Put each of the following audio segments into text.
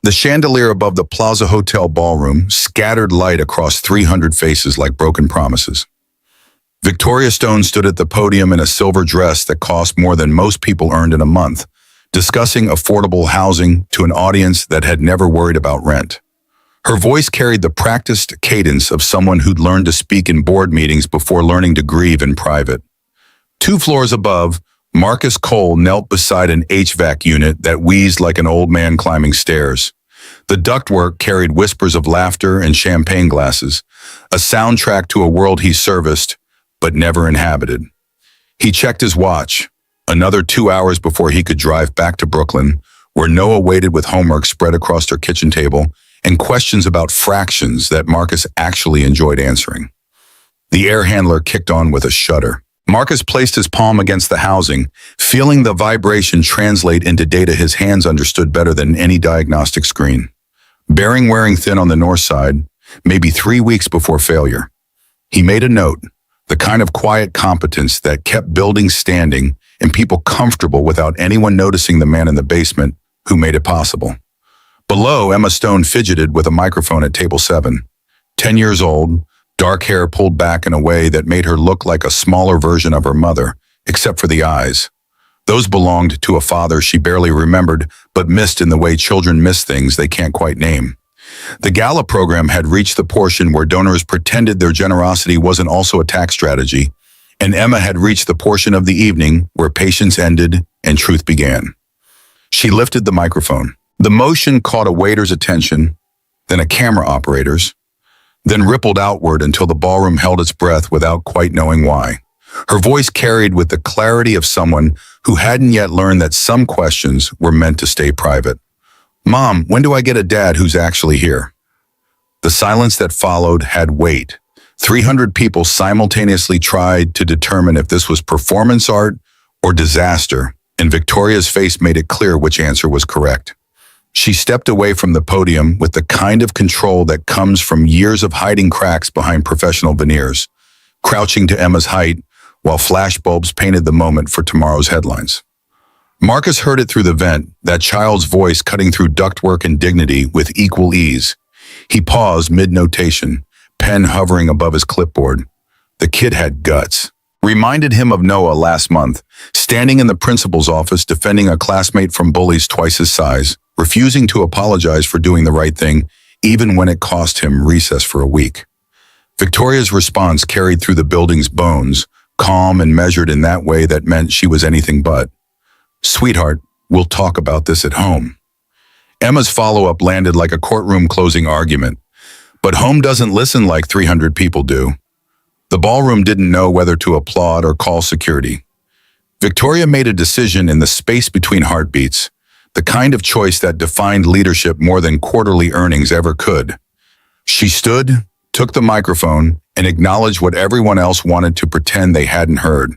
The chandelier above the Plaza Hotel ballroom scattered light across 300 faces like broken promises. Victoria Stone stood at the podium in a silver dress that cost more than most people earned in a month, discussing affordable housing to an audience that had never worried about rent. Her voice carried the practiced cadence of someone who'd learned to speak in board meetings before learning to grieve in private. 2 floors above, Marcus Cole knelt beside an HVAC unit that wheezed like an old man climbing stairs. The ductwork carried whispers of laughter and champagne glasses, a soundtrack to a world he serviced but never inhabited. He checked his watch, another 2 hours before he could drive back to Brooklyn, where Noah waited with homework spread across their kitchen table and questions about fractions that Marcus actually enjoyed answering. The air handler kicked on with a shudder. Marcus placed his palm against the housing, feeling the vibration translate into data his hands understood better than any diagnostic screen. Bearing wearing thin on the north side, maybe 3 weeks before failure. He made a note, the kind of quiet competence that kept buildings standing and people comfortable without anyone noticing the man in the basement who made it possible. Below, Emma Stone fidgeted with a microphone at table 7. 10 years old, dark hair pulled back in a way that made her look like a smaller version of her mother, except for the eyes. Those belonged to a father she barely remembered, but missed in the way children miss things they can't quite name. The gala program had reached the portion where donors pretended their generosity wasn't also a tax strategy, and Emma had reached the portion of the evening where patience ended and truth began. She lifted the microphone. The motion caught a waiter's attention, then a camera operator's, then rippled outward until the ballroom held its breath without quite knowing why. Her voice carried with the clarity of someone who hadn't yet learned that some questions were meant to stay private. "Mom, when do I get a dad who's actually here?" The silence that followed had weight. 300 people simultaneously tried to determine if this was performance art or disaster, and Victoria's face made it clear which answer was correct. She stepped away from the podium with the kind of control that comes from years of hiding cracks behind professional veneers, crouching to Emma's height while flashbulbs painted the moment for tomorrow's headlines. Marcus heard it through the vent, that child's voice cutting through ductwork and dignity with equal ease. He paused mid-notation, pen hovering above his clipboard. The kid had guts. Reminded him of Noah last month, standing in the principal's office defending a classmate from bullies twice his size, refusing to apologize for doing the right thing, even when it cost him recess for a week. Victoria's response carried through the building's bones, calm and measured in that way that meant she was anything but. "Sweetheart, we'll talk about this at home." Emma's follow-up landed like a courtroom closing argument, but home doesn't listen like 300 people do. The ballroom didn't know whether to applaud or call security. Victoria made a decision in the space between heartbeats, the kind of choice that defined leadership more than quarterly earnings ever could. She stood, took the microphone, and acknowledged what everyone else wanted to pretend they hadn't heard.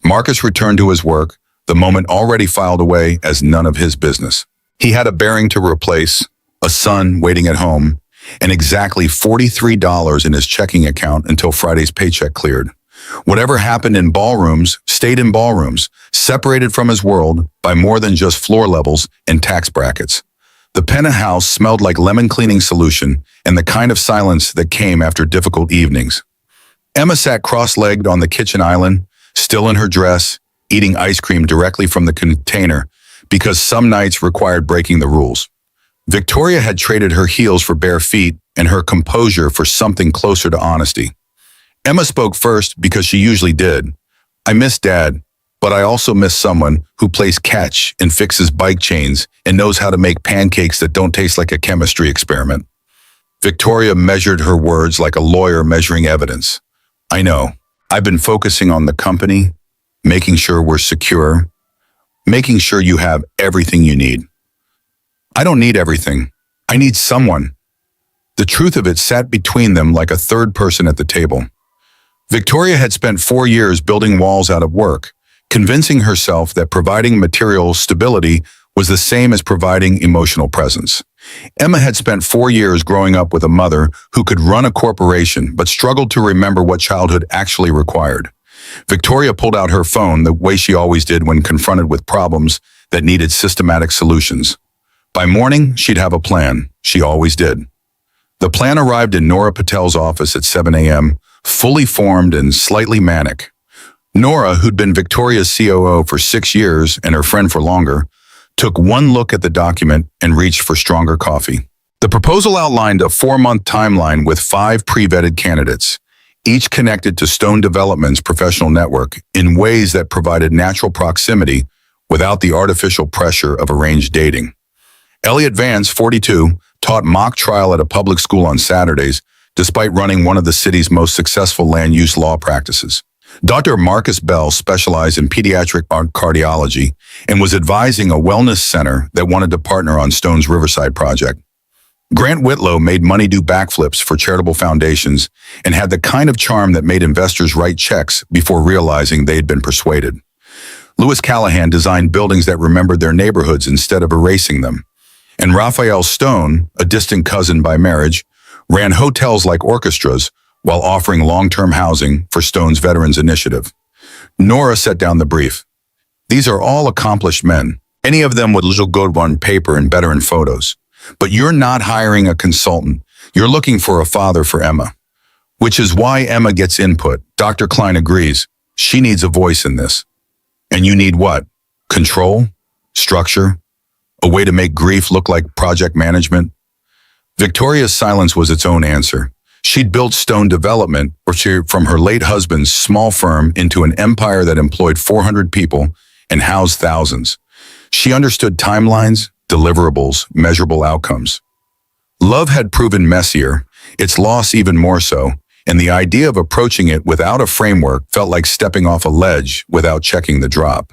Marcus returned to his work, the moment already filed away as none of his business. He had a bearing to replace, a son waiting at home, and exactly $43 in his checking account until Friday's paycheck cleared. Whatever happened in ballrooms stayed in ballrooms, separated from his world by more than just floor levels and tax brackets. The penthouse smelled like lemon cleaning solution and the kind of silence that came after difficult evenings. Emma sat cross-legged on the kitchen island, still in her dress, eating ice cream directly from the container because some nights required breaking the rules. Victoria had traded her heels for bare feet and her composure for something closer to honesty. Emma spoke first because she usually did. "I miss Dad, but I also miss someone who plays catch and fixes bike chains and knows how to make pancakes that don't taste like a chemistry experiment." Victoria measured her words like a lawyer measuring evidence. "I know. I've been focusing on the company, making sure we're secure, making sure you have everything you need." "I don't need everything. I need someone." The truth of it sat between them like a third person at the table. Victoria had spent 4 years building walls out of work, convincing herself that providing material stability was the same as providing emotional presence. Emma had spent 4 years growing up with a mother who could run a corporation but struggled to remember what childhood actually required. Victoria pulled out her phone the way she always did when confronted with problems that needed systematic solutions. By morning, she'd have a plan. She always did. The plan arrived in Nora Patel's office at 7 a.m., fully formed and slightly manic. Nora, who'd been Victoria's COO for 6 years and her friend for longer, took one look at the document and reached for stronger coffee. The proposal outlined a 4-month timeline with 5 pre-vetted candidates, each connected to Stone Development's professional network in ways that provided natural proximity without the artificial pressure of arranged dating. Elliot Vance, 42, taught mock trial at a public school on Saturdays, despite running one of the city's most successful land use law practices. Dr. Marcus Bell specialized in pediatric cardiology and was advising a wellness center that wanted to partner on Stone's Riverside project. Grant Whitlow made money do backflips for charitable foundations and had the kind of charm that made investors write checks before realizing they had been persuaded. Lewis Callahan designed buildings that remembered their neighborhoods instead of erasing them. And Raphael Stone, a distant cousin by marriage, ran hotels like orchestras while offering long-term housing for Stone's Veterans Initiative. Nora set down the brief. These are all accomplished men. Any of them would look good on paper and better in photos. But you're not hiring a consultant. You're looking for a father for Emma. Which is why Emma gets input. Dr. Klein agrees. She needs a voice in this. And you need what? Control? Structure? A way to make grief look like project management? Victoria's silence was its own answer. She'd built Stone Development from her late husband's small firm into an empire that employed 400 people and housed thousands. She understood timelines, deliverables, measurable outcomes. Love had proven messier, its loss even more so, and the idea of approaching it without a framework felt like stepping off a ledge without checking the drop.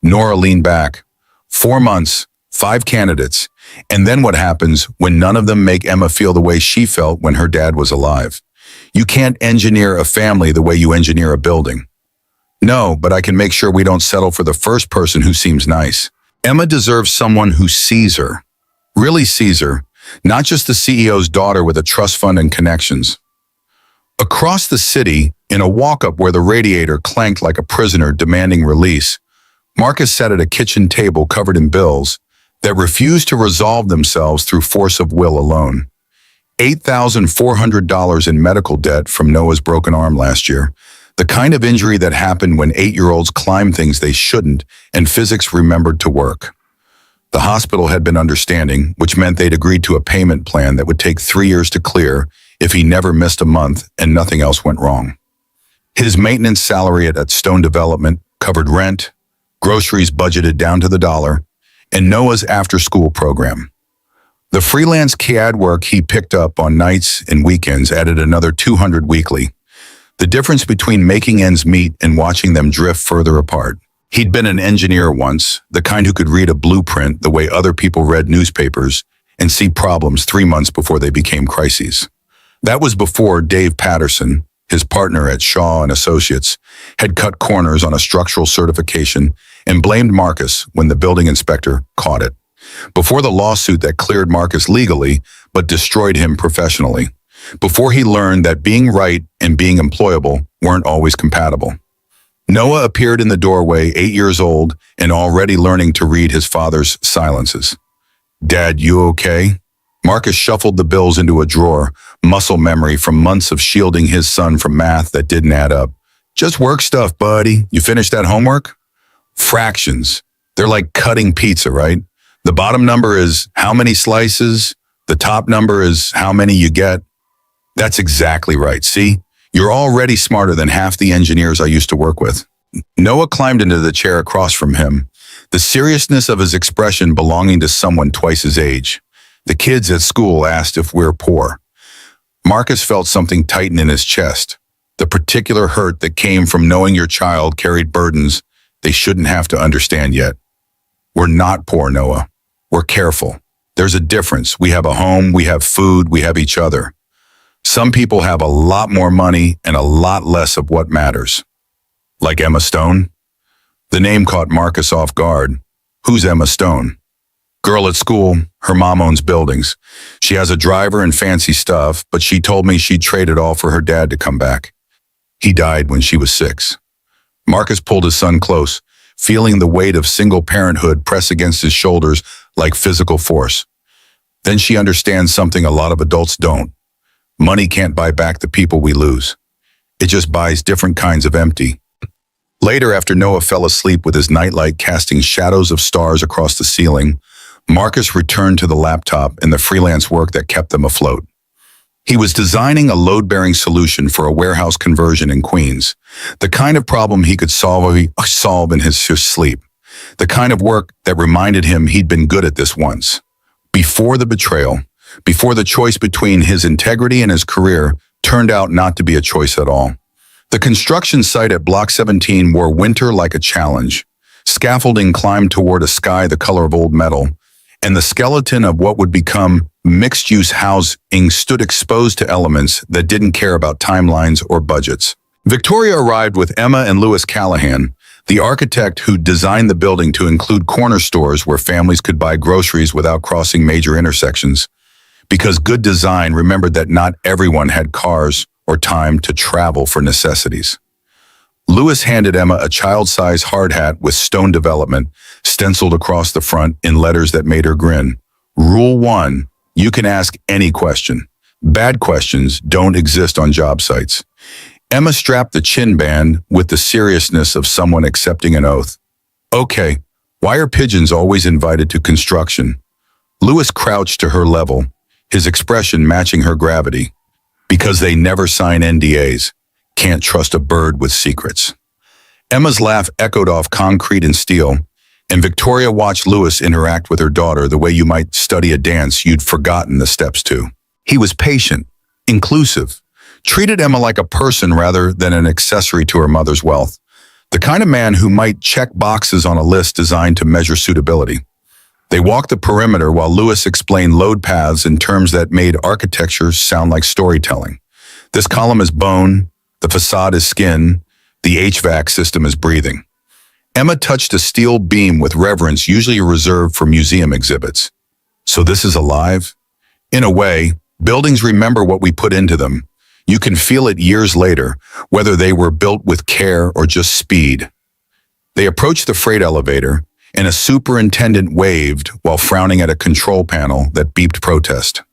Nora leaned back. 4 months, 5 candidates, and then what happens when none of them make Emma feel the way she felt when her dad was alive? You can't engineer a family the way you engineer a building. No, but I can make sure we don't settle for the first person who seems nice. Emma deserves someone who sees her, really sees her, not just the CEO's daughter with a trust fund and connections. Across the city, in a walk-up where the radiator clanked like a prisoner demanding release, Marcus sat at a kitchen table covered in bills that refused to resolve themselves through force of will alone. $8,400 in medical debt from Noah's broken arm last year, the kind of injury that happened when 8-year-olds climb things they shouldn't and physics remembered to work. The hospital had been understanding, which meant they'd agreed to a payment plan that would take 3 years to clear if he never missed a month and nothing else went wrong. His maintenance salary at Stone Development covered rent, groceries budgeted down to the dollar, and Noah's after-school program. The freelance CAD work he picked up on nights and weekends added another $200 weekly. The difference between making ends meet and watching them drift further apart. He'd been an engineer once, the kind who could read a blueprint the way other people read newspapers and see problems 3 months before they became crises. That was before Dave Patterson, his partner at Shaw and Associates, had cut corners on a structural certification and blamed Marcus when the building inspector caught it. Before the lawsuit that cleared Marcus legally but destroyed him professionally. Before he learned that being right and being employable weren't always compatible. Noah appeared in the doorway, 8 years old and already learning to read his father's silences. "Dad, you okay?" Marcus shuffled the bills into a drawer, muscle memory from months of shielding his son from math that didn't add up. "Just work stuff, buddy. You finished that homework?" Fractions. They're like cutting pizza, right? The bottom number is how many slices. The top number is how many you get. That's exactly right. See, you're already smarter than half the engineers I used to work with. Noah climbed into the chair across from him, the seriousness of his expression belonging to someone twice his age. The kids at school asked if we're poor. Marcus felt something tighten in his chest, the particular hurt that came from knowing your child carried burdens they shouldn't have to understand yet. We're not poor, Noah. We're careful. There's a difference. We have a home, we have food, we have each other. Some people have a lot more money and a lot less of what matters. Like Emma Stone? The name caught Marcus off guard. Who's Emma Stone? Girl at school, her mom owns buildings. She has a driver and fancy stuff, but she told me she'd trade it all for her dad to come back. He died when she was 6. Marcus pulled his son close. feeling the weight of single parenthood press against his shoulders like physical force. Then she understands something a lot of adults don't. Money can't buy back the people we lose. It just buys different kinds of empty. Later, after Noah fell asleep with his nightlight casting shadows of stars across the ceiling, Marcus returned to the laptop and the freelance work that kept them afloat. He was designing a load-bearing solution for a warehouse conversion in Queens, the kind of problem he could solve in his sleep, the kind of work that reminded him he'd been good at this once. Before the betrayal, before the choice between his integrity and his career turned out not to be a choice at all. The construction site at Block 17 wore winter like a challenge. Scaffolding climbed toward a sky the color of old metal, and the skeleton of what would become mixed-use housing stood exposed to elements that didn't care about timelines or budgets. Victoria arrived with Emma and Louis Callahan, the architect who designed the building to include corner stores where families could buy groceries without crossing major intersections. Because good design remembered that not everyone had cars or time to travel for necessities. Louis handed Emma a child-size hard hat with stone development stenciled across the front in letters that made her grin. Rule 1, you can ask any question. Bad questions don't exist on job sites. Emma strapped the chin band with the seriousness of someone accepting an oath. Okay, why are pigeons always invited to construction? Louis crouched to her level, his expression matching her gravity. Because they never sign NDAs. Can't trust a bird with secrets. Emma's laugh echoed off concrete and steel, and Victoria watched Louis interact with her daughter the way you might study a dance you'd forgotten the steps to. He was patient, inclusive, treated Emma like a person rather than an accessory to her mother's wealth, the kind of man who might check boxes on a list designed to measure suitability. They walked the perimeter while Louis explained load paths in terms that made architecture sound like storytelling. This column is bone, the facade is skin, the HVAC system is breathing. Emma touched a steel beam with reverence usually reserved for museum exhibits. So this is alive? In a way, buildings remember what we put into them. You can feel it years later, whether they were built with care or just speed. They approached the freight elevator, and a superintendent waved while frowning at a control panel that beeped protest.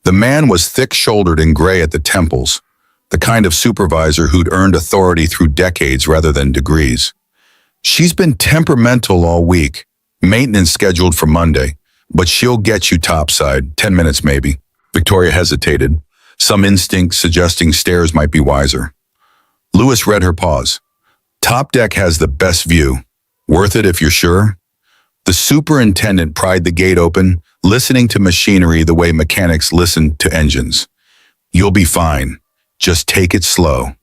The man was thick-shouldered and gray at the temples, the kind of supervisor who'd earned authority through decades rather than degrees. She's been temperamental all week, maintenance scheduled for Monday, but she'll get you topside, 10 minutes maybe. Victoria hesitated, some instinct suggesting stairs might be wiser. Louis read her pause. Top deck has the best view. Worth it if you're sure? The superintendent pried the gate open, listening to machinery the way mechanics listen to engines. You'll be fine. Just take it slow.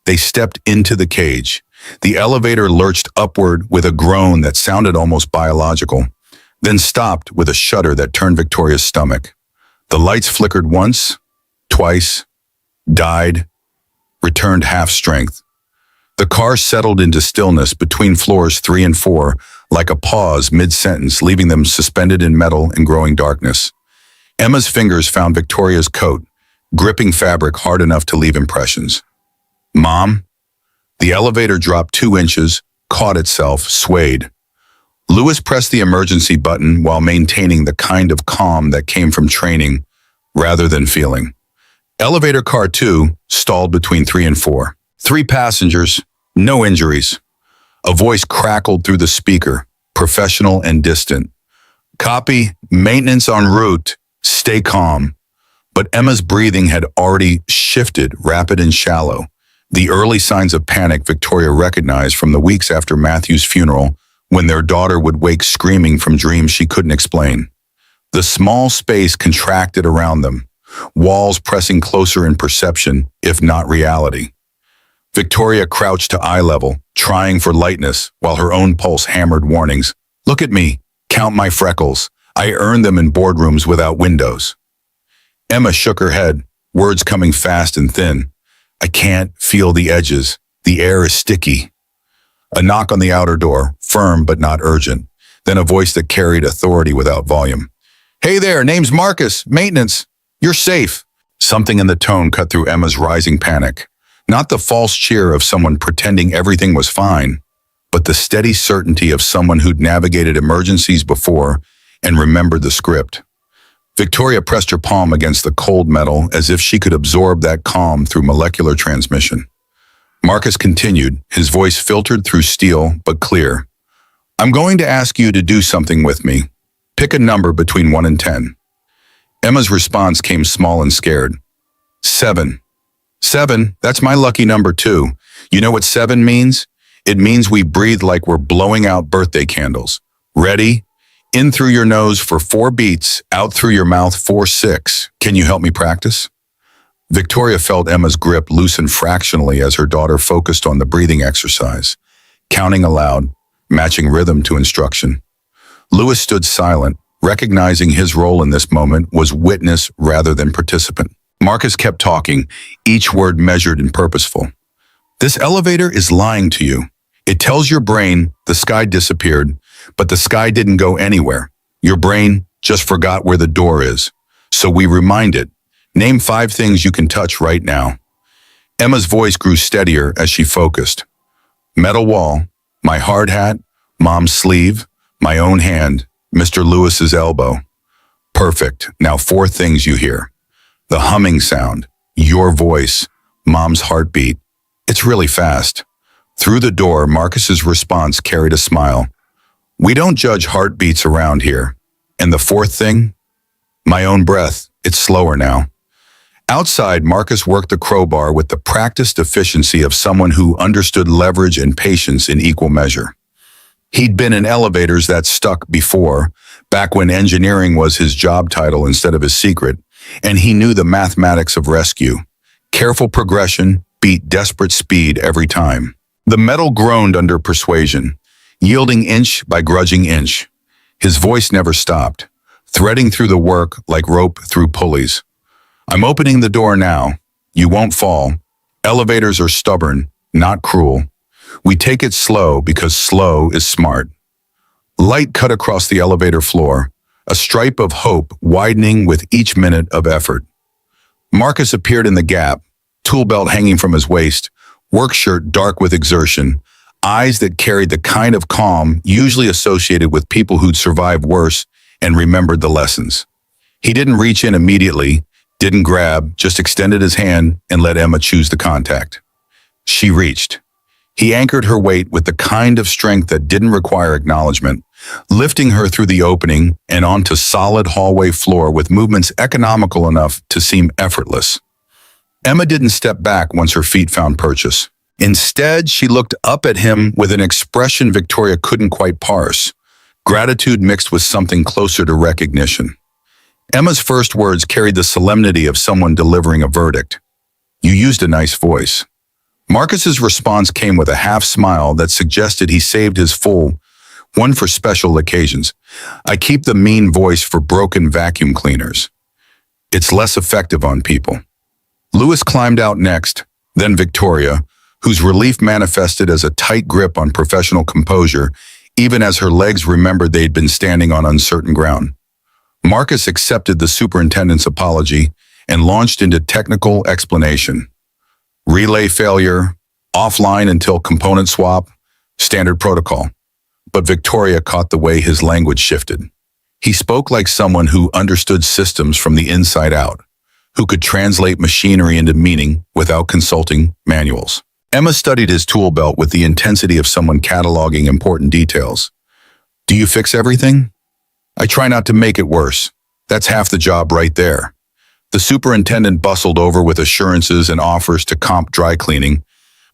They stepped into the cage. The elevator lurched upward with a groan that sounded almost biological, then stopped with a shudder that turned Victoria's stomach. The lights flickered once, twice, died, returned half strength. The car settled into stillness between floors 3 and 4, like a pause mid-sentence, leaving them suspended in metal and growing darkness. Emma's fingers found Victoria's coat, gripping fabric hard enough to leave impressions. Mom? The elevator dropped 2 inches, caught itself, swayed. Louis pressed the emergency button while maintaining the kind of calm that came from training rather than feeling. Elevator car 2 stalled between 3 and 4. 3 passengers, no injuries. A voice crackled through the speaker, professional and distant. Copy, maintenance en route, stay calm. But Emma's breathing had already shifted, rapid and shallow. The early signs of panic Victoria recognized from the weeks after Matthew's funeral, when their daughter would wake screaming from dreams she couldn't explain. The small space contracted around them, walls pressing closer in perception, if not reality. Victoria crouched to eye level, trying for lightness, while her own pulse hammered warnings. Look at me, count my freckles. I earned them in boardrooms without windows. Emma shook her head, words coming fast and thin. I can't feel the edges. The air is sticky. A knock on the outer door, firm but not urgent. Then a voice that carried authority without volume. Hey there, name's Marcus, maintenance. You're safe. Something in the tone cut through Emma's rising panic. Not the false cheer of someone pretending everything was fine, but the steady certainty of someone who'd navigated emergencies before and remembered the script. Victoria pressed her palm against the cold metal as if she could absorb that calm through molecular transmission. Marcus continued, his voice filtered through steel but clear. I'm going to ask you to do something with me. Pick a number between 1 and 10. Emma's response came small and scared. 7. 7, that's my lucky number too. You know what 7 means? It means we breathe like we're blowing out birthday candles. Ready? In through your nose for 4 beats, out through your mouth for 6. Can you help me practice? Victoria felt Emma's grip loosen fractionally as her daughter focused on the breathing exercise, counting aloud, matching rhythm to instruction. Louis stood silent, recognizing his role in this moment was witness rather than participant. Marcus kept talking, each word measured and purposeful. This elevator is lying to you. It tells your brain the sky disappeared, but the sky didn't go anywhere. Your brain just forgot where the door is. So we remind it. Name 5 things you can touch right now. Emma's voice grew steadier as she focused. Metal wall, my hard hat, Mom's sleeve, my own hand, Mr. Lewis's elbow. Perfect. Now 4 things you hear. The humming sound, your voice, Mom's heartbeat. It's really fast. Through the door, Marcus's response carried a smile. We don't judge heartbeats around here. And the 4th thing? My own breath. It's slower now. Outside, Marcus worked the crowbar with the practiced efficiency of someone who understood leverage and patience in equal measure. He'd been in elevators that stuck before, back when engineering was his job title instead of his secret, and he knew the mathematics of rescue. Careful progression beat desperate speed every time. The metal groaned under persuasion, yielding inch by grudging inch. His voice never stopped, threading through the work like rope through pulleys. I'm opening the door now. You won't fall. Elevators are stubborn, not cruel. We take it slow because slow is smart. Light cut across the elevator floor, a stripe of hope widening with each minute of effort. Marcus appeared in the gap, tool belt hanging from his waist, work shirt dark with exertion, eyes that carried the kind of calm usually associated with people who'd survived worse and remembered the lessons. He didn't reach in immediately, didn't grab, just extended his hand and let Emma choose the contact. She reached. He anchored her weight with the kind of strength that didn't require acknowledgement, lifting her through the opening and onto solid hallway floor with movements economical enough to seem effortless. Emma didn't step back once her feet found purchase. Instead, she looked up at him with an expression Victoria couldn't quite parse, gratitude mixed with something closer to recognition. Emma's first words carried the solemnity of someone delivering a verdict. You used a nice voice. Marcus's response came with a half smile that suggested he saved his full one for special occasions. I keep the mean voice for broken vacuum cleaners. It's less effective on people. Louis climbed out next, then Victoria, whose relief manifested as a tight grip on professional composure, even as her legs remembered they'd been standing on uncertain ground. Marcus accepted the superintendent's apology and launched into technical explanation. Relay failure, offline until component swap, standard protocol. But Victoria caught the way his language shifted. He spoke like someone who understood systems from the inside out, who could translate machinery into meaning without consulting manuals. Emma studied his tool belt with the intensity of someone cataloging important details. Do you fix everything? I try not to make it worse. That's half the job right there. The superintendent bustled over with assurances and offers to comp dry cleaning,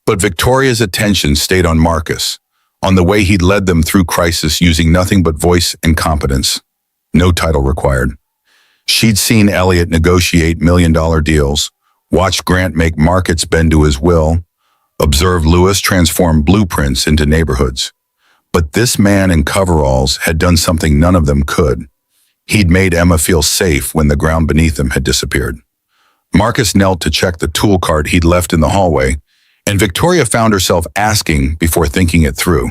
but Victoria's attention stayed on Marcus, on the way he'd led them through crisis using nothing but voice and competence. No title required. She'd seen Elliot negotiate million-dollar deals, watched Grant make markets bend to his will, observed Louis transform blueprints into neighborhoods. But this man in coveralls had done something none of them could. He'd made Emma feel safe when the ground beneath them had disappeared. Marcus knelt to check the tool cart he'd left in the hallway, and Victoria found herself asking before thinking it through.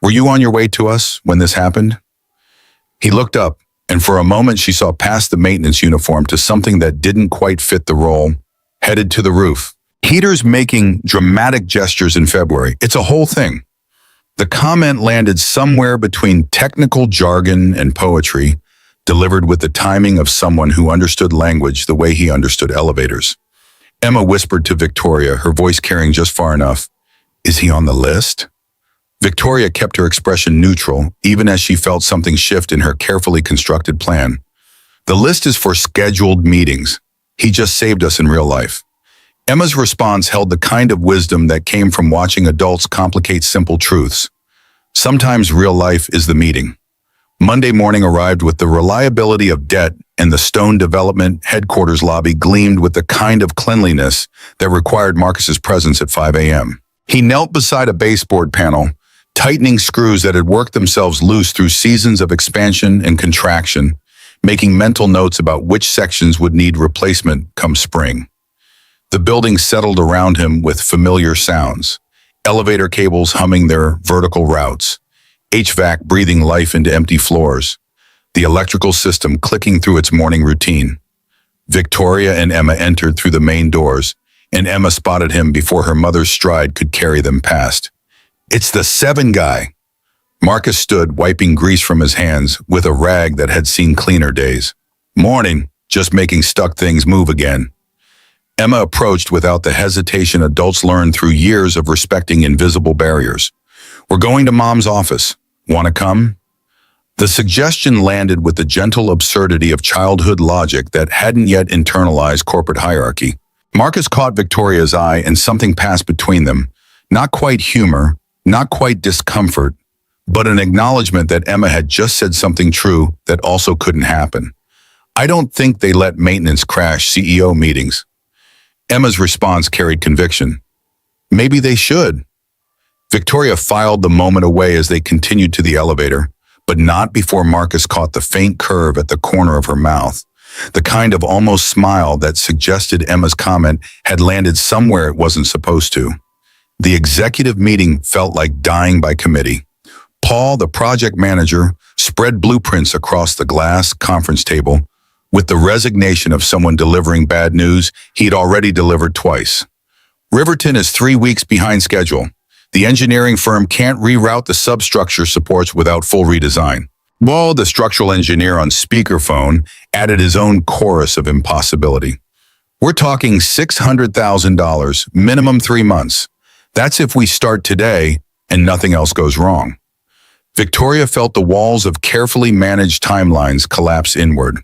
Were you on your way to us when this happened? He looked up, and for a moment she saw past the maintenance uniform to something that didn't quite fit the role, headed to the roof. Heaters making dramatic gestures in February. It's a whole thing. The comment landed somewhere between technical jargon and poetry, delivered with the timing of someone who understood language the way he understood elevators. Emma whispered to Victoria, her voice carrying just far enough, "Is he on the list?" Victoria kept her expression neutral, even as she felt something shift in her carefully constructed plan. "The list is for scheduled meetings. He just saved us in real life." Emma's response held the kind of wisdom that came from watching adults complicate simple truths. Sometimes real life is the meeting. Monday morning arrived with the reliability of debt, and the Stone Development headquarters lobby gleamed with the kind of cleanliness that required Marcus's presence at 5 a.m. He knelt beside a baseboard panel, tightening screws that had worked themselves loose through seasons of expansion and contraction, making mental notes about which sections would need replacement come spring. The building settled around him with familiar sounds, elevator cables humming their vertical routes, HVAC breathing life into empty floors, the electrical system clicking through its morning routine. Victoria and Emma entered through the main doors, and Emma spotted him before her mother's stride could carry them past. "It's the 7 guy." Marcus stood, wiping grease from his hands with a rag that had seen cleaner days. "Morning, just making stuck things move again." Emma approached without the hesitation adults learned through years of respecting invisible barriers. "We're going to Mom's office. Want to come?" The suggestion landed with the gentle absurdity of childhood logic that hadn't yet internalized corporate hierarchy. Marcus caught Victoria's eye, and something passed between them. Not quite humor, not quite discomfort, but an acknowledgement that Emma had just said something true that also couldn't happen. "I don't think they let maintenance crash CEO meetings." Emma's response carried conviction. "Maybe they should." Victoria filed the moment away as they continued to the elevator, but not before Marcus caught the faint curve at the corner of her mouth, the kind of almost smile that suggested Emma's comment had landed somewhere it wasn't supposed to. The executive meeting felt like dying by committee. Paul, the project manager, spread blueprints across the glass conference table with the resignation of someone delivering bad news he'd already delivered twice. "Riverton is 3 weeks behind schedule. The engineering firm can't reroute the substructure supports without full redesign." Wall, the structural engineer on speakerphone, added his own chorus of impossibility. "We're talking $600,000, minimum 3 months. That's if we start today and nothing else goes wrong." Victoria felt the walls of carefully managed timelines collapse inward.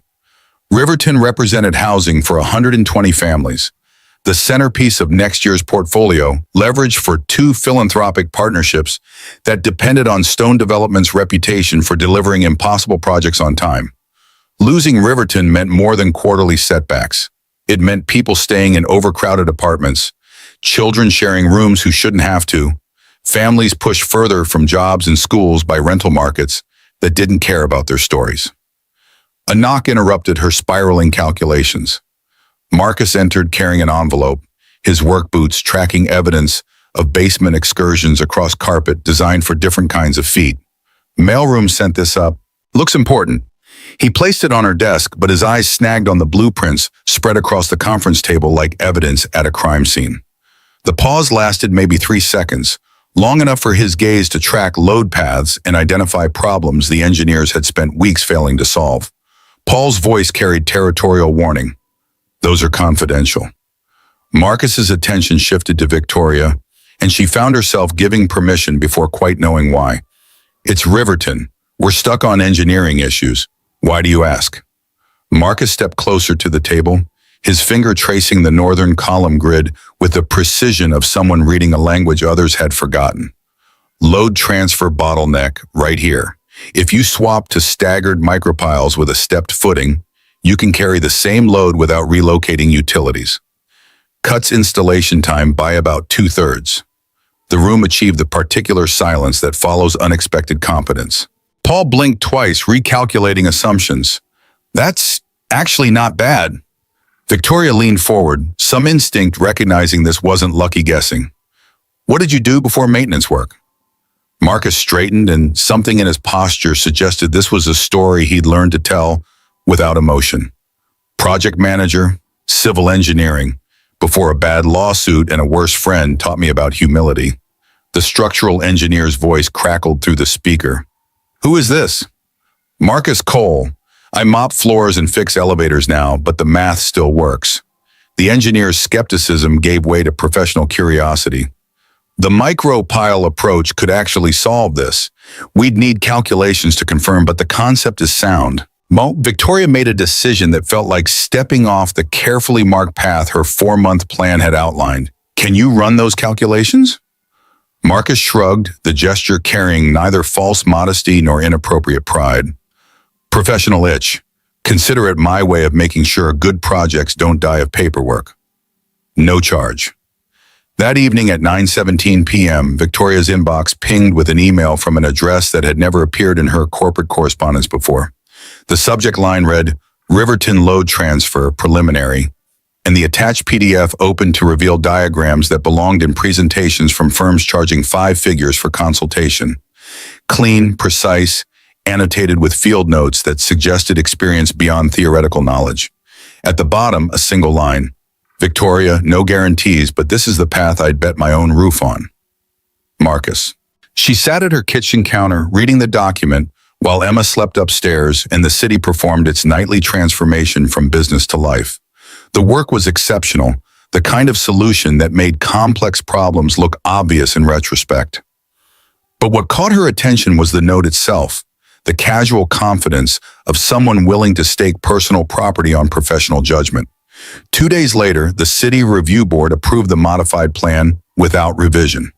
Riverton represented housing for 120 families, the centerpiece of next year's portfolio, leveraged for 2 philanthropic partnerships that depended on Stone Development's reputation for delivering impossible projects on time. Losing Riverton meant more than quarterly setbacks. It meant people staying in overcrowded apartments, children sharing rooms who shouldn't have to, families pushed further from jobs and schools by rental markets that didn't care about their stories. A knock interrupted her spiraling calculations. Marcus entered carrying an envelope, his work boots tracking evidence of basement excursions across carpet designed for different kinds of feet. "Mailroom sent this up. Looks important." He placed it on her desk, but his eyes snagged on the blueprints spread across the conference table like evidence at a crime scene. The pause lasted maybe 3 seconds, long enough for his gaze to track load paths and identify problems the engineers had spent weeks failing to solve. Paul's voice carried territorial warning. "Those are confidential." Marcus's attention shifted to Victoria, and she found herself giving permission before quite knowing why. "It's Riverton. We're stuck on engineering issues. Why do you ask?" Marcus stepped closer to the table, his finger tracing the northern column grid with the precision of someone reading a language others had forgotten. "Load transfer bottleneck right here. If you swap to staggered micropiles with a stepped footing, you can carry the same load without relocating utilities. Cuts installation time by about 2/3. The room achieved the particular silence that follows unexpected competence. Paul blinked twice, recalculating assumptions. "That's actually not bad." Victoria leaned forward, some instinct recognizing this wasn't lucky guessing. "What did you do before maintenance work?" Marcus straightened, and something in his posture suggested this was a story he'd learned to tell without emotion. "Project manager, civil engineering, before a bad lawsuit and a worse friend taught me about humility." The structural engineer's voice crackled through the speaker. Who is this? Marcus Cole. I mop floors and fix elevators now, but the math still works. The engineer's skepticism gave way to professional curiosity. The micro-pile approach could actually solve this. We'd need calculations to confirm, but the concept is sound. Victoria made a decision that felt like stepping off the carefully marked path her 4-month plan had outlined. Can you run those calculations? Marcus shrugged, the gesture carrying neither false modesty nor inappropriate pride. Professional itch. Consider it my way of making sure good projects don't die of paperwork. No charge. That evening at 9:17 p.m., Victoria's inbox pinged with an email from an address that had never appeared in her corporate correspondence before. The subject line read, Riverton Load Transfer Preliminary, and the attached PDF opened to reveal diagrams that belonged in presentations from firms charging 5 figures for consultation. Clean, precise, annotated with field notes that suggested experience beyond theoretical knowledge. At the bottom, a single line. Victoria, no guarantees, but this is the path I'd bet my own roof on. Marcus. She sat at her kitchen counter, reading the document, while Emma slept upstairs and the city performed its nightly transformation from business to life. The work was exceptional, the kind of solution that made complex problems look obvious in retrospect. But what caught her attention was the note itself, the casual confidence of someone willing to stake personal property on professional judgment. 2 days later, the City Review Board approved the modified plan without revision.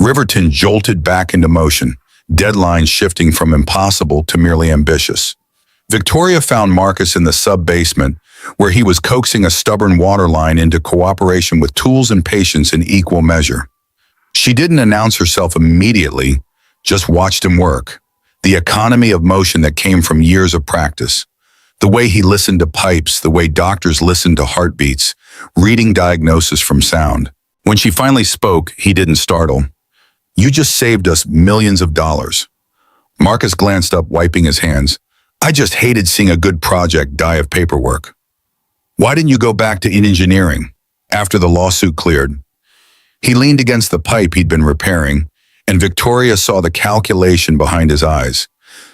Riverton jolted back into motion, deadlines shifting from impossible to merely ambitious. Victoria found Marcus in the sub-basement, where he was coaxing a stubborn water line into cooperation with tools and patience in equal measure. She didn't announce herself immediately, just watched him work. The economy of motion that came from years of practice. The way he listened to pipes, the way doctors listened to heartbeats, reading diagnosis from sound. When she finally spoke, he didn't startle. You just saved us millions of dollars. Marcus glanced up, wiping his hands. I just hated seeing a good project die of paperwork. Why didn't you go back to engineering after the lawsuit cleared? He leaned against the pipe he'd been repairing, and Victoria saw the calculation behind his eyes.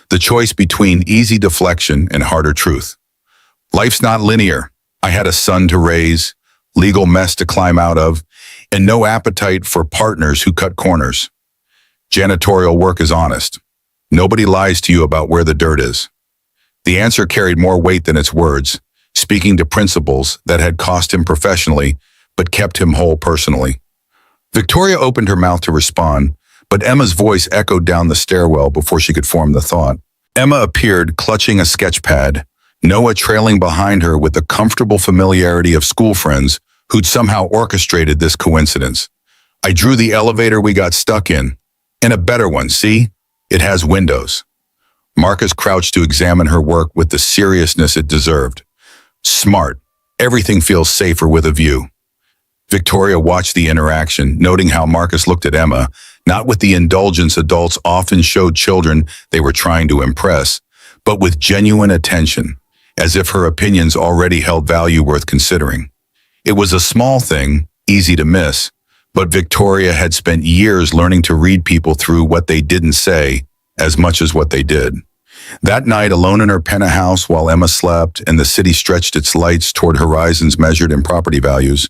The choice between easy deflection and harder truth. Life's not linear. I had a son to raise, legal mess to climb out of, and no appetite for partners who cut corners. Janitorial work is honest. Nobody lies to you about where the dirt is. The answer carried more weight than its words, speaking to principles that had cost him professionally, but kept him whole personally. Victoria opened her mouth to respond, but Emma's voice echoed down the stairwell before she could form the thought. Emma appeared, clutching a sketch pad, Noah trailing behind her with the comfortable familiarity of school friends who'd somehow orchestrated this coincidence. I drew the elevator we got stuck in, and a better one, see? It has windows. Marcus crouched to examine her work with the seriousness it deserved. Smart. Everything feels safer with a view. Victoria watched the interaction, noting how Marcus looked at Emma, not with the indulgence adults often showed children they were trying to impress, but with genuine attention, as if her opinions already held value worth considering. It was a small thing, easy to miss, but Victoria had spent years learning to read people through what they didn't say as much as what they did. That night, alone in her penthouse while Emma slept and the city stretched its lights toward horizons measured in property values,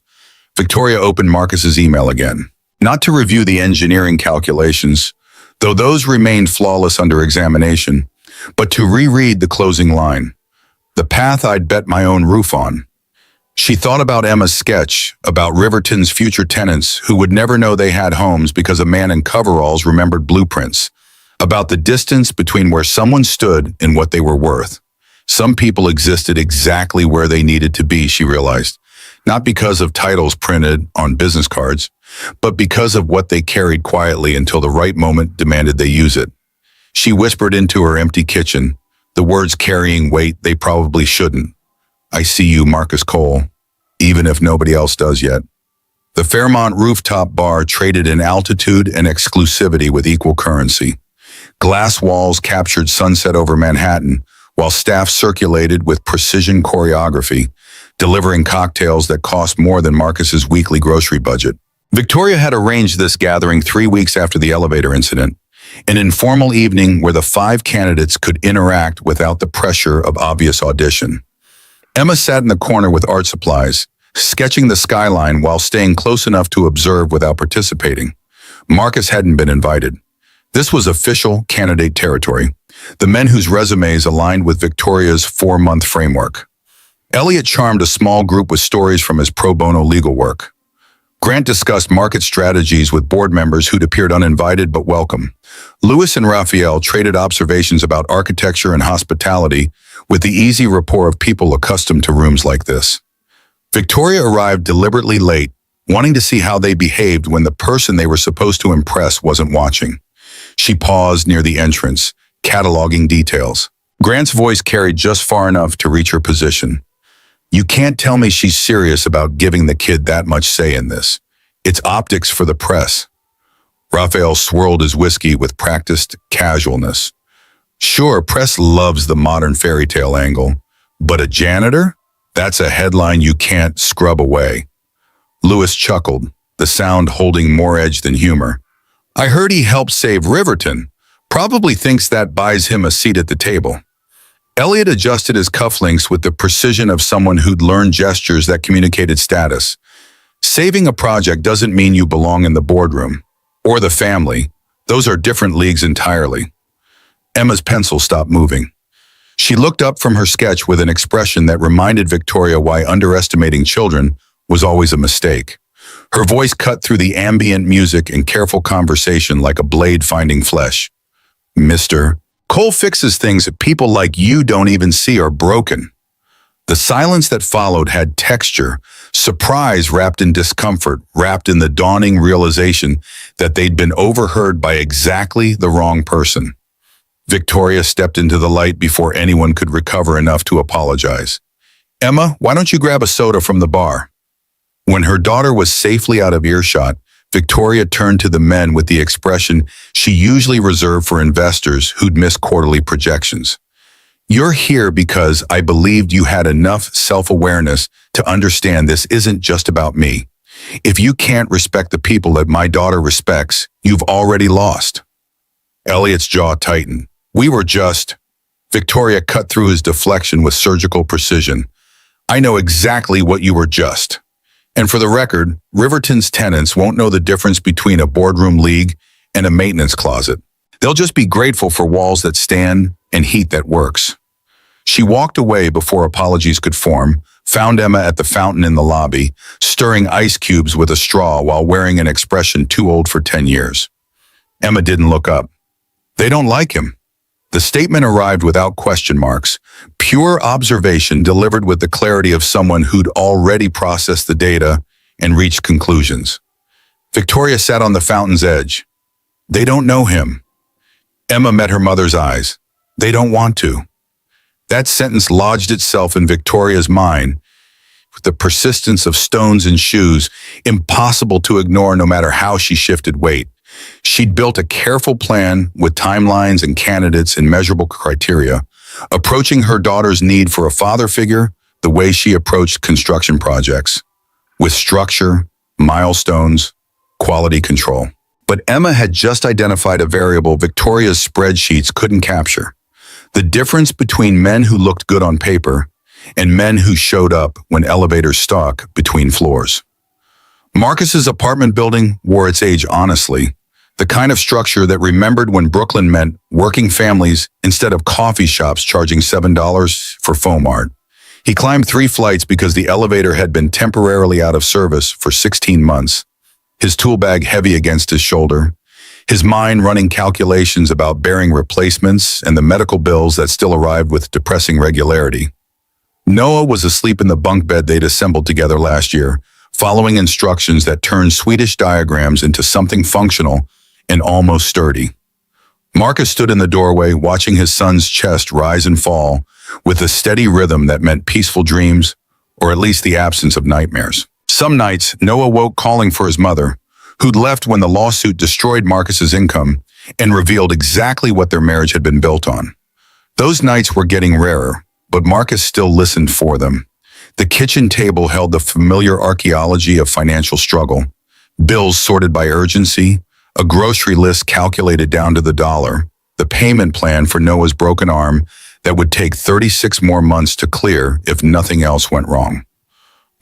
Victoria opened Marcus's email again. Not to review the engineering calculations, though those remained flawless under examination, but to reread the closing line. The path I'd bet my own roof on. She thought about Emma's sketch, about Riverton's future tenants who would never know they had homes because a man in coveralls remembered blueprints, about the distance between where someone stood and what they were worth. Some people existed exactly where they needed to be, she realized, not because of titles printed on business cards, but because of what they carried quietly until the right moment demanded they use it. She whispered into her empty kitchen, the words carrying weight they probably shouldn't. I see you, Marcus Cole, even if nobody else does yet. The Fairmont rooftop bar traded in altitude and exclusivity with equal currency. Glass walls captured sunset over Manhattan, while staff circulated with precision choreography, delivering cocktails that cost more than Marcus's weekly grocery budget. Victoria had arranged this gathering 3 weeks after the elevator incident, an informal evening where the 5 candidates could interact without the pressure of obvious audition. Emma sat in the corner with art supplies, sketching the skyline while staying close enough to observe without participating. Marcus hadn't been invited. This was official candidate territory, the men whose resumes aligned with Victoria's 4-month framework. Elliot charmed a small group with stories from his pro bono legal work. Grant discussed market strategies with board members who'd appeared uninvited but welcome. Lewis and Raphael traded observations about architecture and hospitality with the easy rapport of people accustomed to rooms like this. Victoria arrived deliberately late, wanting to see how they behaved when the person they were supposed to impress wasn't watching. She paused near the entrance, cataloging details. Grant's voice carried just far enough to reach her position. "You can't tell me she's serious about giving the kid that much say in this. It's optics for the press." Raphael swirled his whiskey with practiced casualness. "Sure, press loves the modern fairy tale angle, but a janitor? That's a headline you can't scrub away." Lewis chuckled, the sound holding more edge than humor. "I heard he helped save Riverton. Probably thinks that buys him a seat at the table." Elliot adjusted his cufflinks with the precision of someone who'd learned gestures that communicated status. Saving a project doesn't mean you belong in the boardroom. Or the family. Those are different leagues entirely. Emma's pencil stopped moving. She looked up from her sketch with an expression that reminded Victoria why underestimating children was always a mistake. Her voice cut through the ambient music and careful conversation like a blade finding flesh. "Mr. Cole fixes things that people like you don't even see are broken." The silence that followed had texture, surprise wrapped in discomfort, wrapped in the dawning realization that they'd been overheard by exactly the wrong person. Victoria stepped into the light before anyone could recover enough to apologize. "Emma, why don't you grab a soda from the bar?" When her daughter was safely out of earshot, Victoria turned to the men with the expression she usually reserved for investors who'd miss quarterly projections. "You're here because I believed you had enough self-awareness to understand this isn't just about me. If you can't respect the people that my daughter respects, you've already lost." Elliot's jaw tightened. "We were just..." Victoria cut through his deflection with surgical precision. "I know exactly what you were just. And for the record, Riverton's tenants won't know the difference between a boardroom league and a maintenance closet. They'll just be grateful for walls that stand and heat that works." She walked away before apologies could form, found Emma at the fountain in the lobby, stirring ice cubes with a straw while wearing an expression too old for 10 years. Emma didn't look up. "They don't like him." The statement arrived without question marks, pure observation delivered with the clarity of someone who'd already processed the data and reached conclusions. Victoria sat on the fountain's edge. "They don't know him." Emma met her mother's eyes. "They don't want to." That sentence lodged itself in Victoria's mind with the persistence of stones in shoes, impossible to ignore no matter how she shifted weight. She'd built a careful plan with timelines and candidates and measurable criteria, approaching her daughter's need for a father figure the way she approached construction projects, with structure, milestones, quality control. But Emma had just identified a variable Victoria's spreadsheets couldn't capture: the difference between men who looked good on paper and men who showed up when elevators stuck between floors. Marcus's apartment building wore its age honestly, the kind of structure that remembered when Brooklyn meant working families instead of coffee shops charging $7 for foam art. He climbed 3 flights because the elevator had been temporarily out of service for 16 months, his tool bag heavy against his shoulder, his mind running calculations about bearing replacements and the medical bills that still arrived with depressing regularity. Noah was asleep in the bunk bed they'd assembled together last year, following instructions that turned Swedish diagrams into something functional and almost sturdy. Marcus stood in the doorway, watching his son's chest rise and fall with a steady rhythm that meant peaceful dreams, or at least the absence of nightmares. Some nights, Noah woke calling for his mother, who'd left when the lawsuit destroyed Marcus's income and revealed exactly what their marriage had been built on. Those nights were getting rarer, but Marcus still listened for them. The kitchen table held the familiar archaeology of financial struggle: Bills sorted by urgency, a grocery list calculated down to the dollar, the payment plan for Noah's broken arm that would take 36 more months to clear if nothing else went wrong.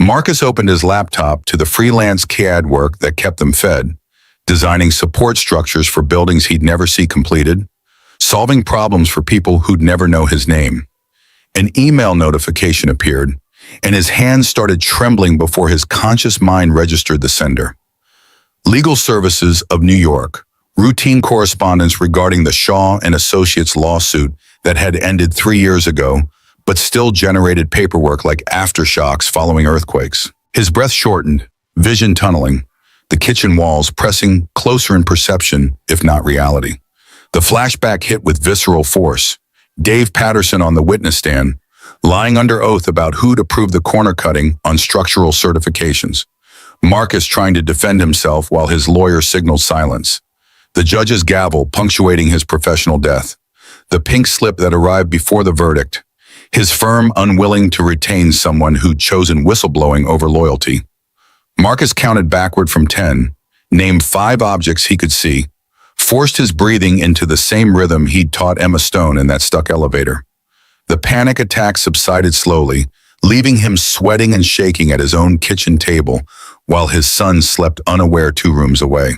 Marcus opened his laptop to the freelance CAD work that kept them fed, designing support structures for buildings he'd never see completed, solving problems for people who'd never know his name. An email notification appeared, and his hands started trembling before his conscious mind registered the sender. Legal Services of New York, routine correspondence regarding the Shaw and Associates lawsuit that had ended 3 years ago, but still generated paperwork like aftershocks following earthquakes. His breath shortened, vision tunneling, the kitchen walls pressing closer in perception, if not reality. The flashback hit with visceral force. Dave Patterson on the witness stand, lying under oath about who'd approved the corner cutting on structural certifications. Marcus trying to defend himself while his lawyer signaled silence. The judge's gavel punctuating his professional death. The pink slip that arrived before the verdict. His firm unwilling to retain someone who'd chosen whistleblowing over loyalty. Marcus counted backward from 10, named 5 objects he could see, forced his breathing into the same rhythm he'd taught Emma Stone in that stuck elevator. The panic attack subsided slowly, leaving him sweating and shaking at his own kitchen table while his son slept unaware 2 rooms away.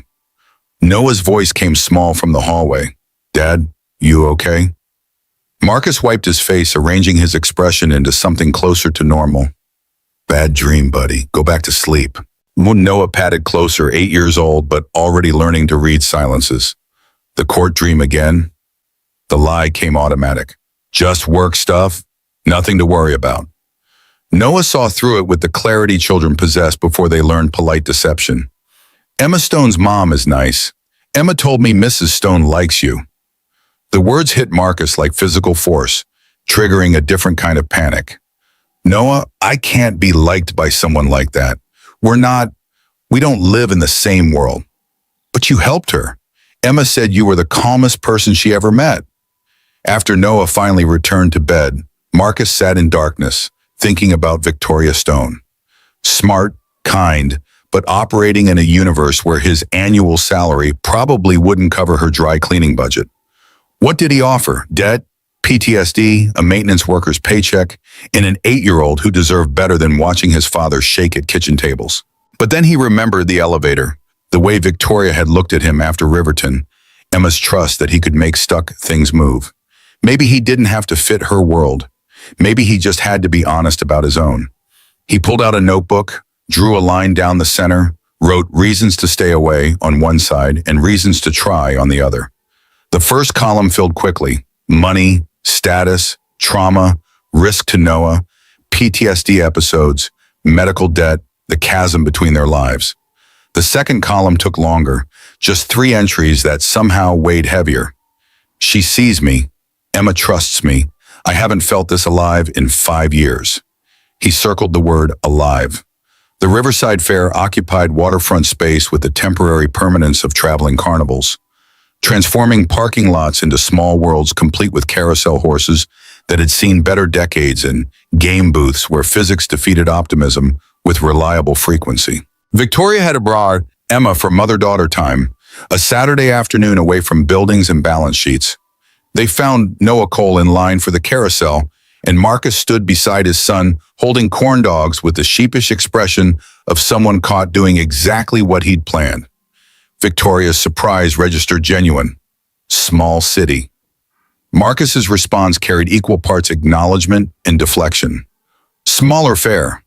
Noah's voice came small from the hallway. "Dad, you okay?" Marcus wiped his face, arranging his expression into something closer to normal. "Bad dream, buddy. Go back to sleep." Noah patted closer, 8 years old, but already learning to read silences. The court dream again? The lie came automatic. Just work stuff, nothing to worry about. Noah saw through it with the clarity children possess before they learned polite deception. "Emma Stone's mom is nice. Emma told me Mrs. Stone likes you." The words hit Marcus like physical force, triggering a different kind of panic. "Noah, I can't be liked by someone like that. We don't live in the same world." "But you helped her. Emma said you were the calmest person she ever met." After Noah finally returned to bed, Marcus sat in darkness, thinking about Victoria Stone. Smart, kind, but operating in a universe where his annual salary probably wouldn't cover her dry cleaning budget. What did he offer? Debt, PTSD, a maintenance worker's paycheck, and an 8-year-old who deserved better than watching his father shake at kitchen tables. But then he remembered the elevator, the way Victoria had looked at him after Riverton, Emma's trust that he could make stuck things move. Maybe he didn't have to fit her world. Maybe he just had to be honest about his own. He pulled out a notebook, drew a line down the center, wrote reasons to stay away on one side and reasons to try on the other. The first column filled quickly: money, status, trauma, risk to Noah, PTSD episodes, medical debt, the chasm between their lives. The second column took longer, just 3 entries that somehow weighed heavier. She sees me. Emma trusts me. I haven't felt this alive in 5 years. He circled the word alive. The Riverside Fair occupied waterfront space with the temporary permanence of traveling carnivals, transforming parking lots into small worlds complete with carousel horses that had seen better decades and game booths where physics defeated optimism with reliable frequency. Victoria had brought Emma for mother-daughter time, a Saturday afternoon away from buildings and balance sheets. They found Noah Cole in line for the carousel, and Marcus stood beside his son, holding corn dogs with the sheepish expression of someone caught doing exactly what he'd planned. Victoria's surprise registered genuine. Small city. Marcus's response carried equal parts acknowledgement and deflection. Smaller fare.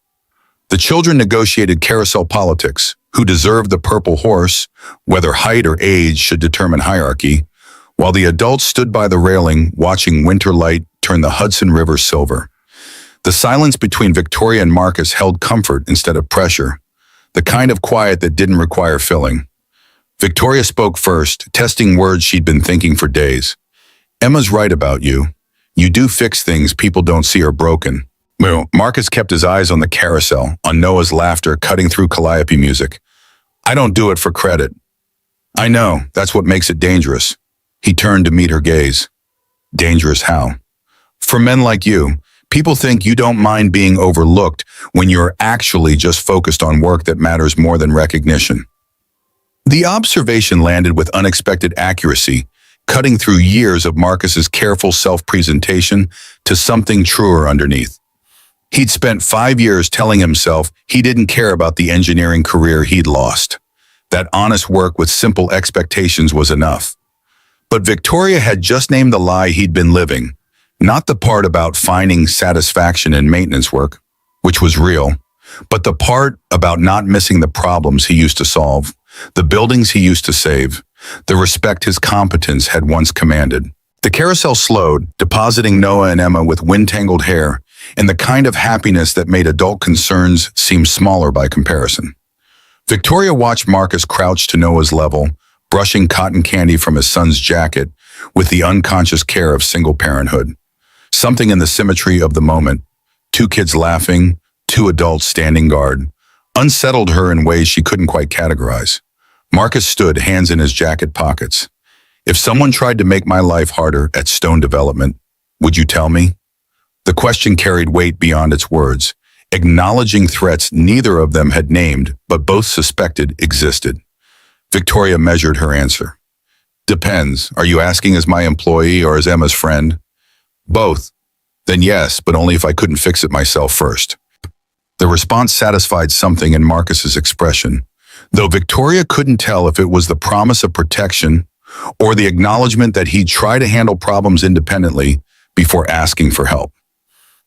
The children negotiated carousel politics, who deserved the purple horse, whether height or age should determine hierarchy, while the adults stood by the railing watching winter light turn the Hudson River silver. The silence between Victoria and Marcus held comfort instead of pressure, the kind of quiet that didn't require filling. Victoria spoke first, testing words she'd been thinking for days. "Emma's right about you. You do fix things people don't see are broken." Marcus kept his eyes on the carousel, on Noah's laughter cutting through calliope music. "I don't do it for credit." "I know, that's what makes it dangerous." He turned to meet her gaze. "Dangerous how?" "For men like you, people think you don't mind being overlooked when you're actually just focused on work that matters more than recognition." The observation landed with unexpected accuracy, cutting through years of Marcus's careful self-presentation to something truer underneath. He'd spent 5 years telling himself he didn't care about the engineering career he'd lost. That honest work with simple expectations was enough. But Victoria had just named the lie he'd been living, not the part about finding satisfaction in maintenance work, which was real, but the part about not missing the problems he used to solve, the buildings he used to save, the respect his competence had once commanded. The carousel slowed, depositing Noah and Emma with wind-tangled hair and the kind of happiness that made adult concerns seem smaller by comparison. Victoria watched Marcus crouch to Noah's level, brushing cotton candy from his son's jacket with the unconscious care of single parenthood. Something in the symmetry of the moment, 2 kids laughing, 2 adults standing guard, unsettled her in ways she couldn't quite categorize. Marcus stood, hands in his jacket pockets. If someone tried to make my life harder at Stone Development, would you tell me? The question carried weight beyond its words, acknowledging threats neither of them had named, but both suspected existed. Victoria measured her answer. Depends. Are you asking as my employee or as Emma's friend? Both. Then yes, but only if I couldn't fix it myself first. The response satisfied something in Marcus's expression, though Victoria couldn't tell if it was the promise of protection or the acknowledgement that he'd try to handle problems independently before asking for help.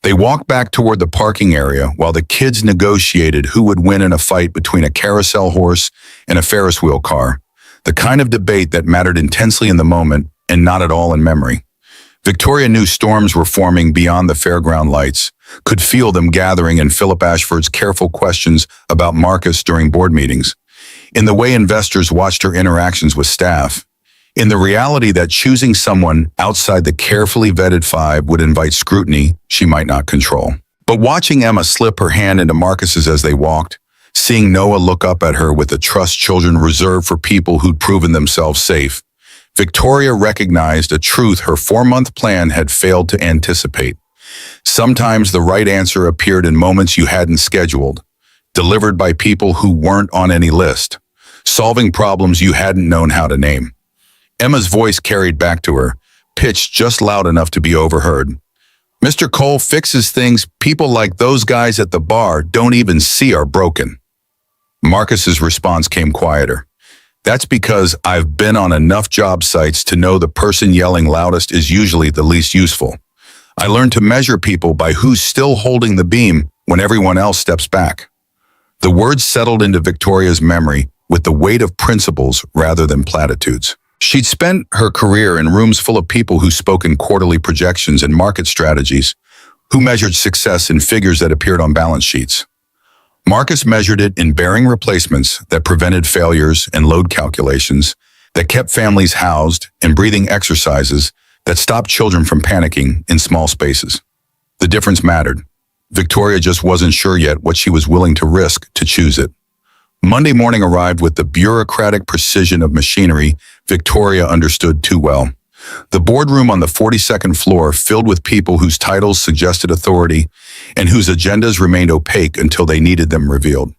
They walked back toward the parking area while the kids negotiated who would win in a fight between a carousel horse and a Ferris wheel car, the kind of debate that mattered intensely in the moment and not at all in memory. Victoria knew storms were forming beyond the fairground lights, could feel them gathering in Philip Ashford's careful questions about Marcus during board meetings, in the way investors watched her interactions with staff, in the reality that choosing someone outside the carefully vetted 5 would invite scrutiny she might not control. But watching Emma slip her hand into Marcus's as they walked, seeing Noah look up at her with the trust children reserve for people who'd proven themselves safe, Victoria recognized a truth her 4-month plan had failed to anticipate. Sometimes the right answer appeared in moments you hadn't scheduled, delivered by people who weren't on any list, solving problems you hadn't known how to name. Emma's voice carried back to her, pitched just loud enough to be overheard. Mr. Cole fixes things people like those guys at the bar don't even see are broken. Marcus's response came quieter. That's because I've been on enough job sites to know the person yelling loudest is usually the least useful. I learned to measure people by who's still holding the beam when everyone else steps back. The words settled into Victoria's memory with the weight of principles rather than platitudes. She'd spent her career in rooms full of people who spoke in quarterly projections and market strategies, who measured success in figures that appeared on balance sheets. Marcus measured it in bearing replacements that prevented failures and load calculations, that kept families housed, and breathing exercises that stopped children from panicking in small spaces. The difference mattered. Victoria just wasn't sure yet what she was willing to risk to choose it. Monday morning arrived with the bureaucratic precision of machinery Victoria understood too well. The boardroom on the 42nd floor filled with people whose titles suggested authority and whose agendas remained opaque until they needed them revealed.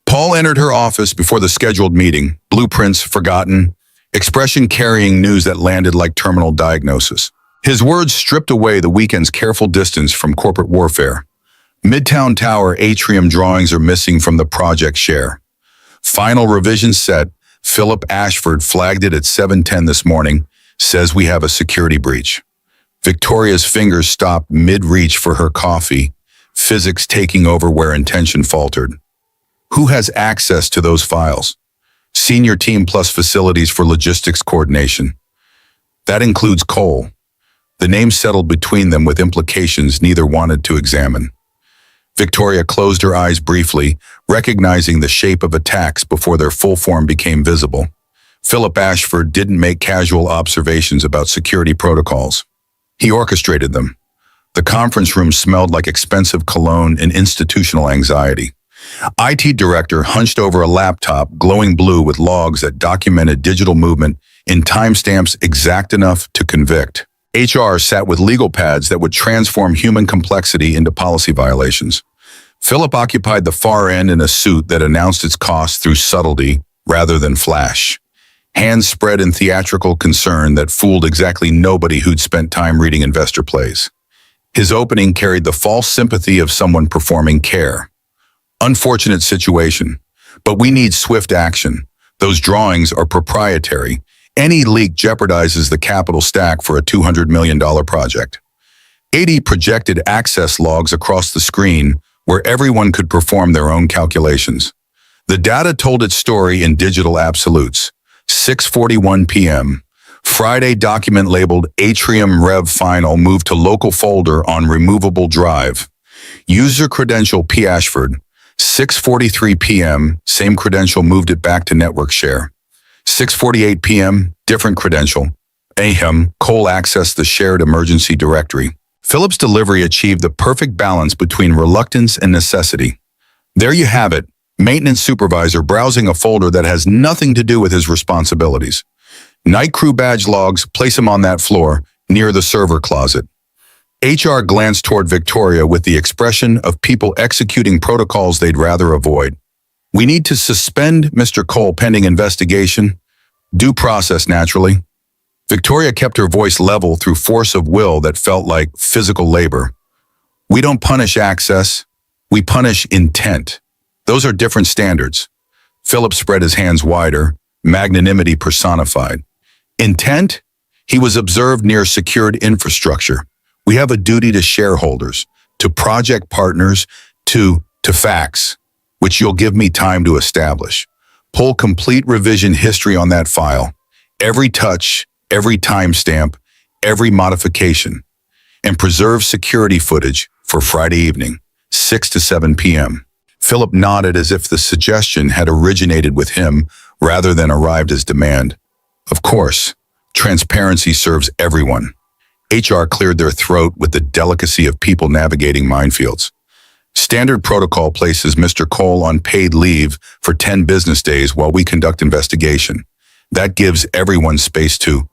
Paul entered her office before the scheduled meeting, blueprints forgotten, expression carrying news that landed like terminal diagnosis. His words stripped away the weekend's careful distance from corporate warfare. Midtown Tower atrium drawings are missing from the project share. Final revision set, Philip Ashford flagged it at 7:10 this morning, says we have a security breach. Victoria's fingers stopped mid-reach for her coffee, physics taking over where intention faltered. Who has access to those files? Senior team plus facilities for logistics coordination. That includes Cole. The name settled between them with implications neither wanted to examine. Victoria closed her eyes briefly, recognizing the shape of attacks before their full form became visible. Philip Ashford didn't make casual observations about security protocols. He orchestrated them. The conference room smelled like expensive cologne and institutional anxiety. IT director hunched over a laptop glowing blue with logs that documented digital movement in timestamps exact enough to convict. HR sat with legal pads that would transform human complexity into policy violations. Philip occupied the far end in a suit that announced its costs through subtlety rather than flash. Hands spread in theatrical concern that fooled exactly nobody who'd spent time reading investor plays. His opening carried the false sympathy of someone performing care. Unfortunate situation, but we need swift action. Those drawings are proprietary. Any leak jeopardizes the capital stack for a $200 million project. 80 projected access logs across the screen where everyone could perform their own calculations. The data told its story in digital absolutes. 6:41 p.m. Friday document labeled Atrium Rev Final moved to local folder on removable drive. User credential P. Ashford. 6:43 p.m. Same credential moved it back to network share. 6:48 p.m. Different credential. Ahem. Cole accessed the shared emergency directory. Philip's delivery achieved the perfect balance between reluctance and necessity. There you have it. Maintenance supervisor browsing a folder that has nothing to do with his responsibilities. Night crew badge logs, place him on that floor, near the server closet. HR glanced toward Victoria with the expression of people executing protocols they'd rather avoid. We need to suspend Mr. Cole pending investigation. Due process, naturally. Victoria kept her voice level through force of will that felt like physical labor. We don't punish access, we punish intent. Those are different standards. Philip spread his hands wider, magnanimity personified. Intent? He was observed near secured infrastructure. We have a duty to shareholders, to project partners, to facts, which you'll give me time to establish. Pull complete revision history on that file. Every touch, every timestamp, every modification. And preserve security footage for Friday evening, 6 to 7 p.m. Philip nodded as if the suggestion had originated with him rather than arrived as demand. Of course, transparency serves everyone. HR cleared their throat with the delicacy of people navigating minefields. Standard protocol places Mr. Cole on paid leave for 10 business days while we conduct investigation. That gives everyone space to.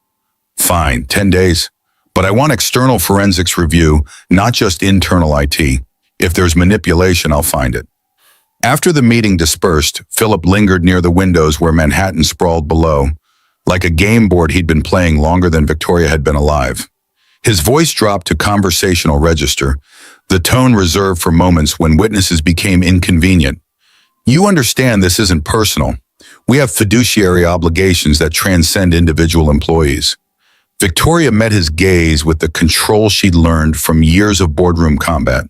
Fine, 10 days. But I want external forensics review, not just internal IT. If there's manipulation, I'll find it. After the meeting dispersed, Philip lingered near the windows where Manhattan sprawled below. Like a game board he'd been playing longer than Victoria had been alive. His voice dropped to conversational register, the tone reserved for moments when witnesses became inconvenient. You understand this isn't personal. We have fiduciary obligations that transcend individual employees. Victoria met his gaze with the control she'd learned from years of boardroom combat.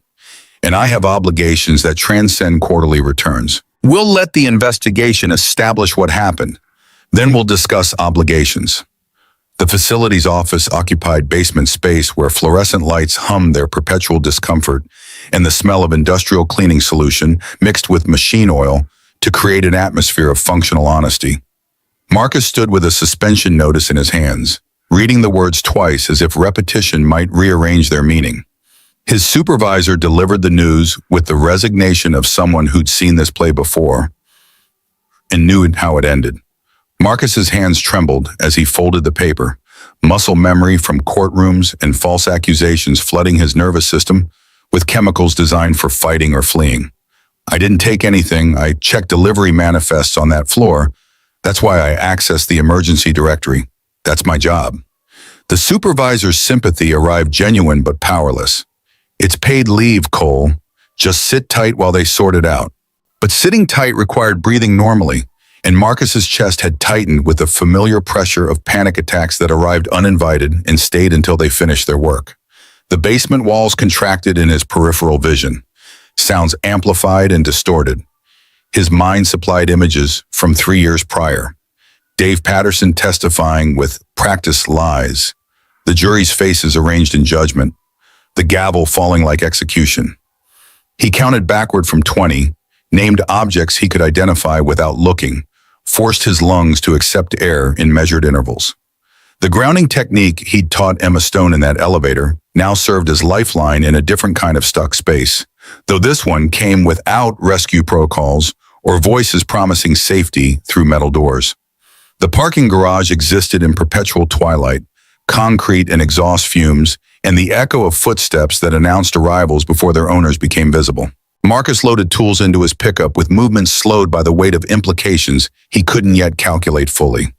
And I have obligations that transcend quarterly returns. We'll let the investigation establish what happened. Then we'll discuss obligations. The facility's office occupied basement space where fluorescent lights hummed their perpetual discomfort and the smell of industrial cleaning solution mixed with machine oil to create an atmosphere of functional honesty. Marcus stood with a suspension notice in his hands, reading the words twice as if repetition might rearrange their meaning. His supervisor delivered the news with the resignation of someone who'd seen this play before and knew how it ended. Marcus's hands trembled as he folded the paper, muscle memory from courtrooms and false accusations flooding his nervous system with chemicals designed for fighting or fleeing. I didn't take anything. I checked delivery manifests on that floor. That's why I accessed the emergency directory. That's my job. The supervisor's sympathy arrived genuine but powerless. It's paid leave, Cole. Just sit tight while they sort it out. But sitting tight required breathing normally, and Marcus's chest had tightened with the familiar pressure of panic attacks that arrived uninvited and stayed until they finished their work. The basement walls contracted in his peripheral vision, sounds amplified and distorted. His mind supplied images from 3 years prior. Dave Patterson testifying with practiced lies, the jury's faces arranged in judgment, the gavel falling like execution. He counted backward from 20, named objects he could identify without looking, forced his lungs to accept air in measured intervals. The grounding technique he'd taught Emma Stone in that elevator now served as lifeline in a different kind of stuck space, though this one came without rescue protocols or voices promising safety through metal doors. The parking garage existed in perpetual twilight, concrete and exhaust fumes, and the echo of footsteps that announced arrivals before their owners became visible. Marcus loaded tools into his pickup with movements slowed by the weight of implications he couldn't yet calculate fully.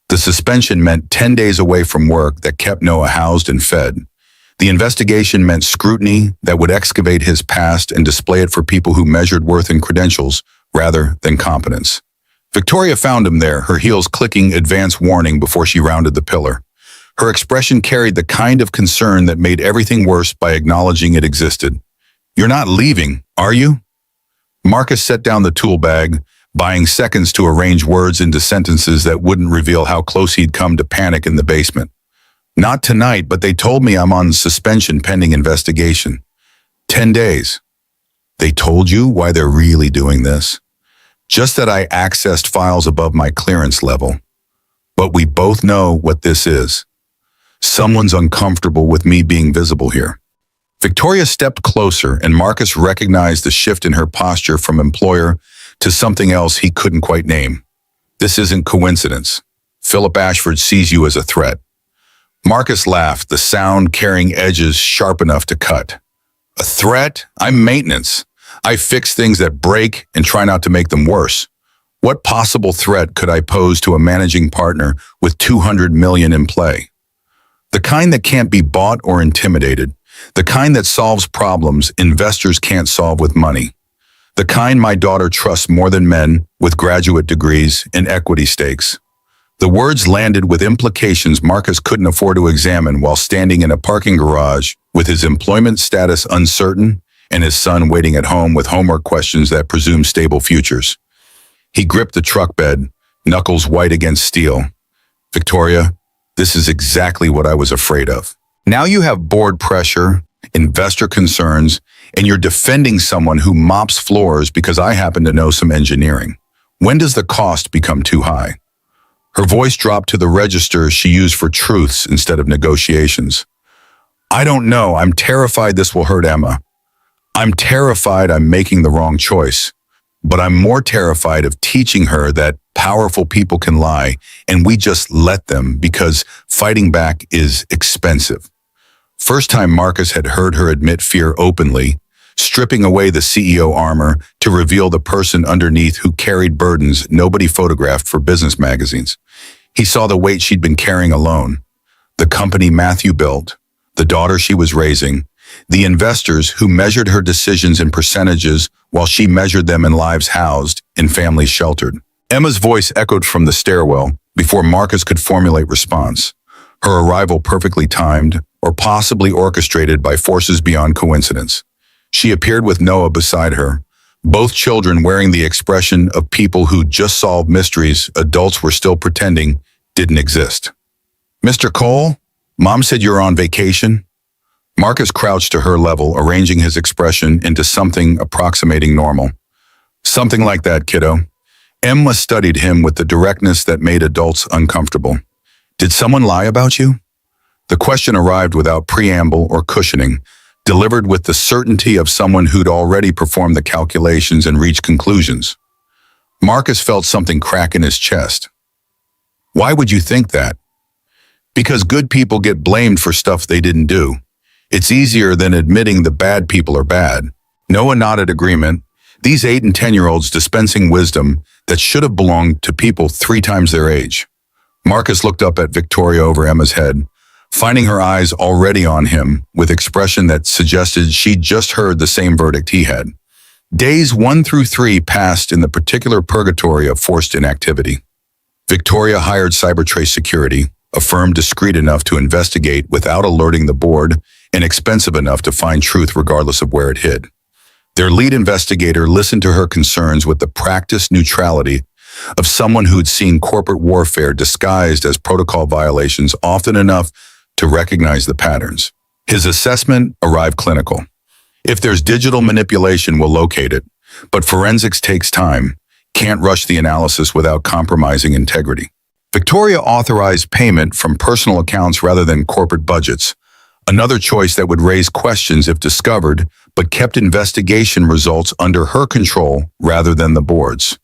The suspension meant 10 days away from work that kept Noah housed and fed. The investigation meant scrutiny that would excavate his past and display it for people who measured worth in credentials rather than competence. Victoria found him there, her heels clicking advance warning before she rounded the pillar. Her expression carried the kind of concern that made everything worse by acknowledging it existed. "You're not leaving, are you?" Marcus set down the tool bag, buying seconds to arrange words into sentences that wouldn't reveal how close he'd come to panic in the basement. "Not tonight, but they told me I'm on suspension pending investigation. 10 days. They told you why they're really doing this?" "Just that I accessed files above my clearance level. But we both know what this is. Someone's uncomfortable with me being visible here." Victoria stepped closer, and Marcus recognized the shift in her posture from employer to something else he couldn't quite name. "This isn't coincidence. Philip Ashford sees you as a threat." Marcus laughed, the sound carrying edges sharp enough to cut. "A threat? I'm maintenance. I fix things that break and try not to make them worse. What possible threat could I pose to a managing partner with 200 million in play? The kind that can't be bought or intimidated. The kind that solves problems investors can't solve with money. The kind my daughter trusts more than men with graduate degrees and equity stakes." The words landed with implications Marcus couldn't afford to examine while standing in a parking garage with his employment status uncertain and his son waiting at home with homework questions that presumed stable futures. He gripped the truck bed, knuckles white against steel. "Victoria, this is exactly what I was afraid of. Now you have board pressure, investor concerns, and you're defending someone who mops floors because I happen to know some engineering. When does the cost become too high?" Her voice dropped to the register she used for truths instead of negotiations. "I don't know. I'm terrified this will hurt Emma. I'm terrified I'm making the wrong choice. But I'm more terrified of teaching her that powerful people can lie and we just let them because fighting back is expensive." First time Marcus had heard her admit fear openly, stripping away the CEO armor to reveal the person underneath who carried burdens nobody photographed for business magazines. He saw the weight she'd been carrying alone. The company Matthew built, the daughter she was raising, the investors who measured her decisions in percentages while she measured them in lives housed and families sheltered. Emma's voice echoed from the stairwell before Marcus could formulate response, her arrival perfectly timed or possibly orchestrated by forces beyond coincidence. She appeared with Noah beside her, both children wearing the expression of people who just solved mysteries adults were still pretending didn't exist. "Mr. Cole, Mom said you're on vacation?" Marcus crouched to her level, arranging his expression into something approximating normal. "Something like that, kiddo." Emma studied him with the directness that made adults uncomfortable. "Did someone lie about you?" The question arrived without preamble or cushioning, delivered with the certainty of someone who'd already performed the calculations and reached conclusions. Marcus felt something crack in his chest. "Why would you think that?" "Because good people get blamed for stuff they didn't do. It's easier than admitting the bad people are bad." Noah nodded agreement. These 8 and 10-year-olds dispensing wisdom that should have belonged to people 3 times their age. Marcus looked up at Victoria over Emma's head, finding her eyes already on him with expression that suggested she'd just heard the same verdict he had. Days 1 through 3 passed in the particular purgatory of forced inactivity. Victoria hired Cybertrace Security, a firm discreet enough to investigate without alerting the board and expensive enough to find truth regardless of where it hid. Their lead investigator listened to her concerns with the practiced neutrality of someone who'd seen corporate warfare disguised as protocol violations often enough to recognize the patterns. His assessment arrived clinical. "If there's digital manipulation, we'll locate it, but forensics takes time. Can't rush the analysis without compromising integrity." Victoria authorized payment from personal accounts rather than corporate budgets, another choice that would raise questions if discovered, but kept investigation results under her control rather than the board's.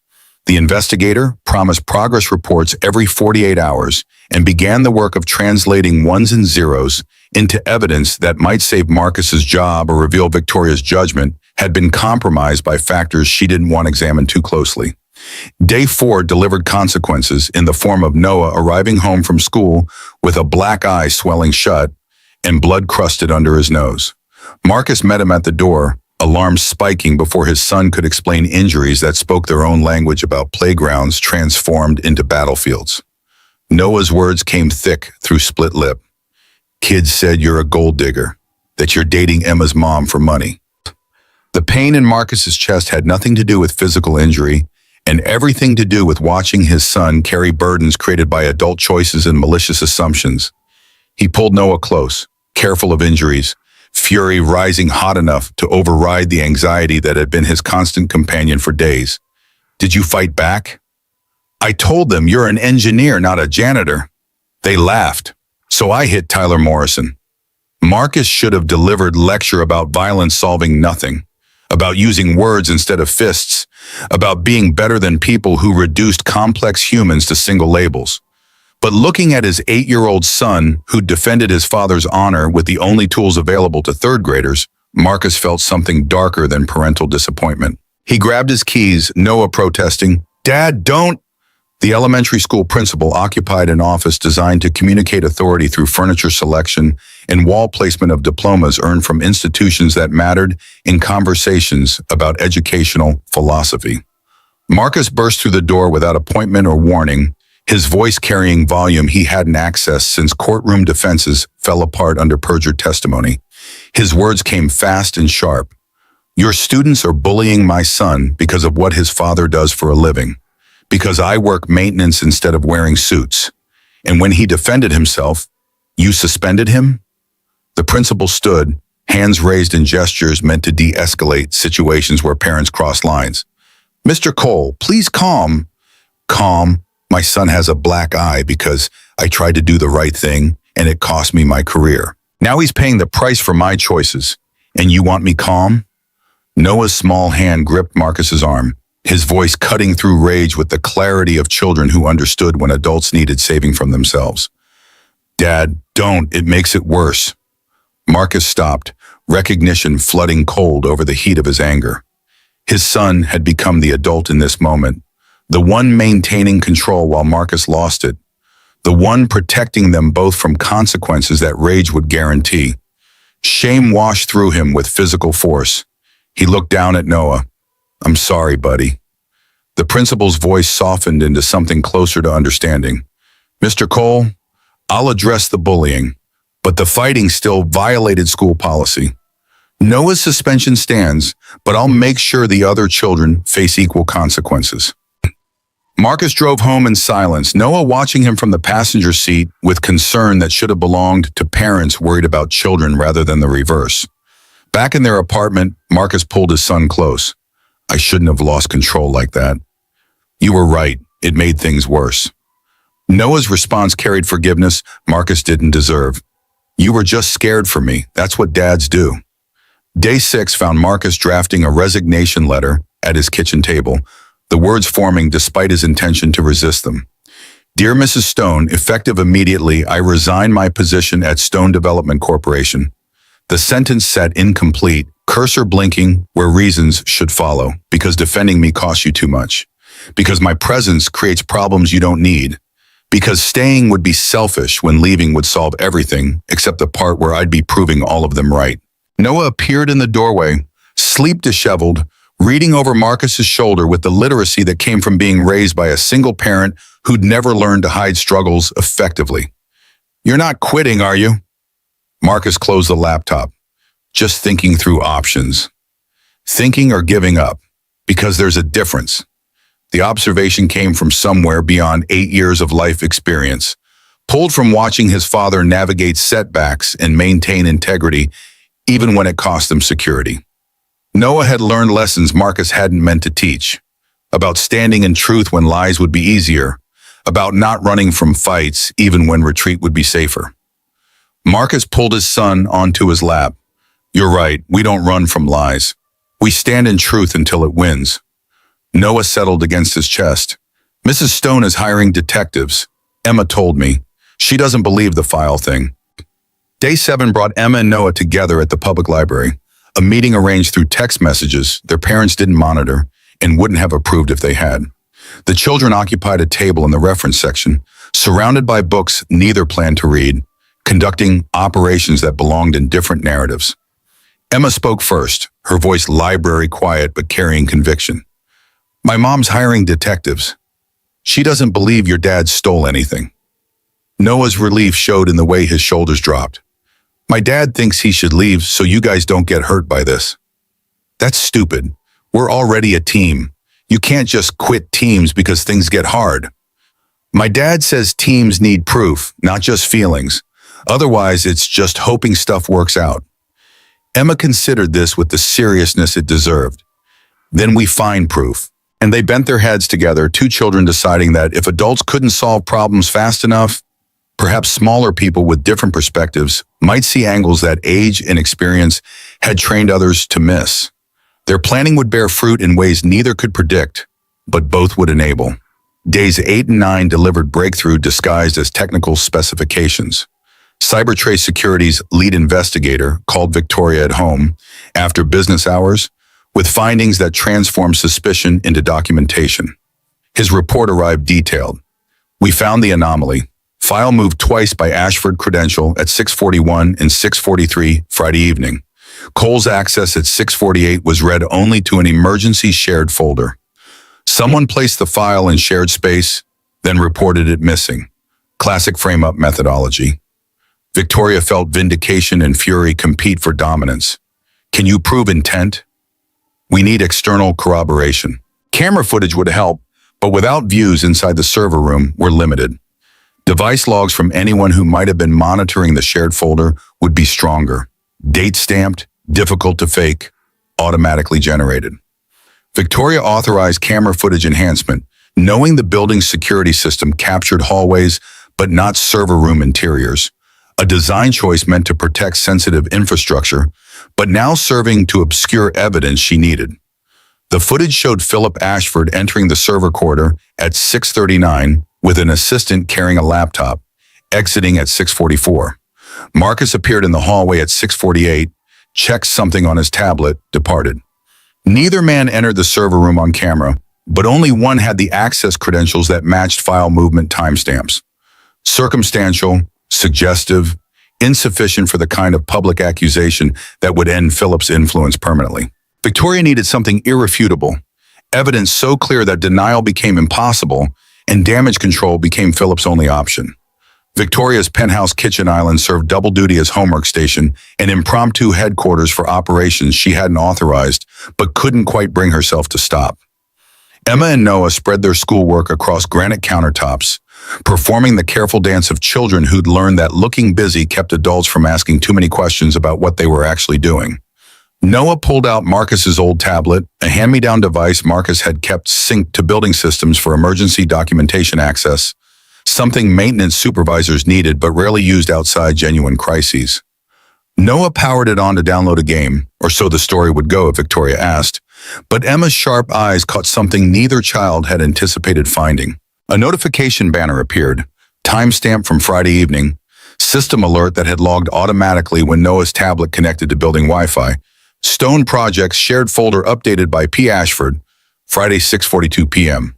The investigator promised progress reports every 48 hours and began the work of translating ones and zeros into evidence that might save Marcus's job or reveal Victoria's judgment had been compromised by factors she didn't want examined too closely. Day 4 delivered consequences in the form of Noah arriving home from school with a black eye swelling shut and blood crusted under his nose. Marcus met him at the door, alarms spiking before his son could explain injuries that spoke their own language about playgrounds transformed into battlefields. Noah's words came thick through split lip. Kids said you're a gold digger, that you're dating Emma's mom for money. The pain in Marcus's chest had nothing to do with physical injury and everything to do with watching his son carry burdens created by adult choices and malicious assumptions. He pulled Noah close, careful of injuries, fury rising hot enough to override the anxiety that had been his constant companion for days. Did you fight back? I told them you're an engineer, not a janitor. They laughed. So I hit Tyler Morrison. Marcus should have delivered lecture about violence solving nothing, about using words instead of fists, about being better than people who reduced complex humans to single labels. But looking at his 8-year-old son, who defended his father's honor with the only tools available to third graders, Marcus felt something darker than parental disappointment. He grabbed his keys, Noah protesting, "Dad, don't!" The elementary school principal occupied an office designed to communicate authority through furniture selection and wall placement of diplomas earned from institutions that mattered in conversations about educational philosophy. Marcus burst through the door without appointment or warning, his voice carrying volume he hadn't accessed since courtroom defenses fell apart under perjured testimony. His words came fast and sharp. Your students are bullying my son because of what his father does for a living, because I work maintenance instead of wearing suits. And when he defended himself, you suspended him? The principal stood, hands raised in gestures meant to de-escalate situations where parents cross lines. Mr. Cole, please calm. Calm. My son has a black eye because I tried to do the right thing and it cost me my career. Now he's paying the price for my choices. And you want me calm? Noah's small hand gripped Marcus's arm, his voice cutting through rage with the clarity of children who understood when adults needed saving from themselves. Dad, don't. It makes it worse. Marcus stopped, recognition flooding cold over the heat of his anger. His son had become the adult in this moment, the one maintaining control while Marcus lost it, the one protecting them both from consequences that rage would guarantee. Shame washed through him with physical force. He looked down at Noah. I'm sorry, buddy. The principal's voice softened into something closer to understanding. Mr. Cole, I'll address the bullying, but the fighting still violated school policy. Noah's suspension stands, but I'll make sure the other children face equal consequences. Marcus drove home in silence, Noah watching him from the passenger seat with concern that should have belonged to parents worried about children rather than the reverse. Back in their apartment, Marcus pulled his son close. I shouldn't have lost control like that. You were right. It made things worse. Noah's response carried forgiveness Marcus didn't deserve. You were just scared for me. That's what dads do. Day 6 found Marcus drafting a resignation letter at his kitchen table, the words forming despite his intention to resist them. Dear Mrs. Stone, effective immediately, I resign my position at Stone Development Corporation. The sentence sat incomplete, cursor blinking where reasons should follow, because defending me costs you too much, because my presence creates problems you don't need, because staying would be selfish when leaving would solve everything except the part where I'd be proving all of them right. Noah appeared in the doorway, sleep disheveled, reading over Marcus's shoulder with the literacy that came from being raised by a single parent who'd never learned to hide struggles effectively. You're not quitting, are you? Marcus closed the laptop, just thinking through options. Thinking or giving up, because there's a difference. The observation came from somewhere beyond 8 years of life experience, pulled from watching his father navigate setbacks and maintain integrity, even when it cost him security. Noah had learned lessons Marcus hadn't meant to teach, about standing in truth when lies would be easier, about not running from fights even when retreat would be safer. Marcus pulled his son onto his lap. You're right, we don't run from lies. We stand in truth until it wins. Noah settled against his chest. Mrs. Stone is hiring detectives. Emma told me. She doesn't believe the file thing. Day 7 brought Emma and Noah together at the public library, A meeting arranged through text messages their parents didn't monitor and wouldn't have approved if they had. The children occupied a table in the reference section, surrounded by books neither planned to read, conducting operations that belonged in different narratives. Emma spoke first, her voice library quiet but carrying conviction. My mom's hiring detectives. She doesn't believe your dad stole anything. Noah's relief showed in the way his shoulders dropped. My dad thinks he should leave so you guys don't get hurt by this. That's stupid. We're already a team. You can't just quit teams because things get hard. My dad says teams need proof, not just feelings. Otherwise, it's just hoping stuff works out. Emma considered this with the seriousness it deserved. Then we find proof. And they bent their heads together, two children deciding that if adults couldn't solve problems fast enough, perhaps smaller people with different perspectives might see angles that age and experience had trained others to miss. Their planning would bear fruit in ways neither could predict, but both would enable. Days 8 and 9 delivered breakthrough disguised as technical specifications. Cybertrace Security's lead investigator called Victoria at home after business hours with findings that transformed suspicion into documentation. His report arrived detailed. We found the anomaly. File moved twice by Ashford credential at 6:41 and 6:43 Friday evening. Cole's access at 6:48 was read only to an emergency shared folder. Someone placed the file in shared space, then reported it missing. Classic frame-up methodology. Victoria felt vindication and fury compete for dominance. Can you prove intent? We need external corroboration. Camera footage would help, but without views inside the server room, we're limited. Device logs from anyone who might have been monitoring the shared folder would be stronger. Date stamped, difficult to fake, automatically generated. Victoria authorized camera footage enhancement, knowing the building's security system captured hallways but not server room interiors. A design choice meant to protect sensitive infrastructure, but now serving to obscure evidence she needed. The footage showed Philip Ashford entering the server corridor at 6:39 with an assistant carrying a laptop, exiting at 6:44. Marcus appeared in the hallway at 6:48, checked something on his tablet, departed. Neither man entered the server room on camera, but only one had the access credentials that matched file movement timestamps. Circumstantial, suggestive, insufficient for the kind of public accusation that would end Philip's influence permanently. Victoria needed something irrefutable, evidence so clear that denial became impossible and damage control became Philip's only option. Victoria's penthouse kitchen island served double duty as homework station and impromptu headquarters for operations she hadn't authorized but couldn't quite bring herself to stop. Emma and Noah spread their schoolwork across granite countertops, performing the careful dance of children who'd learned that looking busy kept adults from asking too many questions about what they were actually doing. Noah pulled out Marcus's old tablet, a hand-me-down device Marcus had kept synced to building systems for emergency documentation access, something maintenance supervisors needed but rarely used outside genuine crises. Noah powered it on to download a game, or so the story would go if Victoria asked, but Emma's sharp eyes caught something neither child had anticipated finding. A notification banner appeared, timestamp from Friday evening, system alert that had logged automatically when Noah's tablet connected to building Wi-Fi, Stone Projects shared folder updated by P. Ashford, Friday 6:42 p.m.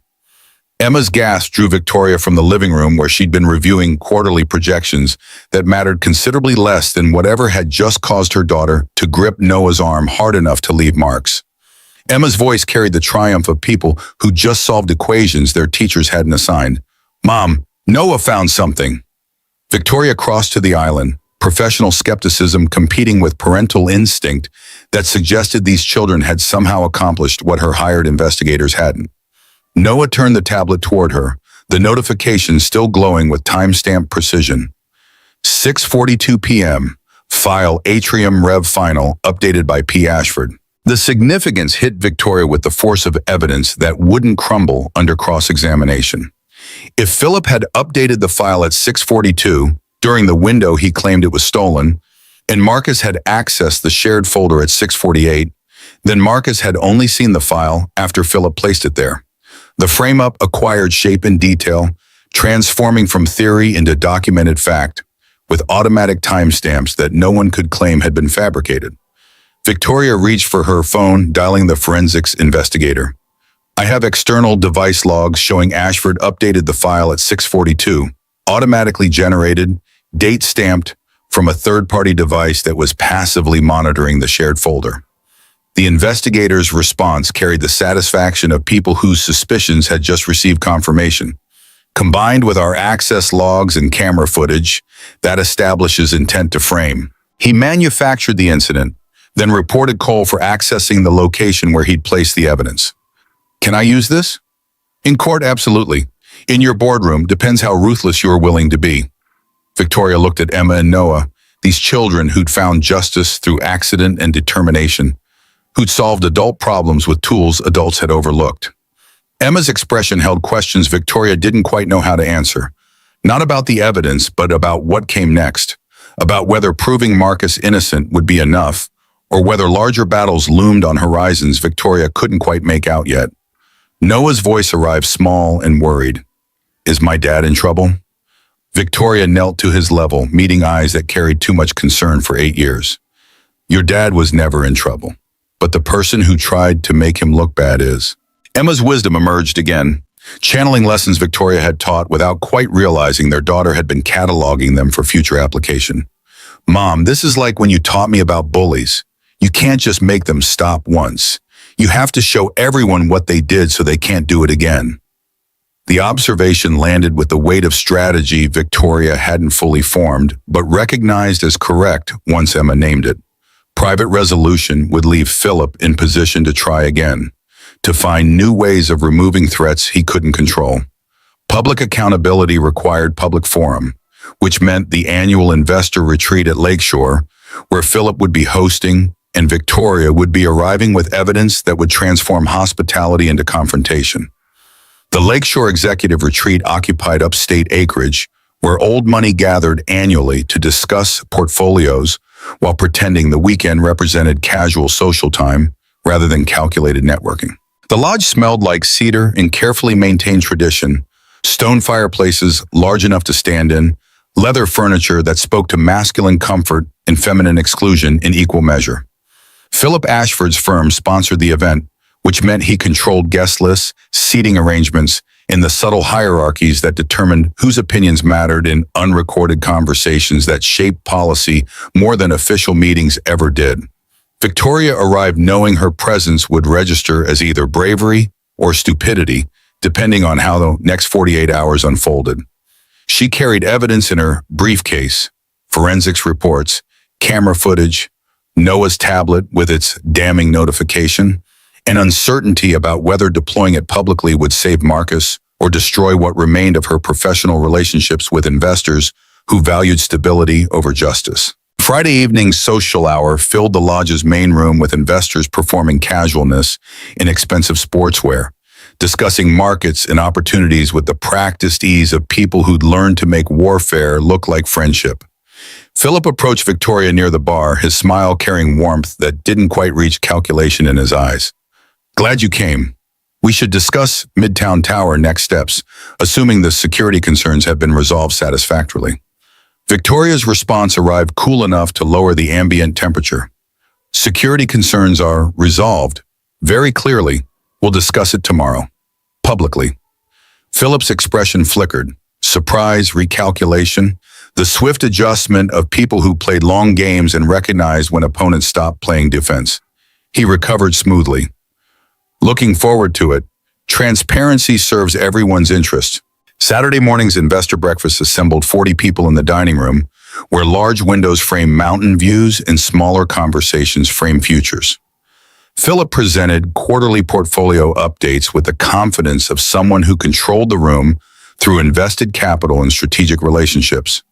Emma's gasp drew Victoria from the living room where she'd been reviewing quarterly projections that mattered considerably less than whatever had just caused her daughter to grip Noah's arm hard enough to leave marks. Emma's voice carried the triumph of people who just solved equations their teachers hadn't assigned. Mom, Noah found something. Victoria crossed to the island, professional skepticism competing with parental instinct that suggested these children had somehow accomplished what her hired investigators hadn't. Noah turned the tablet toward her, the notification still glowing with timestamp precision. 6:42 p.m. File Atrium Rev Final, updated by P. Ashford. The significance hit Victoria with the force of evidence that wouldn't crumble under cross-examination. If Philip had updated the file at 6:42, during the window he claimed it was stolen, and Marcus had accessed the shared folder at 6:48, then Marcus had only seen the file after Philip placed it there. The frame-up acquired shape and detail, transforming from theory into documented fact, with automatic timestamps that no one could claim had been fabricated. Victoria reached for her phone, dialing the forensics investigator. I have external device logs showing Ashford updated the file at 6:42, automatically generated, date stamped, from a third-party device that was passively monitoring the shared folder. The investigator's response carried the satisfaction of people whose suspicions had just received confirmation. Combined with our access logs and camera footage, that establishes intent to frame. He manufactured the incident, then reported Cole for accessing the location where he'd placed the evidence. Can I use this? In court, absolutely. In your boardroom, depends how ruthless you're willing to be. Victoria looked at Emma and Noah, these children who'd found justice through accident and determination, who'd solved adult problems with tools adults had overlooked. Emma's expression held questions Victoria didn't quite know how to answer. Not about the evidence, but about what came next. About whether proving Marcus innocent would be enough, or whether larger battles loomed on horizons Victoria couldn't quite make out yet. Noah's voice arrived small and worried. Is my dad in trouble? Victoria knelt to his level, meeting eyes that carried too much concern for 8 years. Your dad was never in trouble, but the person who tried to make him look bad is. Emma's wisdom emerged again, channeling lessons Victoria had taught without quite realizing their daughter had been cataloging them for future application. Mom, this is like when you taught me about bullies. You can't just make them stop once. You have to show everyone what they did so they can't do it again. The observation landed with the weight of strategy Victoria hadn't fully formed, but recognized as correct once Emma named it. Private resolution would leave Philip in position to try again, to find new ways of removing threats he couldn't control. Public accountability required public forum, which meant the annual investor retreat at Lakeshore, where Philip would be hosting and Victoria would be arriving with evidence that would transform hospitality into confrontation. The Lakeshore Executive Retreat occupied upstate acreage, where old money gathered annually to discuss portfolios while pretending the weekend represented casual social time rather than calculated networking. The lodge smelled like cedar and carefully maintained tradition, stone fireplaces large enough to stand in, leather furniture that spoke to masculine comfort and feminine exclusion in equal measure. Philip Ashford's firm sponsored the event, which meant he controlled guest lists, seating arrangements, and the subtle hierarchies that determined whose opinions mattered in unrecorded conversations that shaped policy more than official meetings ever did. Victoria arrived knowing her presence would register as either bravery or stupidity, depending on how the next 48 hours unfolded. She carried evidence in her briefcase, forensics reports, camera footage, Noah's tablet with its damning notification, and uncertainty about whether deploying it publicly would save Marcus or destroy what remained of her professional relationships with investors who valued stability over justice. Friday evening's social hour filled the lodge's main room with investors performing casualness in expensive sportswear, discussing markets and opportunities with the practiced ease of people who'd learned to make warfare look like friendship. Philip approached Victoria near the bar, his smile carrying warmth that didn't quite reach calculation in his eyes. Glad you came. We should discuss Midtown Tower next steps, assuming the security concerns have been resolved satisfactorily. Victoria's response arrived cool enough to lower the ambient temperature. Security concerns are resolved. Very clearly. We'll discuss it tomorrow. Publicly. Philip's expression flickered. Surprise, recalculation, the swift adjustment of people who played long games and recognized when opponents stopped playing defense. He recovered smoothly. Looking forward to it, transparency serves everyone's interest. Saturday morning's investor breakfast assembled 40 people in the dining room, where large windows frame mountain views and smaller conversations frame futures. Philip presented quarterly portfolio updates with the confidence of someone who controlled the room through invested capital and strategic relationships.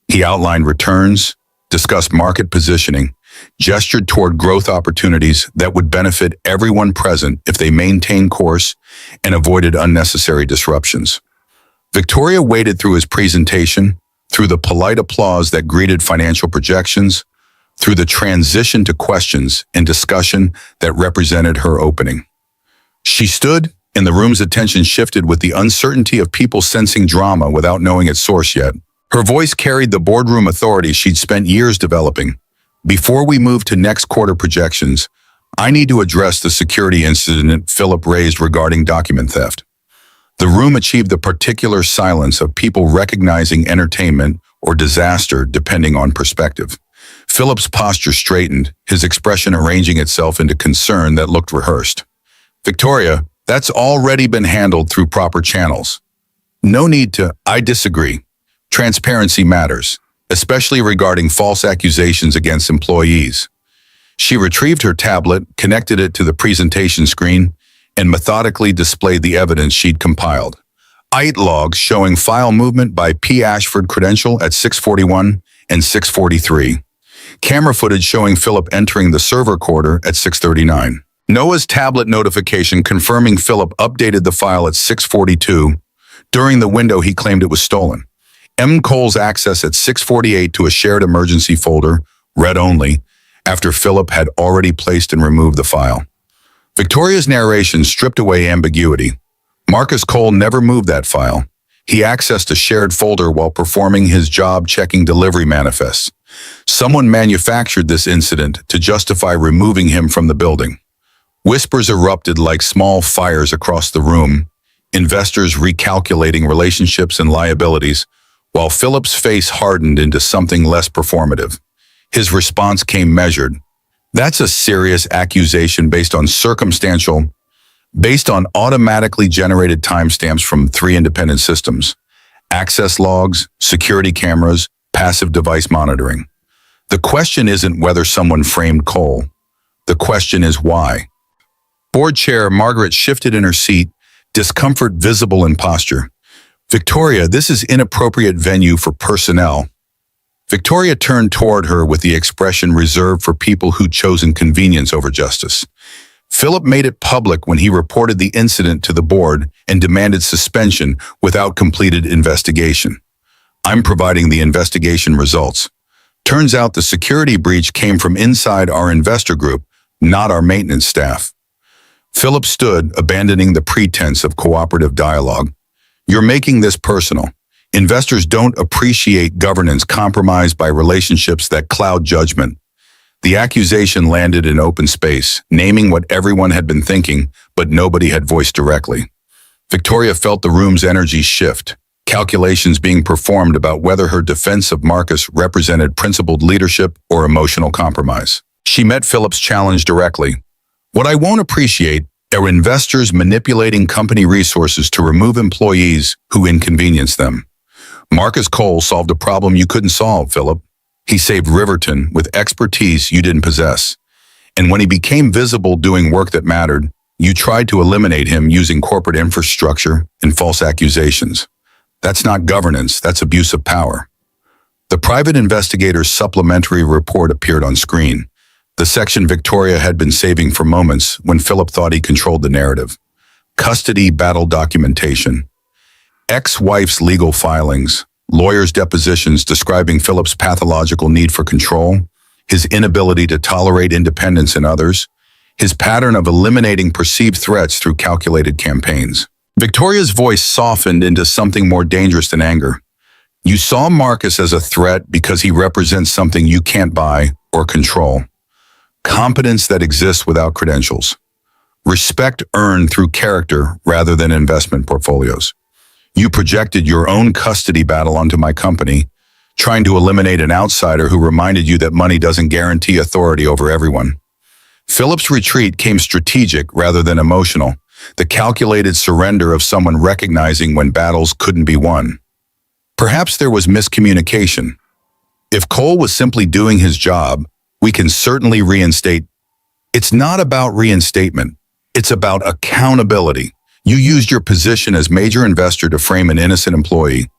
He outlined returns, discussed market positioning, gestured toward growth opportunities that would benefit everyone present if they maintained course and avoided unnecessary disruptions. Victoria waded through his presentation, through the polite applause that greeted financial projections, through the transition to questions and discussion that represented her opening. She stood, and the room's attention shifted with the uncertainty of people sensing drama without knowing its source yet. Her voice carried the boardroom authority she'd spent years developing. Before we move to next quarter projections, I need to address the security incident Philip raised regarding document theft. The room achieved the particular silence of people recognizing entertainment or disaster depending on perspective. Philip's posture straightened, his expression arranging itself into concern that looked rehearsed. Victoria, that's already been handled through proper channels. No need to, I disagree. Transparency matters, especially regarding false accusations against employees. She retrieved her tablet, connected it to the presentation screen, and methodically displayed the evidence she'd compiled. IT logs showing file movement by P. Ashford credential at 6:41 and 6:43. Camera footage showing Philip entering the server quarter at 6:39. Noah's tablet notification confirming Philip updated the file at 6:42. During the window he claimed it was stolen. M. Cole's access at 6:48 to a shared emergency folder, read only, after Philip had already placed and removed the file. Victoria's narration stripped away ambiguity. Marcus Cole never moved that file. He accessed a shared folder while performing his job checking delivery manifests. Someone manufactured this incident to justify removing him from the building. Whispers erupted like small fires across the room, investors recalculating relationships and liabilities, while Philip's face hardened into something less performative. His response came measured. That's a serious accusation based on automatically generated timestamps from 3 independent systems: access logs, security cameras, passive device monitoring. The question isn't whether someone framed Cole. The question is why. Board chair Margaret shifted in her seat, discomfort visible in posture. Victoria, this is inappropriate venue for personnel. Victoria turned toward her with the expression reserved for people who'd chosen convenience over justice. Philip made it public when he reported the incident to the board and demanded suspension without completed investigation. I'm providing the investigation results. Turns out the security breach came from inside our investor group, not our maintenance staff. Philip stood, abandoning the pretense of cooperative dialogue. You're making this personal. Investors don't appreciate governance compromised by relationships that cloud judgment. The accusation landed in open space, naming what everyone had been thinking, but nobody had voiced directly. Victoria felt the room's energy shift, calculations being performed about whether her defense of Marcus represented principled leadership or emotional compromise. She met Philip's challenge directly. What I won't appreciate are investors manipulating company resources to remove employees who inconvenience them. Marcus Cole solved a problem you couldn't solve, Philip. He saved Riverton with expertise you didn't possess. And when he became visible doing work that mattered, you tried to eliminate him using corporate infrastructure and false accusations. That's not governance, that's abuse of power. The private investigator's supplementary report appeared on screen, the section Victoria had been saving for moments when Philip thought he controlled the narrative. Custody battle documentation. Ex-wife's legal filings, lawyers' depositions describing Philip's pathological need for control, his inability to tolerate independence in others, his pattern of eliminating perceived threats through calculated campaigns. Victoria's voice softened into something more dangerous than anger. You saw Marcus as a threat because he represents something you can't buy or control. Competence that exists without credentials. Respect earned through character rather than investment portfolios. You projected your own custody battle onto my company, trying to eliminate an outsider who reminded you that money doesn't guarantee authority over everyone. Philip's retreat came strategic rather than emotional, the calculated surrender of someone recognizing when battles couldn't be won. Perhaps there was miscommunication. If Cole was simply doing his job, we can certainly reinstate. It's not about reinstatement. It's about accountability. You used your position as major investor to frame an innocent employee.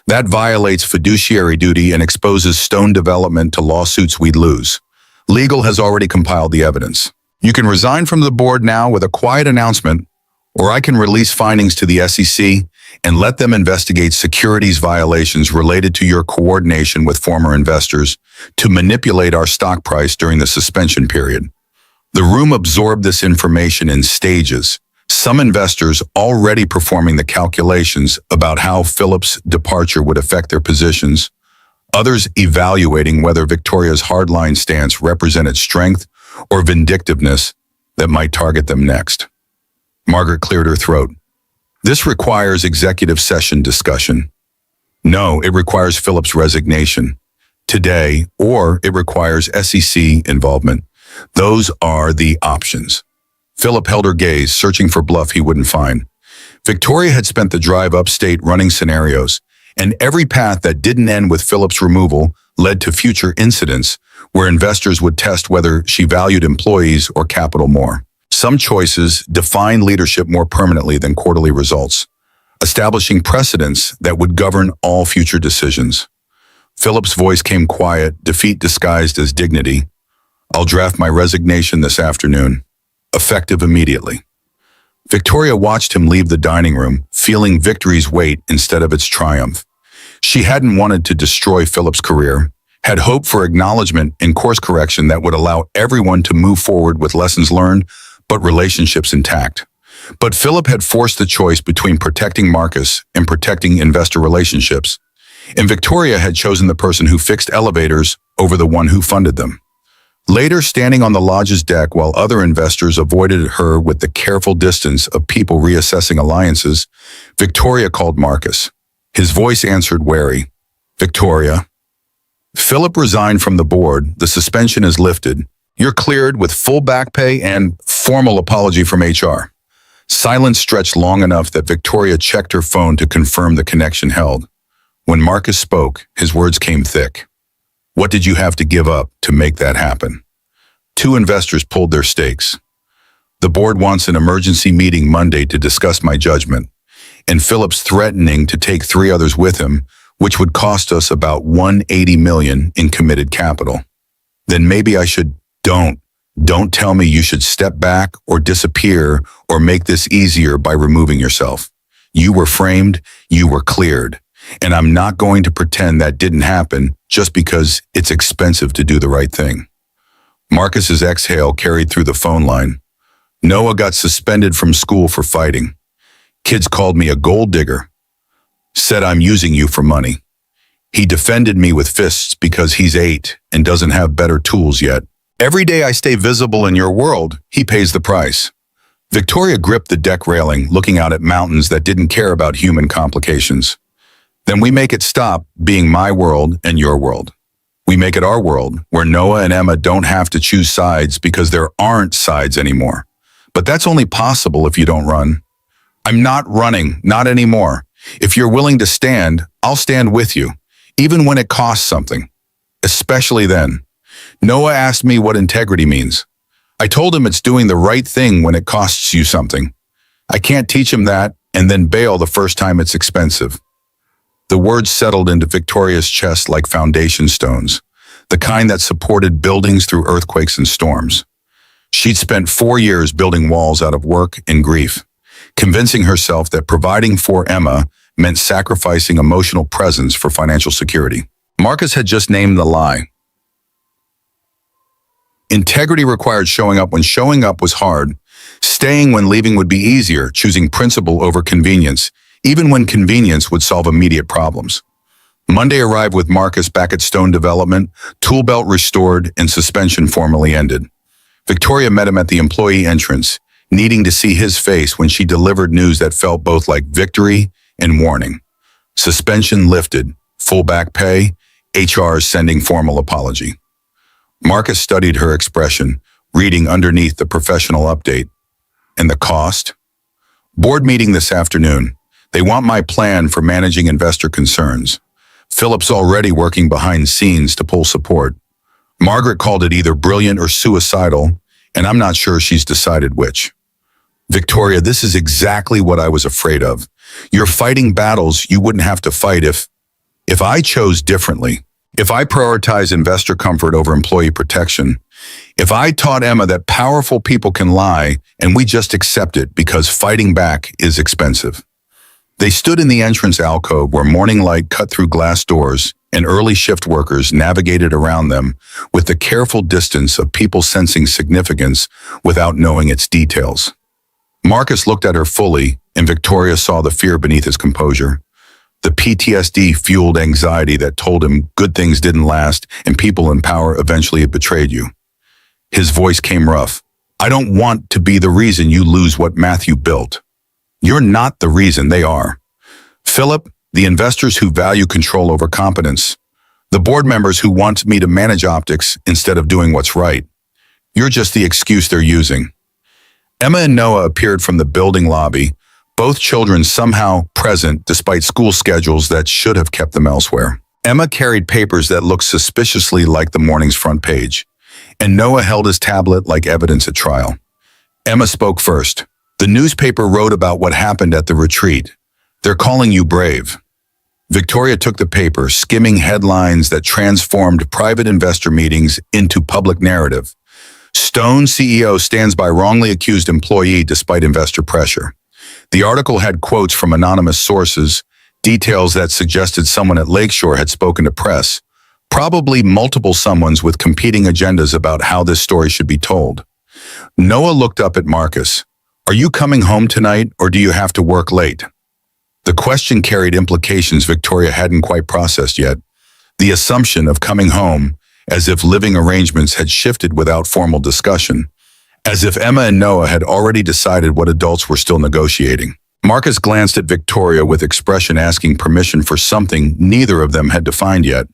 That violates fiduciary duty and exposes Stone Development to lawsuits we'd lose. Legal has already compiled the evidence. You can resign from the board now with a quiet announcement, or I can release findings to the SEC and let them investigate securities violations related to your coordination with former investors to manipulate our stock price during the suspension period. The room absorbed this information in stages, some investors already performing the calculations about how Philip's departure would affect their positions, others evaluating whether Victoria's hardline stance represented strength or vindictiveness that might target them next. Margaret cleared her throat. This requires executive session discussion. No, it requires Philip's resignation today, or it requires SEC involvement. Those are the options. Philip held her gaze, searching for bluff he wouldn't find. Victoria had spent the drive upstate running scenarios, and every path that didn't end with Philip's removal led to future incidents where investors would test whether she valued employees or capital more. Some choices define leadership more permanently than quarterly results, establishing precedents that would govern all future decisions. Philip's voice came quiet, defeat disguised as dignity. I'll draft my resignation this afternoon, effective immediately. Victoria watched him leave the dining room, feeling victory's weight instead of its triumph. She hadn't wanted to destroy Philip's career, had hoped for acknowledgement and course correction that would allow everyone to move forward with lessons learned, but relationships intact. But Philip had forced the choice between protecting Marcus and protecting investor relationships, and Victoria had chosen the person who fixed elevators over the one who funded them. Later, standing on the lodge's deck while other investors avoided her with the careful distance of people reassessing alliances, Victoria called Marcus. His voice answered wary. Victoria. Philip resigned from the board. The suspension is lifted. You're cleared with full back pay and formal apology from HR. Silence stretched long enough that Victoria checked her phone to confirm the connection held. When Marcus spoke, his words came thick. What did you have to give up to make that happen? 2 investors pulled their stakes. The board wants an emergency meeting Monday to discuss my judgment, and Philip's threatening to take 3 others with him, which would cost us about $180 million in committed capital. Then maybe I should Don't tell me you should step back or disappear or make this easier by removing yourself. You were framed, you were cleared. And I'm not going to pretend that didn't happen just because it's expensive to do the right thing. Marcus's exhale carried through the phone line. Noah got suspended from school for fighting. Kids called me a gold digger. Said I'm using you for money. He defended me with fists because he's 8 and doesn't have better tools yet. Every day I stay visible in your world, he pays the price. Victoria gripped the deck railing, looking out at mountains that didn't care about human complications. Then we make it stop being my world and your world. We make it our world, where Noah and Emma don't have to choose sides because there aren't sides anymore. But that's only possible if you don't run. I'm not running, not anymore. If you're willing to stand, I'll stand with you, even when it costs something. Especially then. Noah asked me what integrity means. I told him it's doing the right thing when it costs you something. I can't teach him that and then bail the first time it's expensive. The words settled into Victoria's chest like foundation stones, the kind that supported buildings through earthquakes and storms. She'd spent 4 years building walls out of work and grief, convincing herself that providing for Emma meant sacrificing emotional presence for financial security. Marcus had just named the lie. Integrity required showing up when showing up was hard, staying when leaving would be easier, choosing principle over convenience, even when convenience would solve immediate problems. Monday arrived with Marcus back at Stone Development, tool belt restored, and suspension formally ended. Victoria met him at the employee entrance, needing to see his face when she delivered news that felt both like victory and warning. Suspension lifted, full back pay, HR sending formal apology. Marcus studied her expression, reading underneath the professional update. And the cost? Board meeting this afternoon. They want my plan for managing investor concerns. Philip's already working behind scenes to pull support. Margaret called it either brilliant or suicidal, and I'm not sure she's decided which. Victoria, this is exactly what I was afraid of. You're fighting battles you wouldn't have to fight if I chose differently. If I prioritize investor comfort over employee protection, if I taught Emma that powerful people can lie and we just accept it because fighting back is expensive. They stood in the entrance alcove where morning light cut through glass doors and early shift workers navigated around them with the careful distance of people sensing significance without knowing its details. Marcus looked at her fully, and Victoria saw the fear beneath his composure. the PTSD-fueled anxiety that told him good things didn't last and people in power eventually had betrayed you. His voice came rough. I don't want to be the reason you lose what Matthew built. You're not the reason, they are. Philip, the investors who value control over competence. The board members who want me to manage optics instead of doing what's right. You're just the excuse they're using. Emma and Noah appeared from the building lobby, both children somehow present despite school schedules that should have kept them elsewhere. Emma carried papers that looked suspiciously like the morning's front page, and Noah held his tablet like evidence at trial. Emma spoke first. The newspaper wrote about what happened at the retreat. They're calling you brave. Victoria took the paper, skimming headlines that transformed private investor meetings into public narrative. Stone CEO stands by wrongly accused employee despite investor pressure. The article had quotes from anonymous sources, details that suggested someone at Lakeshore had spoken to press, probably multiple someones with competing agendas about how this story should be told. Noah looked up at Marcus. Are you coming home tonight or do you have to work late? The question carried implications Victoria hadn't quite processed yet. The assumption of coming home, as if living arrangements had shifted without formal discussion, as if Emma and Noah had already decided what adults were still negotiating. Marcus glanced at Victoria with expression asking permission for something neither of them had defined yet.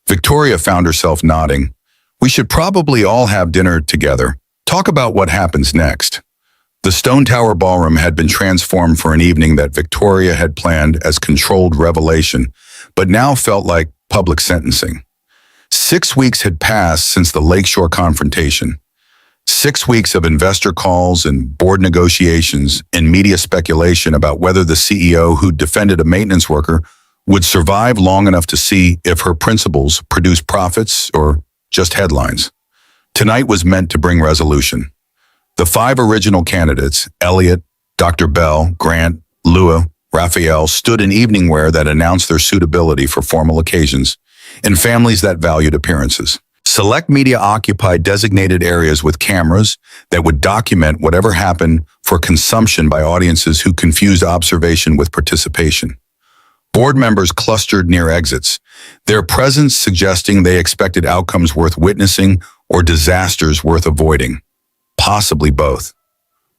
Victoria found herself nodding. We should probably all have dinner together. Talk about what happens next. The Stone Tower Ballroom had been transformed for an evening that Victoria had planned as controlled revelation, but now felt like public sentencing. 6 weeks had passed since the Lakeshore confrontation. 6 weeks of investor calls and board negotiations and media speculation about whether the CEO who'd defended a maintenance worker would survive long enough to see if her principles produced profits or just headlines. Tonight was meant to bring resolution. The 5 original candidates, Elliot, Dr. Bell, Grant, Lua, Raphael, stood in evening wear that announced their suitability for formal occasions and families that valued appearances. Select media occupied designated areas with cameras that would document whatever happened for consumption by audiences who confused observation with participation. Board members clustered near exits, their presence suggesting they expected outcomes worth witnessing or disasters worth avoiding. Possibly both.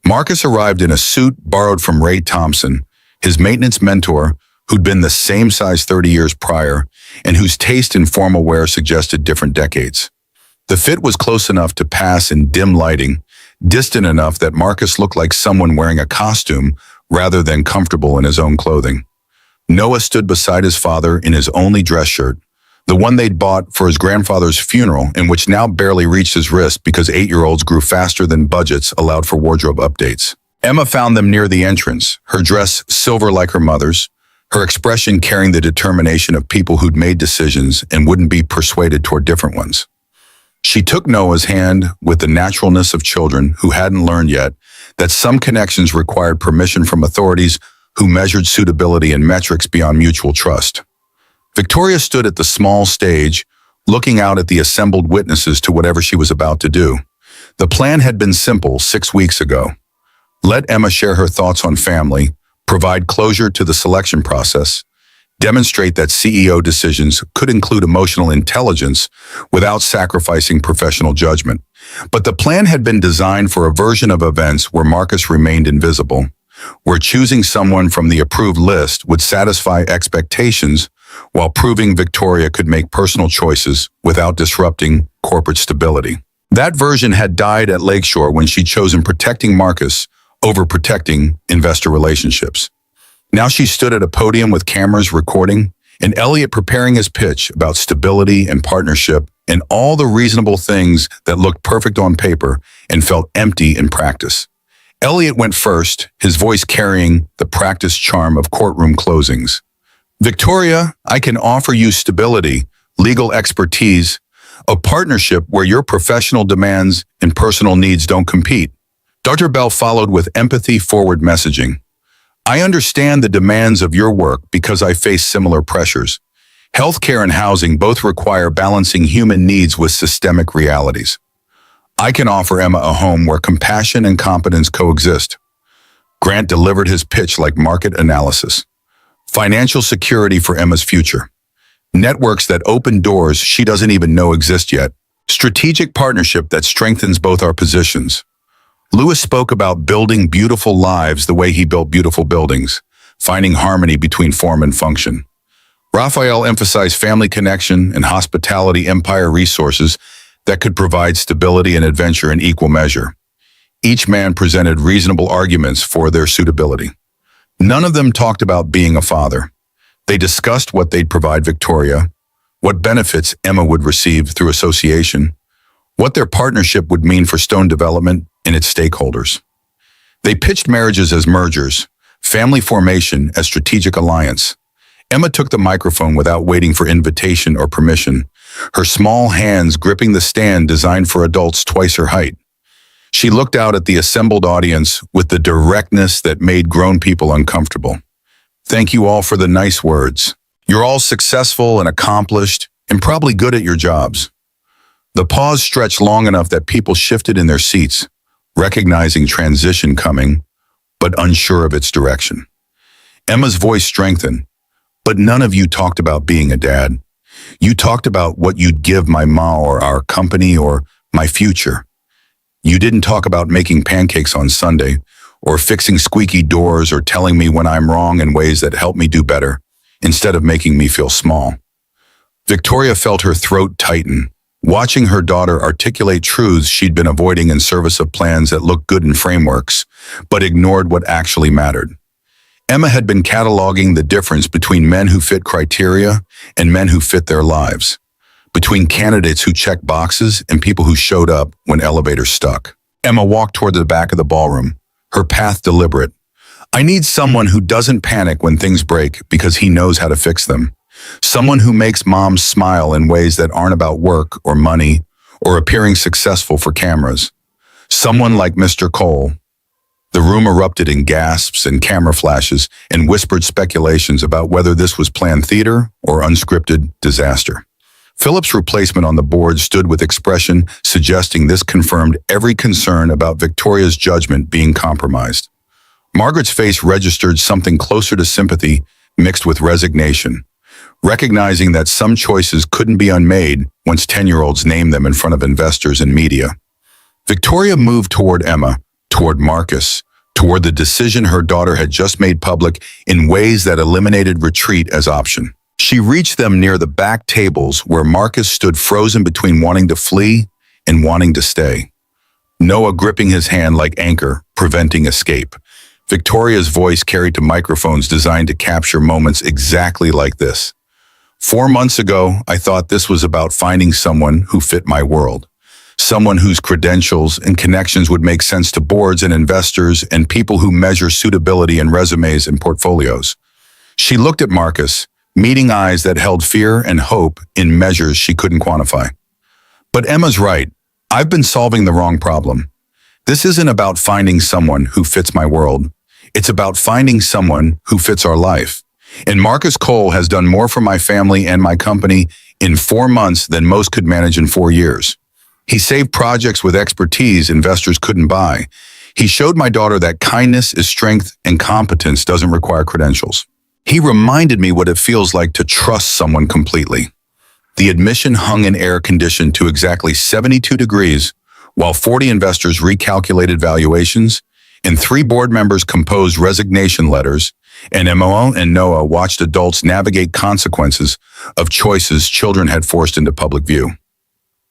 Marcus arrived in a suit borrowed from Ray Thompson, his maintenance mentor, who'd been the same size 30 years prior, and whose taste in formal wear suggested different decades. The fit was close enough to pass in dim lighting, distant enough that Marcus looked like someone wearing a costume rather than comfortable in his own clothing. Noah stood beside his father in his only dress shirt, the one they'd bought for his grandfather's funeral and which now barely reached his wrist because 8-year-olds grew faster than budgets allowed for wardrobe updates. Emma found them near the entrance, her dress silver like her mother's, her expression carrying the determination of people who'd made decisions and wouldn't be persuaded toward different ones. She took Noah's hand with the naturalness of children who hadn't learned yet that some connections required permission from authorities who measured suitability in metrics beyond mutual trust. Victoria stood at the small stage, looking out at the assembled witnesses to whatever she was about to do. The plan had been simple 6 weeks ago. Let Emma share her thoughts on family, provide closure to the selection process, demonstrate that CEO decisions could include emotional intelligence without sacrificing professional judgment. But the plan had been designed for a version of events where Marcus remained invisible, where choosing someone from the approved list would satisfy expectations while proving Victoria could make personal choices without disrupting corporate stability. That version had died at Lakeshore when she'd chosen protecting Marcus over protecting investor relationships. Now she stood at a podium with cameras recording and Elliot preparing his pitch about stability and partnership and all the reasonable things that looked perfect on paper and felt empty in practice. Elliot went first, his voice carrying the practiced charm of courtroom closings. Victoria, I can offer you stability, legal expertise, a partnership where your professional demands and personal needs don't compete. Dr. Bell followed with empathy-forward messaging. I understand the demands of your work because I face similar pressures. Healthcare and housing both require balancing human needs with systemic realities. I can offer Emma a home where compassion and competence coexist. Grant delivered his pitch like market analysis. Financial security for Emma's future. Networks that open doors she doesn't even know exist yet. Strategic partnership that strengthens both our positions. Lewis spoke about building beautiful lives the way he built beautiful buildings, finding harmony between form and function. Raphael emphasized family connection and hospitality empire resources that could provide stability and adventure in equal measure. Each man presented reasonable arguments for their suitability. None of them talked about being a father. They discussed what they'd provide Victoria, what benefits Emma would receive through association, what their partnership would mean for Stone development and its stakeholders. They pitched marriages as mergers, family formation as strategic alliance. Emma took the microphone without waiting for invitation or permission, her small hands gripping the stand designed for adults twice her height. She looked out at the assembled audience with the directness that made grown people uncomfortable. Thank you all for the nice words. You're all successful and accomplished and probably good at your jobs. The pause stretched long enough that people shifted in their seats, recognizing transition coming, but unsure of its direction. Emma's voice strengthened, but none of you talked about being a dad. You talked about what you'd give my ma or our company or my future. You didn't talk about making pancakes on Sunday or fixing squeaky doors or telling me when I'm wrong in ways that help me do better, instead of making me feel small. Victoria felt her throat tighten, watching her daughter articulate truths she'd been avoiding in service of plans that looked good in frameworks, but ignored what actually mattered. Emma had been cataloging the difference between men who fit criteria and men who fit their lives, between candidates who checked boxes and people who showed up when elevators stuck. Emma walked toward the back of the ballroom, her path deliberate. I need someone who doesn't panic when things break because he knows how to fix them. Someone who makes moms smile in ways that aren't about work or money or appearing successful for cameras. Someone like Mr. Cole. The room erupted in gasps and camera flashes and whispered speculations about whether this was planned theater or unscripted disaster. Philip's replacement on the board stood with expression suggesting this confirmed every concern about Victoria's judgment being compromised. Margaret's face registered something closer to sympathy mixed with resignation, recognizing that some choices couldn't be unmade once 10-year-olds named them in front of investors and media. Victoria moved toward Emma, toward Marcus, toward the decision her daughter had just made public in ways that eliminated retreat as option. She reached them near the back tables where Marcus stood frozen between wanting to flee and wanting to stay. Noah gripping his hand like anchor, preventing escape. Victoria's voice carried to microphones designed to capture moments exactly like this. 4 months ago, I thought this was about finding someone who fit my world. Someone whose credentials and connections would make sense to boards and investors and people who measure suitability in resumes and portfolios. She looked at Marcus, meeting eyes that held fear and hope in measures she couldn't quantify. But Emma's right. I've been solving the wrong problem. This isn't about finding someone who fits my world. It's about finding someone who fits our life. And Marcus Cole has done more for my family and my company in 4 months than most could manage in 4 years. He saved projects with expertise investors couldn't buy. He showed my daughter that kindness is strength and competence doesn't require credentials. He reminded me what it feels like to trust someone completely. The admission hung in air conditioned to exactly 72 degrees, while 40 investors recalculated valuations, and 3 board members composed resignation letters, and Emma and Noah watched adults navigate consequences of choices children had forced into public view.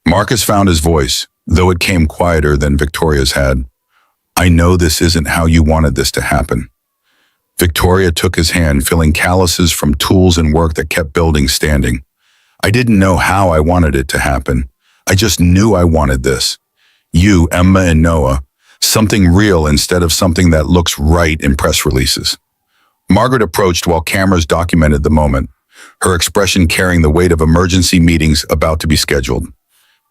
Marcus found his voice, though it came quieter than Victoria's had. I know this isn't how you wanted this to happen. Victoria took his hand, feeling calluses from tools and work that kept buildings standing. I didn't know how I wanted it to happen. I just knew I wanted this. You, Emma and Noah, something real instead of something that looks right in press releases. Margaret approached while cameras documented the moment, her expression carrying the weight of emergency meetings about to be scheduled.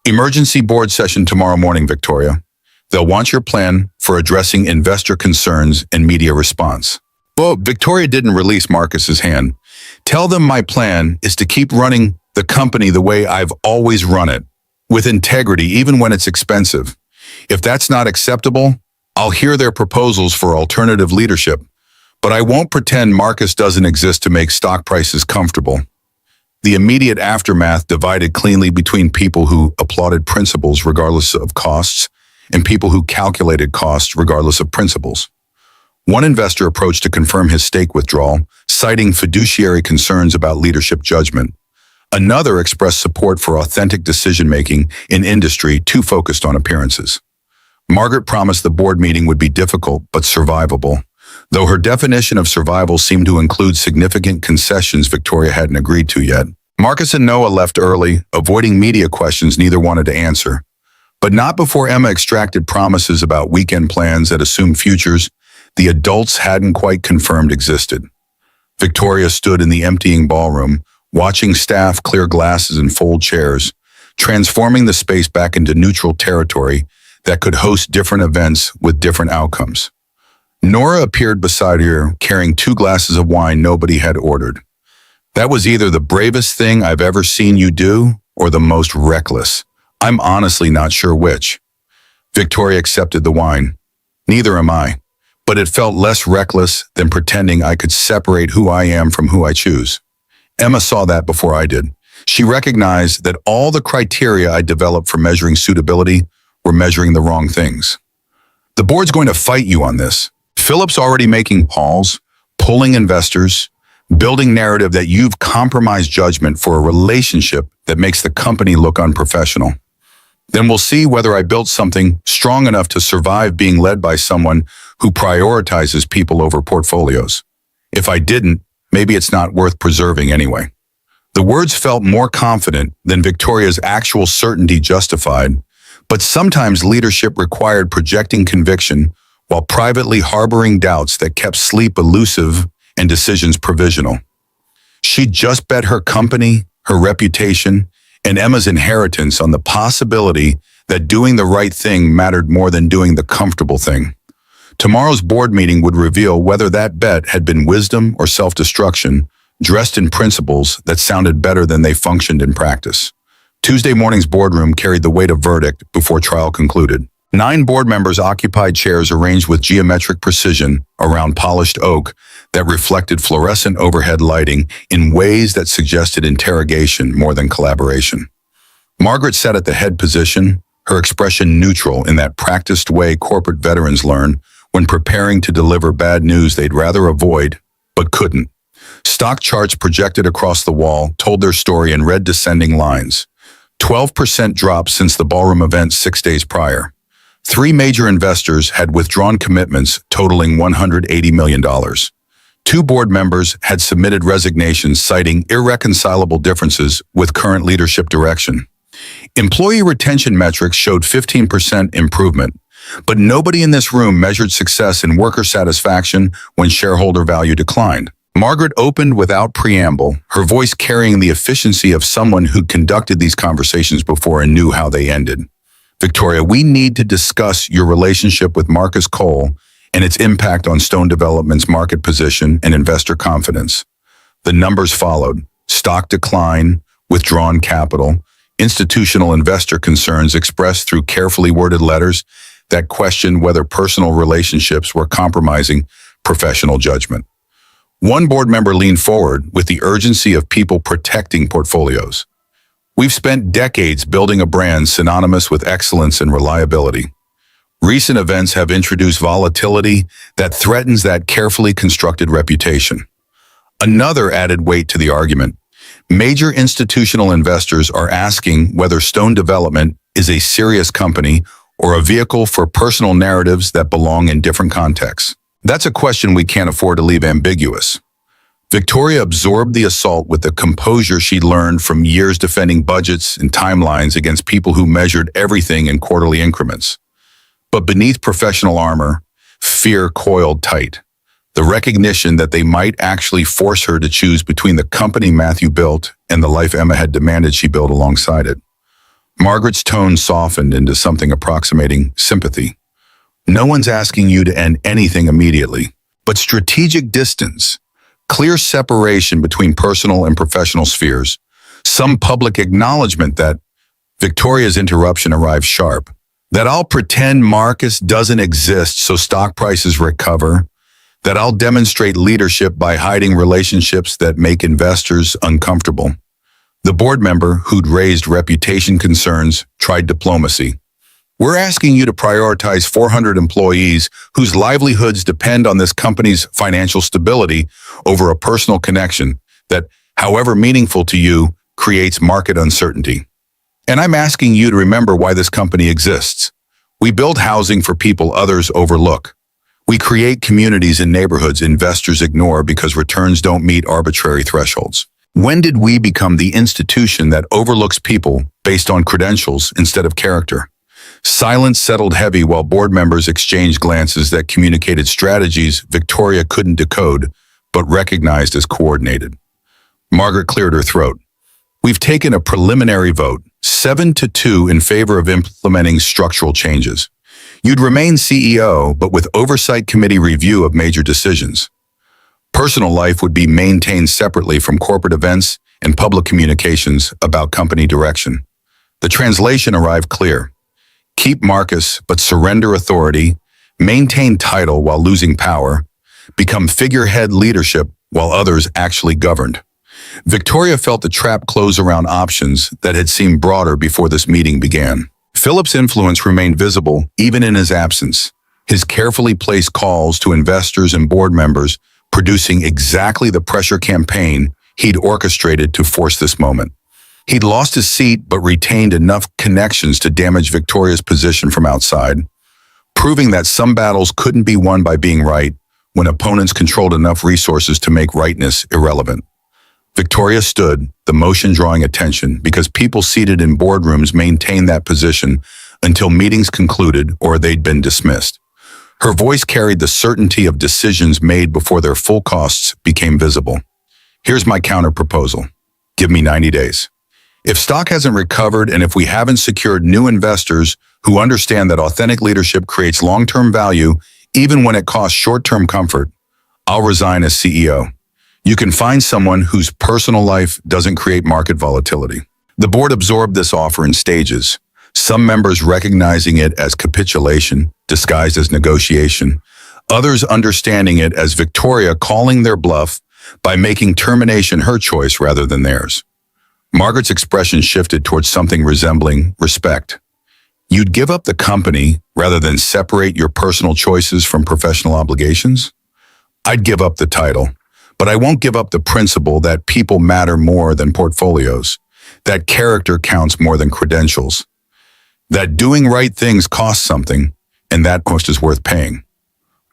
Emergency board session tomorrow morning, Victoria. They'll want your plan for addressing investor concerns and media response. Well, Victoria didn't release Marcus's hand. Tell them my plan is to keep running the company the way I've always run it, with integrity even when it's expensive. If that's not acceptable, I'll hear their proposals for alternative leadership. But I won't pretend Marcus doesn't exist to make stock prices comfortable. The immediate aftermath divided cleanly between people who applauded principles regardless of costs and people who calculated costs regardless of principles. One investor approached to confirm his stake withdrawal, citing fiduciary concerns about leadership judgment. Another expressed support for authentic decision-making in industry too focused on appearances. Margaret promised the board meeting would be difficult but survivable, though her definition of survival seemed to include significant concessions Victoria hadn't agreed to yet. Marcus and Noah left early, avoiding media questions neither wanted to answer. But not before Emma extracted promises about weekend plans that assumed futures the adults hadn't quite confirmed existed. Victoria stood in the emptying ballroom, watching staff clear glasses and fold chairs, transforming the space back into neutral territory that could host different events with different outcomes. Nora appeared beside her, carrying 2 glasses of wine nobody had ordered. That was either the bravest thing I've ever seen you do or the most reckless. I'm honestly not sure which. Victoria accepted the wine. Neither am I. But it felt less reckless than pretending I could separate who I am from who I choose. Emma saw that before I did. She recognized that all the criteria I developed for measuring suitability were measuring the wrong things. The board's going to fight you on this. Philip's already making calls, pulling investors, building narrative that you've compromised judgment for a relationship that makes the company look unprofessional. Then we'll see whether I built something strong enough to survive being led by someone who prioritizes people over portfolios. If I didn't, maybe it's not worth preserving anyway. The words felt more confident than Victoria's actual certainty justified, but sometimes leadership required projecting conviction while privately harboring doubts that kept sleep elusive and decisions provisional. She'd just bet her company, her reputation, and Emma's inheritance on the possibility that doing the right thing mattered more than doing the comfortable thing. Tomorrow's board meeting would reveal whether that bet had been wisdom or self-destruction, dressed in principles that sounded better than they functioned in practice. Tuesday morning's boardroom carried the weight of verdict before trial concluded. 9 board members occupied chairs arranged with geometric precision around polished oak that reflected fluorescent overhead lighting in ways that suggested interrogation more than collaboration. Margaret sat at the head position, her expression neutral in that practiced way corporate veterans learn when preparing to deliver bad news they'd rather avoid, but couldn't. Stock charts projected across the wall told their story in red descending lines. 12% drop since the ballroom event 6 days prior. 3 major investors had withdrawn commitments totaling $180 million. 2 board members had submitted resignations citing irreconcilable differences with current leadership direction. Employee retention metrics showed 15% improvement, but nobody in this room measured success in worker satisfaction when shareholder value declined. Margaret opened without preamble, her voice carrying the efficiency of someone who'd conducted these conversations before and knew how they ended. Victoria, we need to discuss your relationship with Marcus Cole and its impact on Stone Development's market position and investor confidence. The numbers followed: stock decline, withdrawn capital, institutional investor concerns expressed through carefully worded letters that questioned whether personal relationships were compromising professional judgment. One board member leaned forward with the urgency of people protecting portfolios. We've spent decades building a brand synonymous with excellence and reliability. Recent events have introduced volatility that threatens that carefully constructed reputation. Another added weight to the argument. Major institutional investors are asking whether Stone Development is a serious company or a vehicle for personal narratives that belong in different contexts. That's a question we can't afford to leave ambiguous. Victoria absorbed the assault with the composure she'd learned from years defending budgets and timelines against people who measured everything in quarterly increments. But beneath professional armor, fear coiled tight. The recognition that they might actually force her to choose between the company Matthew built and the life Emma had demanded she build alongside it. Margaret's tone softened into something approximating sympathy. No one's asking you to end anything immediately, but strategic distance, clear separation between personal and professional spheres, some public acknowledgement that Victoria's interruption arrived sharp, that I'll pretend Marcus doesn't exist so stock prices recover, that I'll demonstrate leadership by hiding relationships that make investors uncomfortable. The board member who'd raised reputation concerns tried diplomacy. We're asking you to prioritize 400 employees whose livelihoods depend on this company's financial stability over a personal connection that, however meaningful to you, creates market uncertainty. And I'm asking you to remember why this company exists. We build housing for people others overlook. We create communities in neighborhoods investors ignore because returns don't meet arbitrary thresholds. When did we become the institution that overlooks people based on credentials instead of character? Silence settled heavy while board members exchanged glances that communicated strategies Victoria couldn't decode, but recognized as coordinated. Margaret cleared her throat. We've taken a preliminary vote, 7-2 in favor of implementing structural changes. You'd remain CEO, but with oversight committee review of major decisions. Personal life would be maintained separately from corporate events and public communications about company direction. The translation arrived clear. Keep Marcus, but surrender authority, maintain title while losing power, become figurehead leadership while others actually governed. Victoria felt the trap close around options that had seemed broader before this meeting began. Philip's influence remained visible even in his absence, his carefully placed calls to investors and board members producing exactly the pressure campaign he'd orchestrated to force this moment. He'd lost his seat but retained enough connections to damage Victoria's position from outside, proving that some battles couldn't be won by being right when opponents controlled enough resources to make rightness irrelevant. Victoria stood, the motion drawing attention, because people seated in boardrooms maintained that position until meetings concluded or they'd been dismissed. Her voice carried the certainty of decisions made before their full costs became visible. Here's my counter-proposal. Give me 90 days. If stock hasn't recovered and if we haven't secured new investors who understand that authentic leadership creates long-term value even when it costs short-term comfort, I'll resign as CEO. You can find someone whose personal life doesn't create market volatility. The board absorbed this offer in stages, some members recognizing it as capitulation, disguised as negotiation, others understanding it as Victoria calling their bluff by making termination her choice rather than theirs. Margaret's expression shifted towards something resembling respect. You'd give up the company rather than separate your personal choices from professional obligations? I'd give up the title, but I won't give up the principle that people matter more than portfolios, that character counts more than credentials, that doing right things costs something, and that cost is worth paying.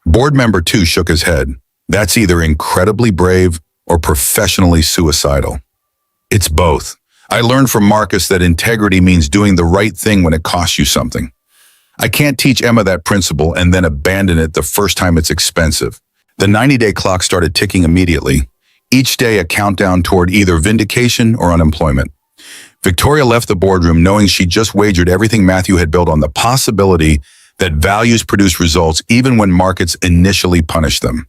Board member 2 shook his head. That's either incredibly brave or professionally suicidal. It's both. I learned from Marcus that integrity means doing the right thing when it costs you something. I can't teach Emma that principle and then abandon it the first time it's expensive. The 90-day clock started ticking immediately, each day a countdown toward either vindication or unemployment. Victoria left the boardroom knowing she'd just wagered everything Matthew had built on the possibility that values produce results even when markets initially punish them.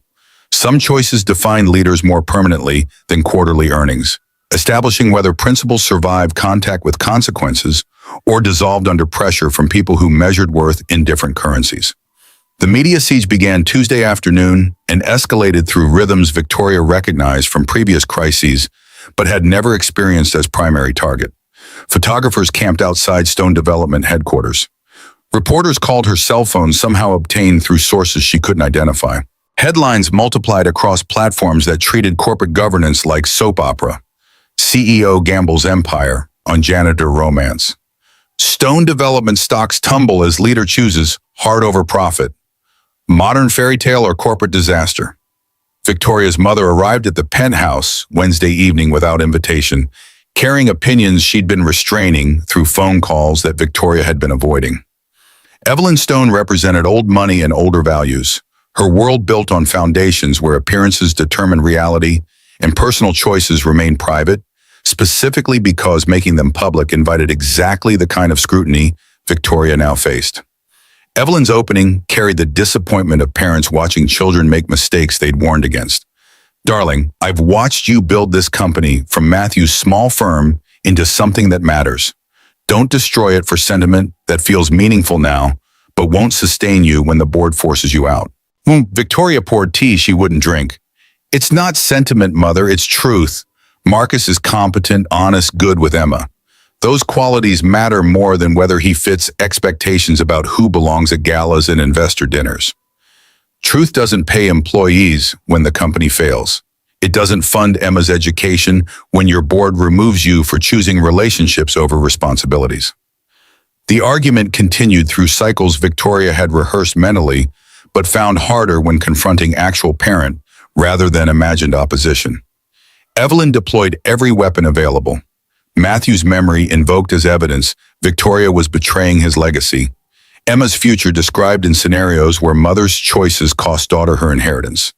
Some choices define leaders more permanently than quarterly earnings, establishing whether principles survive contact with consequences or dissolved under pressure from people who measured worth in different currencies. The media siege began Tuesday afternoon and escalated through rhythms Victoria recognized from previous crises but had never experienced as primary target. Photographers camped outside Stone Development headquarters. Reporters called her cell phone somehow obtained through sources she couldn't identify. Headlines multiplied across platforms that treated corporate governance like soap opera. CEO gambles empire on janitor romance. Stone Development stocks tumble as leader chooses hard over profit. Modern fairy tale or corporate disaster. Victoria's mother arrived at the penthouse Wednesday evening without invitation, carrying opinions she'd been restraining through phone calls that Victoria had been avoiding. Evelyn Stone represented old money and older values, her world built on foundations where appearances determine reality and personal choices remain private, specifically because making them public invited exactly the kind of scrutiny Victoria now faced. Evelyn's opening carried the disappointment of parents watching children make mistakes they'd warned against. Darling, I've watched you build this company from Matthew's small firm into something that matters. Don't destroy it for sentiment that feels meaningful now, but won't sustain you when the board forces you out. Victoria poured tea she wouldn't drink. It's not sentiment, Mother, it's truth. Marcus is competent, honest, good with Emma. Those qualities matter more than whether he fits expectations about who belongs at galas and investor dinners. Truth doesn't pay employees when the company fails. It doesn't fund Emma's education when your board removes you for choosing relationships over responsibilities. The argument continued through cycles Victoria had rehearsed mentally, but found harder when confronting actual parent rather than imagined opposition. Evelyn deployed every weapon available. Matthew's memory invoked as evidence Victoria was betraying his legacy. Emma's future described in scenarios where mother's choices cost daughter her inheritance.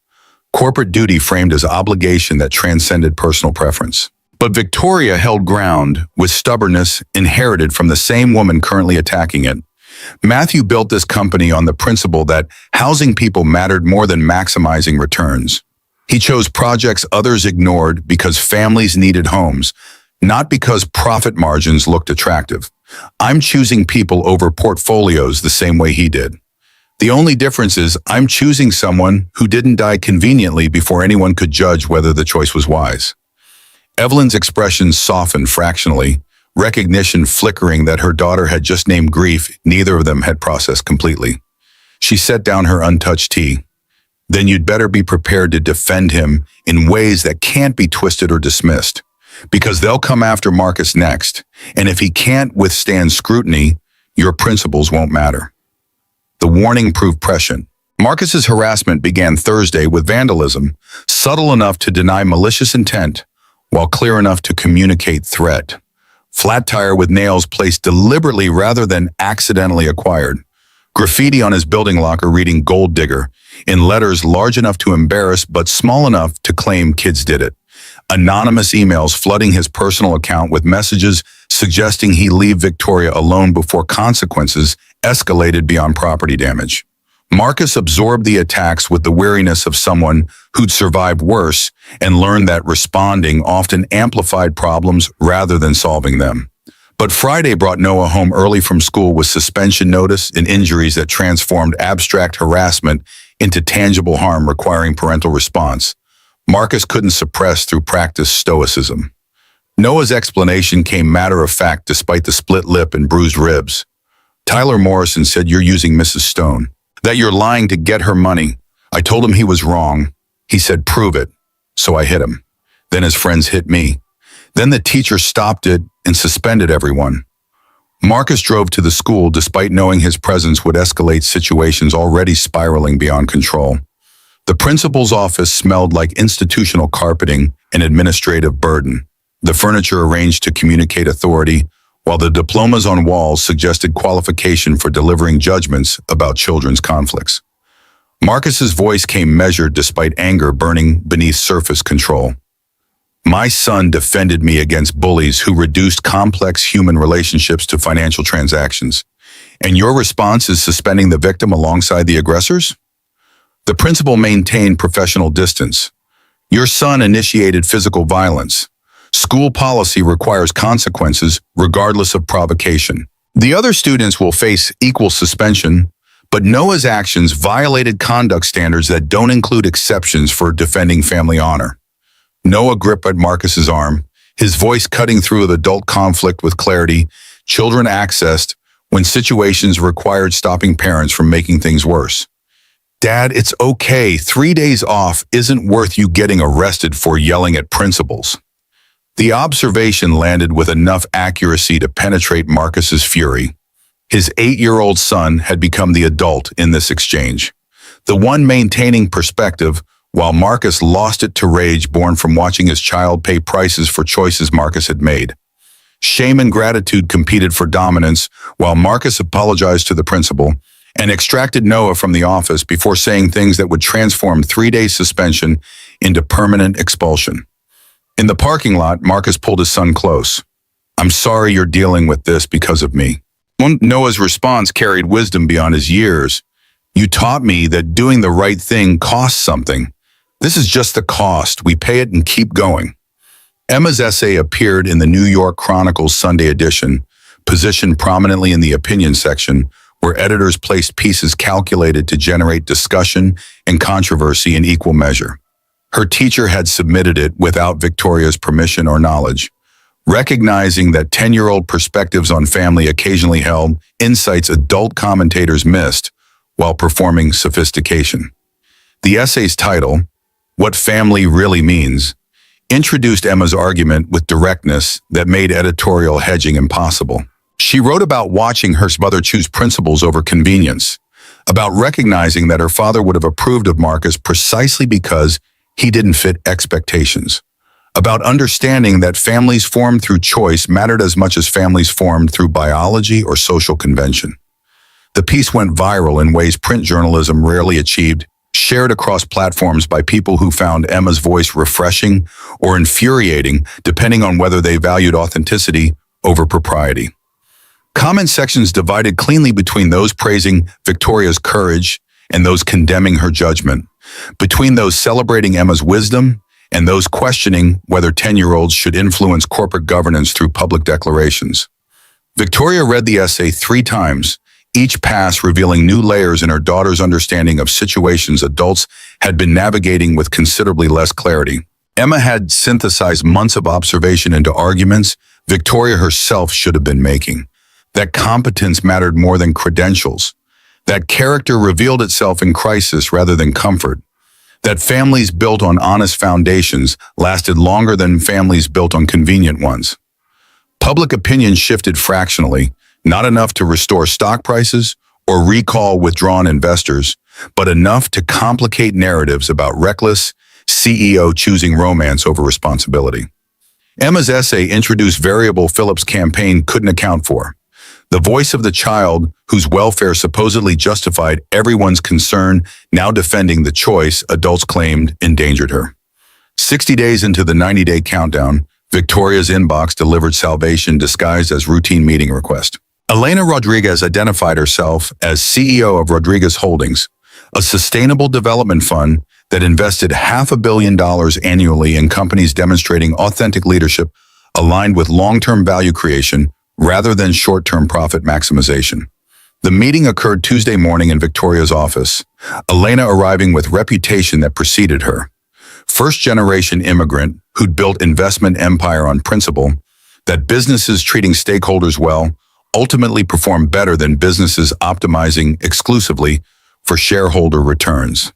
Corporate duty framed as obligation that transcended personal preference. But Victoria held ground with stubbornness inherited from the same woman currently attacking it. Matthew built this company on the principle that housing people mattered more than maximizing returns. He chose projects others ignored because families needed homes, not because profit margins looked attractive. I'm choosing people over portfolios the same way he did. The only difference is I'm choosing someone who didn't die conveniently before anyone could judge whether the choice was wise. Evelyn's expressions softened fractionally, recognition flickering that her daughter had just named grief neither of them had processed completely. She set down her untouched tea. Then you'd better be prepared to defend him in ways that can't be twisted or dismissed, because they'll come after Marcus next, and if he can't withstand scrutiny, your principles won't matter. The warning proved prescient. Marcus's harassment began Thursday with vandalism, subtle enough to deny malicious intent, while clear enough to communicate threat. Flat tire with nails placed deliberately rather than accidentally acquired. Graffiti on his building locker reading "Gold Digger" in letters large enough to embarrass but small enough to claim kids did it. Anonymous emails flooding his personal account with messages suggesting he leave Victoria alone before consequences escalated beyond property damage. Marcus absorbed the attacks with the weariness of someone who'd survived worse and learned that responding often amplified problems rather than solving them. But Friday brought Noah home early from school with suspension notice and injuries that transformed abstract harassment into tangible harm requiring parental response. Marcus couldn't suppress through practice stoicism. Noah's explanation came matter-of-fact despite the split lip and bruised ribs. Tyler Morrison said, "You're using Mrs. Stone. That you're lying to get her money." I told him he was wrong. He said, "Prove it." So I hit him. Then his friends hit me. Then the teacher stopped it and suspended everyone. Marcus drove to the school despite knowing his presence would escalate situations already spiraling beyond control. The principal's office smelled like institutional carpeting and administrative burden. The furniture arranged to communicate authority, while the diplomas on walls suggested qualification for delivering judgments about children's conflicts. Marcus's voice came measured despite anger burning beneath surface control. "My son defended me against bullies who reduced complex human relationships to financial transactions. And your response is suspending the victim alongside the aggressors?" The principal maintained professional distance. "Your son initiated physical violence. School policy requires consequences regardless of provocation. The other students will face equal suspension, but Noah's actions violated conduct standards that don't include exceptions for defending family honor." Noah gripped at Marcus's arm, his voice cutting through adult conflict with clarity. Children accessed when situations required stopping parents from making things worse. "Dad, it's okay. 3 days off isn't worth you getting arrested for yelling at principals." The observation landed with enough accuracy to penetrate Marcus's fury. His 8-year-old son had become the adult in this exchange, the one maintaining perspective, while Marcus lost it to rage born from watching his child pay prices for choices Marcus had made. Shame and gratitude competed for dominance, while Marcus apologized to the principal and extracted Noah from the office before saying things that would transform 3-day suspension into permanent expulsion. In the parking lot, Marcus pulled his son close. "I'm sorry you're dealing with this because of me." Noah's response carried wisdom beyond his years. "You taught me that doing the right thing costs something. This is just the cost. We pay it and keep going." Emma's essay appeared in the New York Chronicle's Sunday edition, positioned prominently in the opinion section, where editors placed pieces calculated to generate discussion and controversy in equal measure. Her teacher had submitted it without Victoria's permission or knowledge, recognizing that 10-year-old perspectives on family occasionally held insights adult commentators missed while performing sophistication. The essay's title, What Family Really Means, introduced Emma's argument with directness that made editorial hedging impossible. She wrote about watching her mother choose principles over convenience, about recognizing that her father would have approved of Marcus precisely because he didn't fit expectations, about understanding that families formed through choice mattered as much as families formed through biology or social convention. The piece went viral in ways print journalism rarely achieved, shared across platforms by people who found Emma's voice refreshing or infuriating, depending on whether they valued authenticity over propriety. Comment sections divided cleanly between those praising Victoria's courage and those condemning her judgment, between those celebrating Emma's wisdom and those questioning whether 10-year-olds should influence corporate governance through public declarations. Victoria read the essay 3 times, each pass revealing new layers in her daughter's understanding of situations adults had been navigating with considerably less clarity. Emma had synthesized months of observation into arguments Victoria herself should have been making. That competence mattered more than credentials. That character revealed itself in crisis rather than comfort. That families built on honest foundations lasted longer than families built on convenient ones. Public opinion shifted fractionally, not enough to restore stock prices or recall withdrawn investors, but enough to complicate narratives about reckless CEO choosing romance over responsibility. Emma's essay introduced variable Phillips' campaign couldn't account for. The voice of the child whose welfare supposedly justified everyone's concern, now defending the choice adults claimed endangered her. 60 days into the 90-day countdown, Victoria's inbox delivered salvation disguised as routine meeting request. Elena Rodriguez identified herself as CEO of Rodriguez Holdings, a sustainable development fund that invested $500 million annually in companies demonstrating authentic leadership aligned with long-term value creation rather than short-term profit maximization. The meeting occurred Tuesday morning in Victoria's office, Elena arriving with reputation that preceded her. First-generation immigrant who'd built investment empire on principle that businesses treating stakeholders well ultimately perform better than businesses optimizing exclusively for shareholder returns.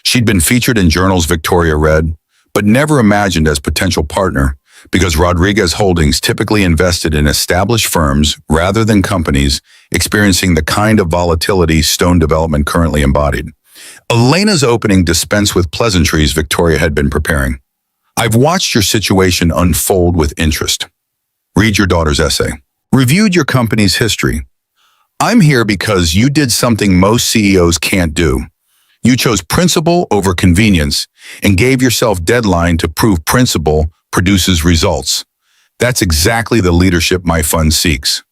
She'd been featured in journals Victoria read, but never imagined as potential partner because Rodriguez Holdings typically invested in established firms rather than companies experiencing the kind of volatility Stone Development currently embodied. Elena's opening dispensed with pleasantries Victoria had been preparing. I've watched your situation unfold with interest. Read your daughter's essay. Reviewed your company's history. I'm here because you did something most CEOs can't do. You chose principle over convenience and gave yourself deadline to prove principle produces results. That's exactly the leadership my fund seeks.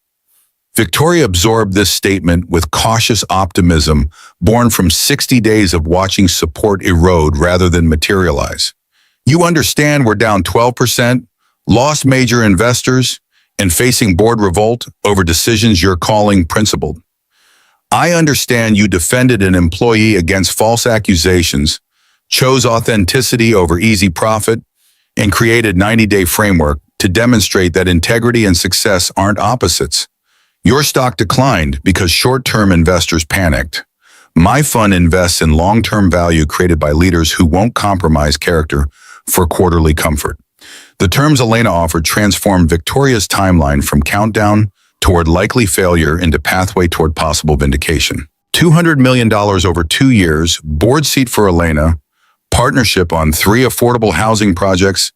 Victoria absorbed this statement with cautious optimism born from 60 days of watching support erode rather than materialize. You understand we're down 12%, lost major investors, and facing board revolt over decisions you're calling principled. I understand you defended an employee against false accusations, chose authenticity over easy profit, and created 90-day framework to demonstrate that integrity and success aren't opposites. Your stock declined because short-term investors panicked. My fund invests in long-term value created by leaders who won't compromise character for quarterly comfort. The terms Elena offered transformed Victoria's timeline from countdown toward likely failure into pathway toward possible vindication. $200 million over 2 years, board seat for Elena, partnership on 3 affordable housing projects,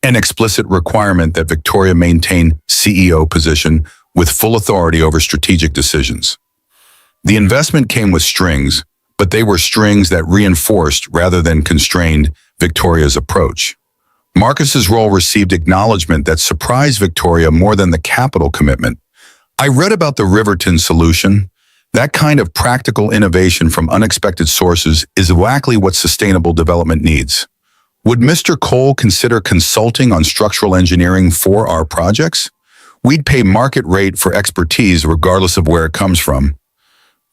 an explicit requirement that Victoria maintain CEO position with full authority over strategic decisions. The investment came with strings, but they were strings that reinforced rather than constrained Victoria's approach. Marcus's role received acknowledgement that surprised Victoria more than the capital commitment. I read about the Riverton solution. That kind of practical innovation from unexpected sources is exactly what sustainable development needs. Would Mr. Cole consider consulting on structural engineering for our projects? We'd pay market rate for expertise regardless of where it comes from.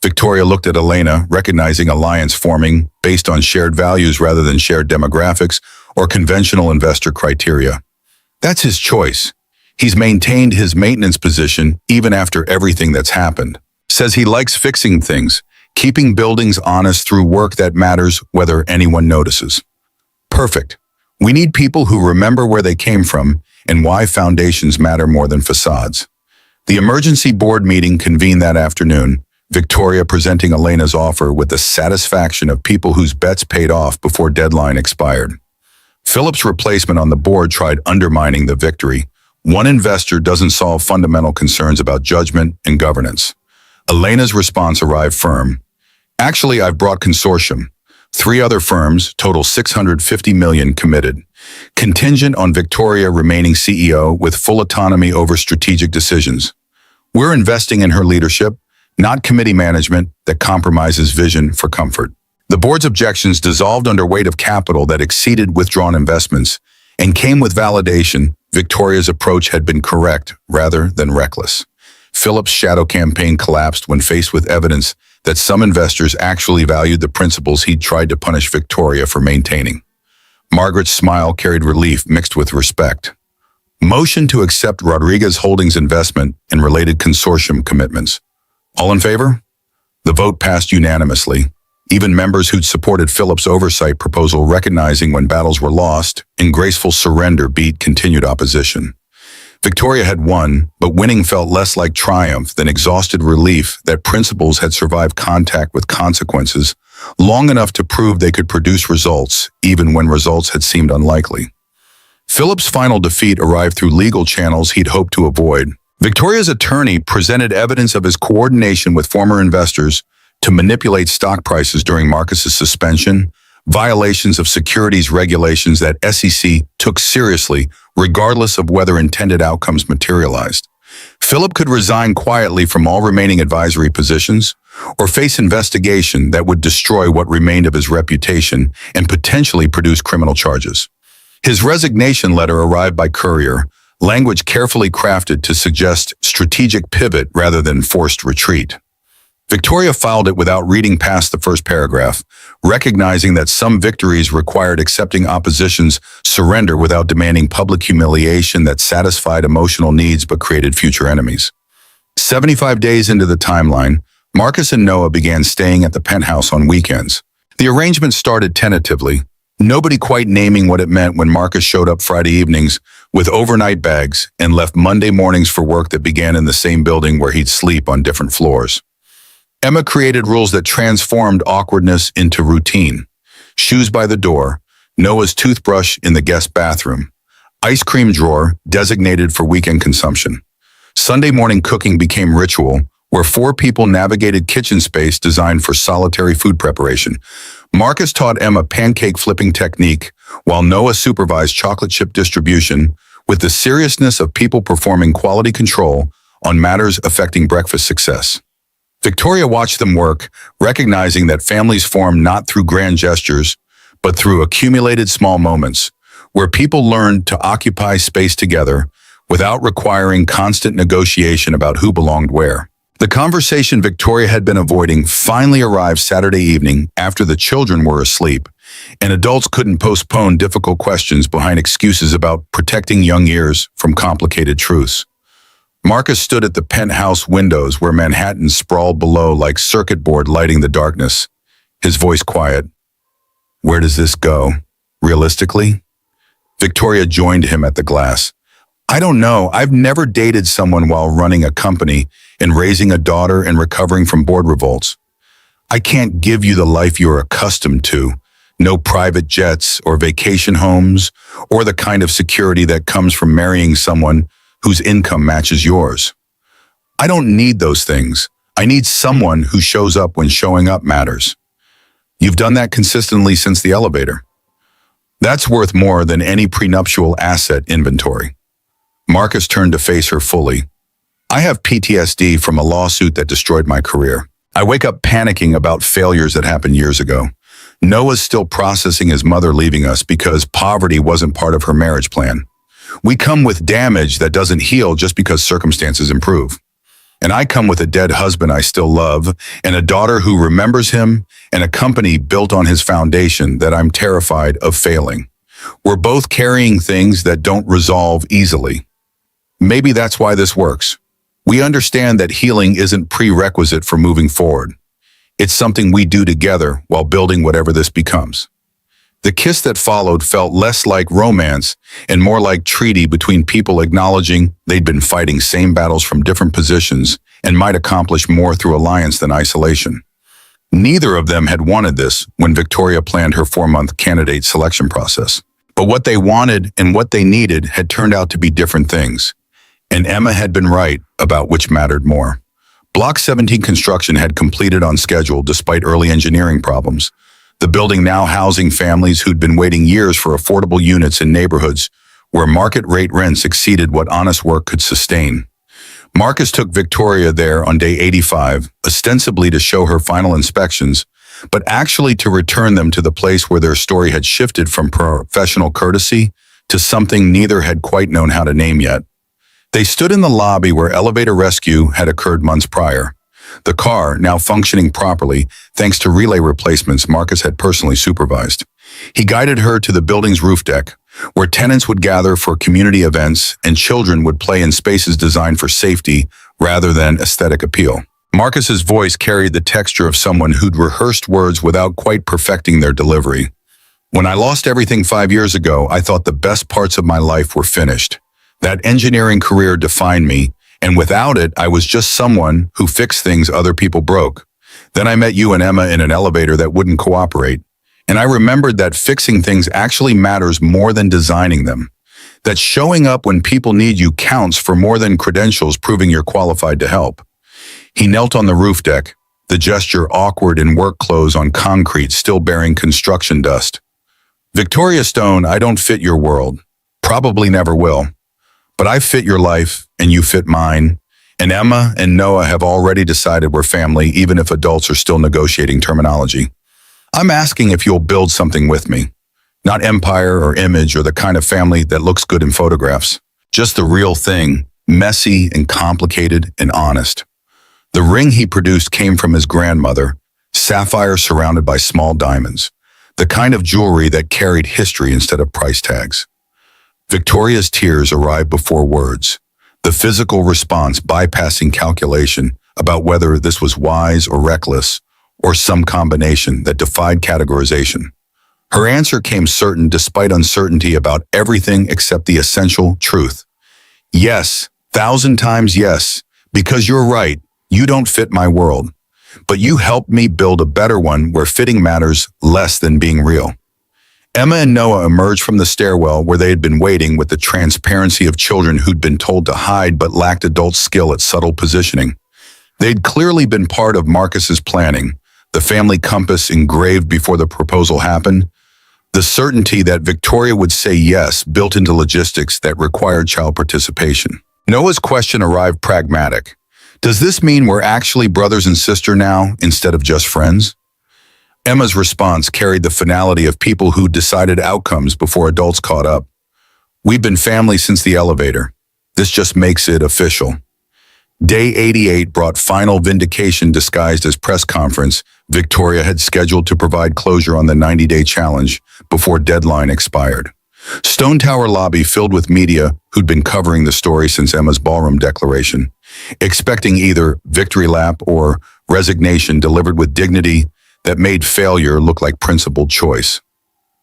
Victoria looked at Elena, recognizing alliance forming based on shared values rather than shared demographics or conventional investor criteria. That's his choice. He's maintained his maintenance position even after everything that's happened. Says he likes fixing things, keeping buildings honest through work that matters whether anyone notices. Perfect. We need people who remember where they came from and why foundations matter more than facades. The emergency board meeting convened that afternoon, Victoria presenting Elena's offer with the satisfaction of people whose bets paid off before deadline expired. Philip's replacement on the board tried undermining the victory. One investor doesn't solve fundamental concerns about judgment and governance. Elena's response arrived firm. Actually, I've brought consortium. 3 other firms, total $650 million committed. Contingent on Victoria remaining CEO with full autonomy over strategic decisions. We're investing in her leadership, not committee management that compromises vision for comfort. The board's objections dissolved under weight of capital that exceeded withdrawn investments and came with validation Victoria's approach had been correct rather than reckless. Philip's shadow campaign collapsed when faced with evidence that some investors actually valued the principles he'd tried to punish Victoria for maintaining. Margaret's smile carried relief mixed with respect. Motion to accept Rodriguez Holdings' investment and related consortium commitments. All in favor? The vote passed unanimously. Even members who'd supported Philip's oversight proposal recognizing when battles were lost and graceful surrender beat continued opposition. Victoria had won, but winning felt less like triumph than exhausted relief that principles had survived contact with consequences long enough to prove they could produce results, even when results had seemed unlikely. Philip's final defeat arrived through legal channels he'd hoped to avoid. Victoria's attorney presented evidence of his coordination with former investors to manipulate stock prices during Marcus's suspension, violations of securities regulations that SEC took seriously regardless of whether intended outcomes materialized. Philip could resign quietly from all remaining advisory positions or face investigation that would destroy what remained of his reputation and potentially produce criminal charges. His resignation letter arrived by courier, language carefully crafted to suggest strategic pivot rather than forced retreat. Victoria filed it without reading past the first paragraph, recognizing that some victories required accepting opposition's surrender without demanding public humiliation that satisfied emotional needs but created future enemies. 75 days into the timeline, Marcus and Noah began staying at the penthouse on weekends. The arrangement started tentatively, nobody quite naming what it meant when Marcus showed up Friday evenings with overnight bags and left Monday mornings for work that began in the same building where he'd sleep on different floors. Emma created rules that transformed awkwardness into routine. Shoes by the door, Noah's toothbrush in the guest bathroom, ice cream drawer designated for weekend consumption. Sunday morning cooking became ritual, where 4 people navigated kitchen space designed for solitary food preparation. Marcus taught Emma pancake flipping technique, while Noah supervised chocolate chip distribution with the seriousness of people performing quality control on matters affecting breakfast success. Victoria watched them work, recognizing that families form not through grand gestures, but through accumulated small moments, where people learned to occupy space together without requiring constant negotiation about who belonged where. The conversation Victoria had been avoiding finally arrived Saturday evening after the children were asleep, and adults couldn't postpone difficult questions behind excuses about protecting young ears from complicated truths. Marcus stood at the penthouse windows where Manhattan sprawled below like circuit board lighting the darkness, his voice quiet. Where does this go? Realistically? Victoria joined him at the glass. I don't know. I've never dated someone while running a company and raising a daughter and recovering from board revolts. I can't give you the life you're accustomed to. No private jets or vacation homes or the kind of security that comes from marrying someone whose income matches yours. I don't need those things. I need someone who shows up when showing up matters. You've done that consistently since the elevator. That's worth more than any prenuptial asset inventory. Marcus turned to face her fully. I have PTSD from a lawsuit that destroyed my career. I wake up panicking about failures that happened years ago. Noah's still processing his mother leaving us because poverty wasn't part of her marriage plan. We come with damage that doesn't heal just because circumstances improve. And I come with a dead husband I still love, and a daughter who remembers him, and a company built on his foundation that I'm terrified of failing. We're both carrying things that don't resolve easily. Maybe that's why this works. We understand that healing isn't prerequisite for moving forward. It's something we do together while building whatever this becomes. The kiss that followed felt less like romance and more like treaty between people acknowledging they'd been fighting same battles from different positions and might accomplish more through alliance than isolation. Neither of them had wanted this when Victoria planned her 4-month candidate selection process. But what they wanted and what they needed had turned out to be different things. And Emma had been right about which mattered more. Block 17 construction had completed on schedule despite early engineering problems. The building now housing families who'd been waiting years for affordable units in neighborhoods where market rate rents exceeded what honest work could sustain. Marcus took Victoria there on day 85, ostensibly to show her final inspections, but actually to return them to the place where their story had shifted from professional courtesy to something neither had quite known how to name yet. They stood in the lobby where elevator rescue had occurred months prior. The car, now functioning properly, thanks to relay replacements Marcus had personally supervised. He guided her to the building's roof deck, where tenants would gather for community events and children would play in spaces designed for safety rather than aesthetic appeal. Marcus's voice carried the texture of someone who'd rehearsed words without quite perfecting their delivery. When I lost everything 5 years ago, I thought the best parts of my life were finished. That engineering career defined me, and without it, I was just someone who fixed things other people broke. Then I met you and Emma in an elevator that wouldn't cooperate. And I remembered that fixing things actually matters more than designing them. That showing up when people need you counts for more than credentials proving you're qualified to help. He knelt on the roof deck, the gesture awkward in work clothes on concrete still bearing construction dust. Victoria Stone, I don't fit your world. Probably never will. But I fit your life, and you fit mine. And Emma and Noah have already decided we're family, even if adults are still negotiating terminology. I'm asking if you'll build something with me. Not empire or image or the kind of family that looks good in photographs. Just the real thing, messy and complicated and honest. The ring he produced came from his grandmother, sapphire surrounded by small diamonds. The kind of jewelry that carried history instead of price tags. Victoria's tears arrived before words, the physical response bypassing calculation about whether this was wise or reckless, or some combination that defied categorization. Her answer came certain despite uncertainty about everything except the essential truth. Yes, 1,000 times yes, because you're right, you don't fit my world. But you helped me build a better one where fitting matters less than being real. Emma and Noah emerged from the stairwell where they had been waiting with the transparency of children who'd been told to hide but lacked adult skill at subtle positioning. They'd clearly been part of Marcus's planning, the family compass engraved before the proposal happened, the certainty that Victoria would say yes built into logistics that required child participation. Noah's question arrived pragmatic. Does this mean we're actually brothers and sisters now instead of just friends? Emma's response carried the finality of people who decided outcomes before adults caught up. We've been family since the elevator. This just makes it official. Day 88 brought final vindication disguised as press conference Victoria had scheduled to provide closure on the 90-day challenge before deadline expired. Stone Tower lobby filled with media who'd been covering the story since Emma's ballroom declaration, expecting either victory lap or resignation delivered with dignity that made failure look like principled choice.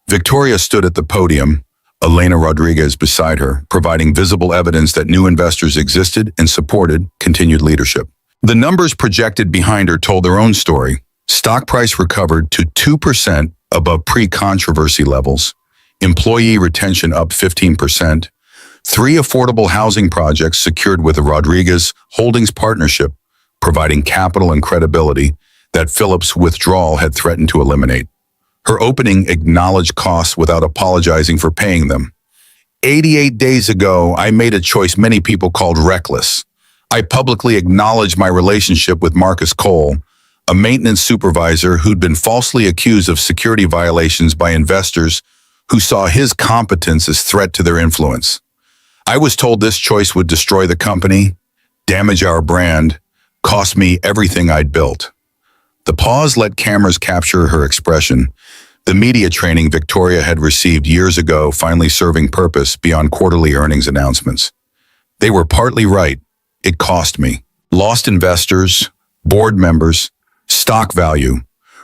Victoria stood at the podium, Elena Rodriguez beside her, providing visible evidence that new investors existed and supported continued leadership. The numbers projected behind her told their own story. Stock price recovered to 2% above pre-controversy levels, employee retention up 15%, 3 affordable housing projects secured with a Rodriguez Holdings partnership, providing capital and credibility that Phillips' withdrawal had threatened to eliminate. Her opening acknowledged costs without apologizing for paying them. 88 days ago, I made a choice many people called reckless. I publicly acknowledged my relationship with Marcus Cole, a maintenance supervisor who'd been falsely accused of security violations by investors who saw his competence as threat to their influence. I was told this choice would destroy the company, damage our brand, Cost me everything I'd built. The pause let cameras capture her expression. The media training Victoria had received years ago finally serving purpose beyond quarterly earnings announcements. They were partly right. It cost me. Lost investors, board members, stock value,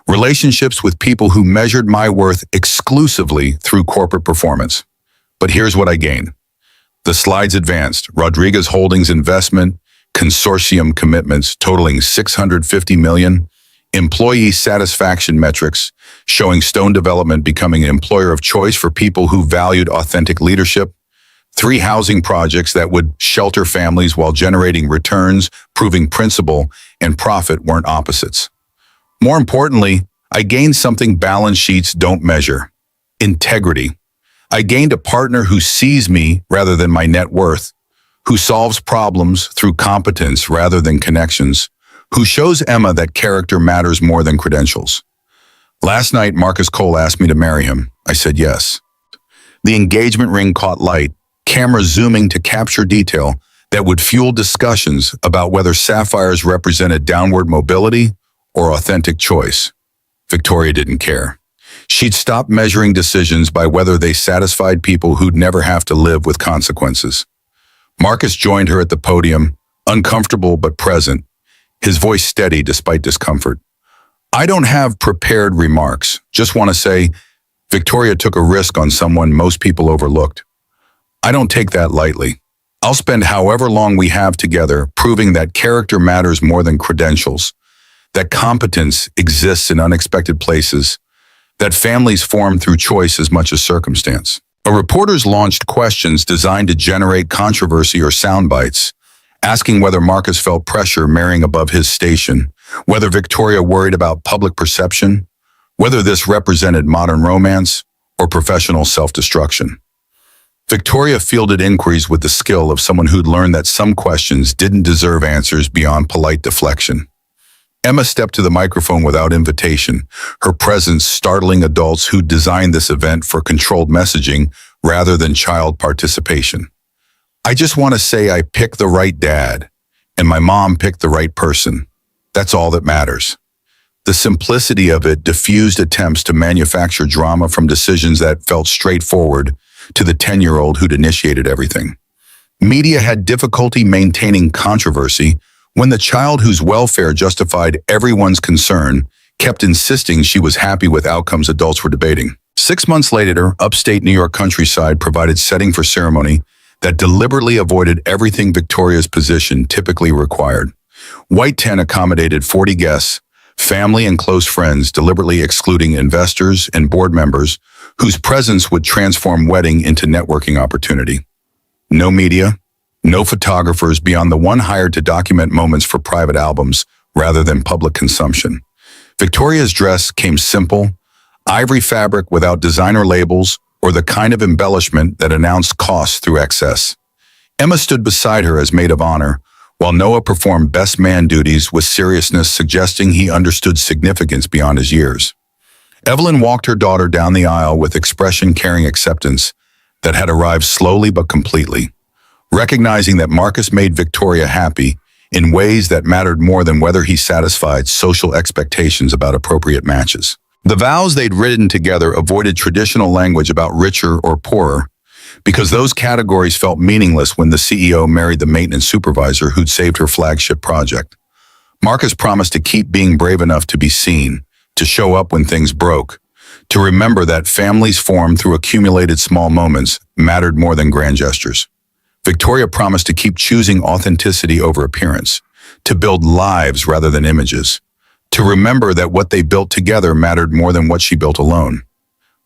relationships with people who measured my worth exclusively through corporate performance. But here's what I gained. The slides advanced. Rodriguez Holdings investment, consortium commitments totaling $650 million, employee satisfaction metrics showing Stone Development becoming an employer of choice for people who valued authentic leadership, 3 housing projects that would shelter families while generating returns, proving principle and profit weren't opposites. More importantly, I gained something balance sheets don't measure: integrity. I gained a partner who sees me rather than my net worth, who solves problems through competence rather than connections, who shows Emma that character matters more than credentials. Last night, Marcus Cole asked me to marry him. I said yes. The engagement ring caught light, cameras zooming to capture detail that would fuel discussions about whether sapphires represented downward mobility or authentic choice. Victoria didn't care. She'd stopped measuring decisions by whether they satisfied people who'd never have to live with consequences. Marcus joined her at the podium, uncomfortable but present, his voice steady despite discomfort. I don't have prepared remarks, just want to say Victoria took a risk on someone most people overlooked. I don't take that lightly. I'll spend however long we have together proving that character matters more than credentials, that competence exists in unexpected places, that families form through choice as much as circumstance. A reporter's launched questions designed to generate controversy or sound bites, asking whether Marcus felt pressure marrying above his station, whether Victoria worried about public perception, whether this represented modern romance or professional self-destruction. Victoria fielded inquiries with the skill of someone who'd learned that some questions didn't deserve answers beyond polite deflection. Emma stepped to the microphone without invitation, her presence startling adults who'd designed this event for controlled messaging rather than child participation. I just want to say I picked the right dad, and my mom picked the right person. That's all that matters. The simplicity of it diffused attempts to manufacture drama from decisions that felt straightforward to the 10-year-old who'd initiated everything. Media had difficulty maintaining controversy when the child whose welfare justified everyone's concern kept insisting she was happy with outcomes adults were debating. 6 months later, upstate New York countryside provided setting for ceremony that deliberately avoided everything Victoria's position typically required. White tent accommodated 40 guests, family and close friends, deliberately excluding investors and board members whose presence would transform wedding into networking opportunity. No media, no photographers beyond the one hired to document moments for private albums rather than public consumption. Victoria's dress came simple, ivory fabric without designer labels or the kind of embellishment that announced costs through excess. Emma stood beside her as maid of honor, while Noah performed best man duties with seriousness, suggesting he understood significance beyond his years. Evelyn walked her daughter down the aisle with expression-carrying acceptance that had arrived slowly but completely, recognizing that Marcus made Victoria happy in ways that mattered more than whether he satisfied social expectations about appropriate matches. The vows they'd written together avoided traditional language about richer or poorer, because those categories felt meaningless when the CEO married the maintenance supervisor who'd saved her flagship project. Marcus promised to keep being brave enough to be seen, to show up when things broke, to remember that families formed through accumulated small moments mattered more than grand gestures. Victoria promised to keep choosing authenticity over appearance, to build lives rather than images, to remember that what they built together mattered more than what she built alone.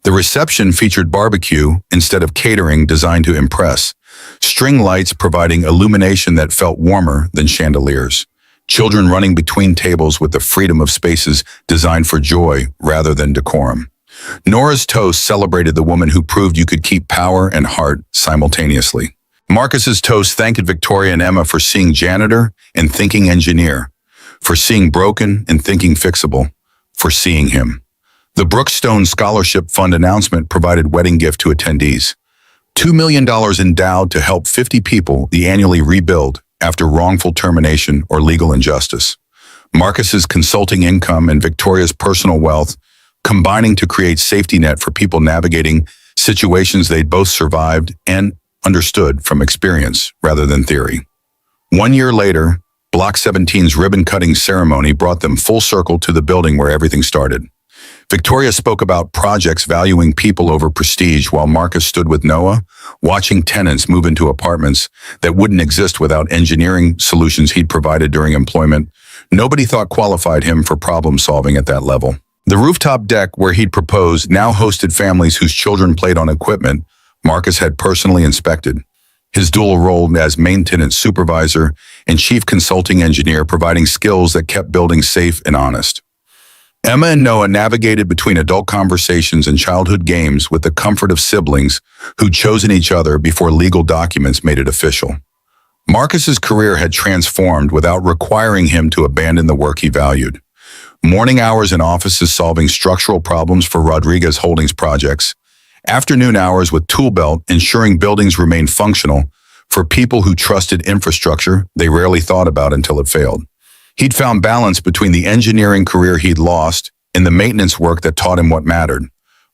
The reception featured barbecue instead of catering designed to impress, string lights providing illumination that felt warmer than chandeliers, children running between tables with the freedom of spaces designed for joy rather than decorum. Nora's toast celebrated the woman who proved you could keep power and heart simultaneously. Marcus's toast thanked Victoria and Emma for seeing janitor and thinking engineer, for seeing broken and thinking fixable, for seeing him. The Brookstone Scholarship Fund announcement provided wedding gift to attendees. $2 million endowed to help 50 people the annually rebuild after wrongful termination or legal injustice. Marcus's consulting income and Victoria's personal wealth combining to create safety net for people navigating situations they'd both survived and understood from experience rather than theory. 1 year later, Block 17's ribbon-cutting ceremony brought them full circle to the building where everything started. Victoria spoke about projects valuing people over prestige while Marcus stood with Noah, watching tenants move into apartments that wouldn't exist without engineering solutions he'd provided during employment. Nobody thought qualified him for problem solving at that level. The rooftop deck where he'd proposed now hosted families whose children played on equipment Marcus had personally inspected. His dual role as maintenance supervisor and chief consulting engineer providing skills that kept buildings safe and honest. Emma and Noah navigated between adult conversations and childhood games with the comfort of siblings who'd chosen each other before legal documents made it official. Marcus's career had transformed without requiring him to abandon the work he valued. Morning hours in offices solving structural problems for Rodriguez Holdings projects, afternoon hours with tool belt ensuring buildings remained functional for people who trusted infrastructure they rarely thought about until it failed. He'd found balance between the engineering career he'd lost and the maintenance work that taught him what mattered,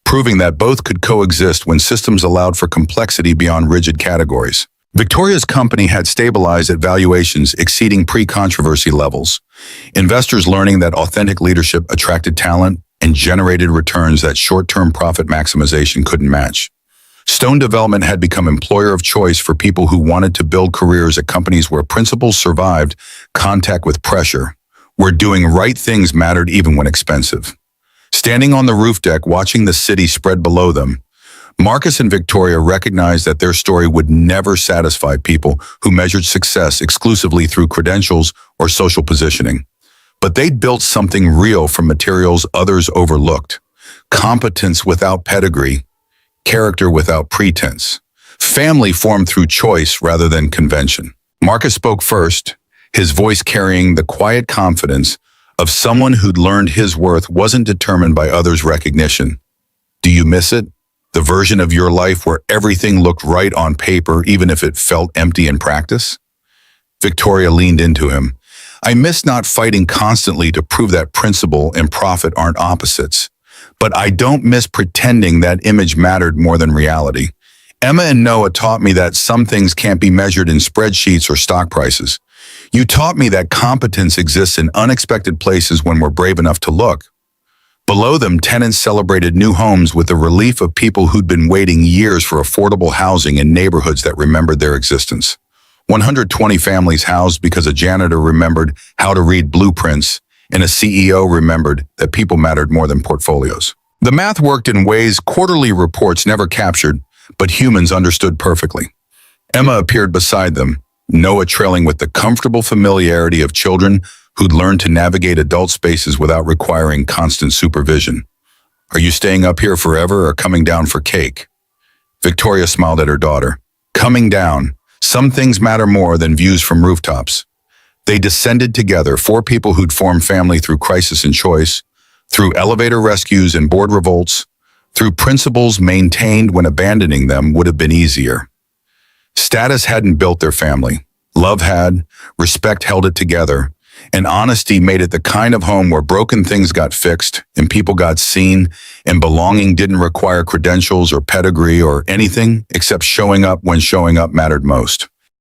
proving that both could coexist when systems allowed for complexity beyond rigid categories. Victoria's company had stabilized at valuations exceeding pre-controversy levels, investors learning that authentic leadership attracted talent and generated returns that short-term profit maximization couldn't match. Stone Development had become employer of choice for people who wanted to build careers at companies where principles survived contact with pressure, where doing right things mattered even when expensive. Standing on the roof deck watching the city spread below them, Marcus and Victoria recognized that their story would never satisfy people who measured success exclusively through credentials or social positioning. But they'd built something real from materials others overlooked, competence without pedigree, character without pretense, family formed through choice rather than convention. Marcus spoke first, his voice carrying the quiet confidence of someone who'd learned his worth wasn't determined by others' recognition. Do you miss it? The version of your life where everything looked right on paper even if it felt empty in practice? Victoria leaned into him. I miss not fighting constantly to prove that principle and profit aren't opposites. But I don't miss pretending that image mattered more than reality. Emma and Noah taught me that some things can't be measured in spreadsheets or stock prices. You taught me that competence exists in unexpected places when we're brave enough to look. Below them, tenants celebrated new homes with the relief of people who'd been waiting years for affordable housing in neighborhoods that remembered their existence. 120 families housed because a janitor remembered how to read blueprints and a CEO remembered that people mattered more than portfolios. The math worked in ways quarterly reports never captured, but humans understood perfectly. Emma appeared beside them, Noah trailing with the comfortable familiarity of children who'd learned to navigate adult spaces without requiring constant supervision. Are you staying up here forever or coming down for cake? Victoria smiled at her daughter. Coming down. Some things matter more than views from rooftops. They descended together, 4 people who'd formed family through crisis and choice, through elevator rescues and board revolts, through principles maintained when abandoning them would have been easier. Status hadn't built their family. Love had, respect held it together, and honesty made it the kind of home where broken things got fixed and people got seen, and belonging didn't require credentials or pedigree or anything except showing up when showing up mattered most.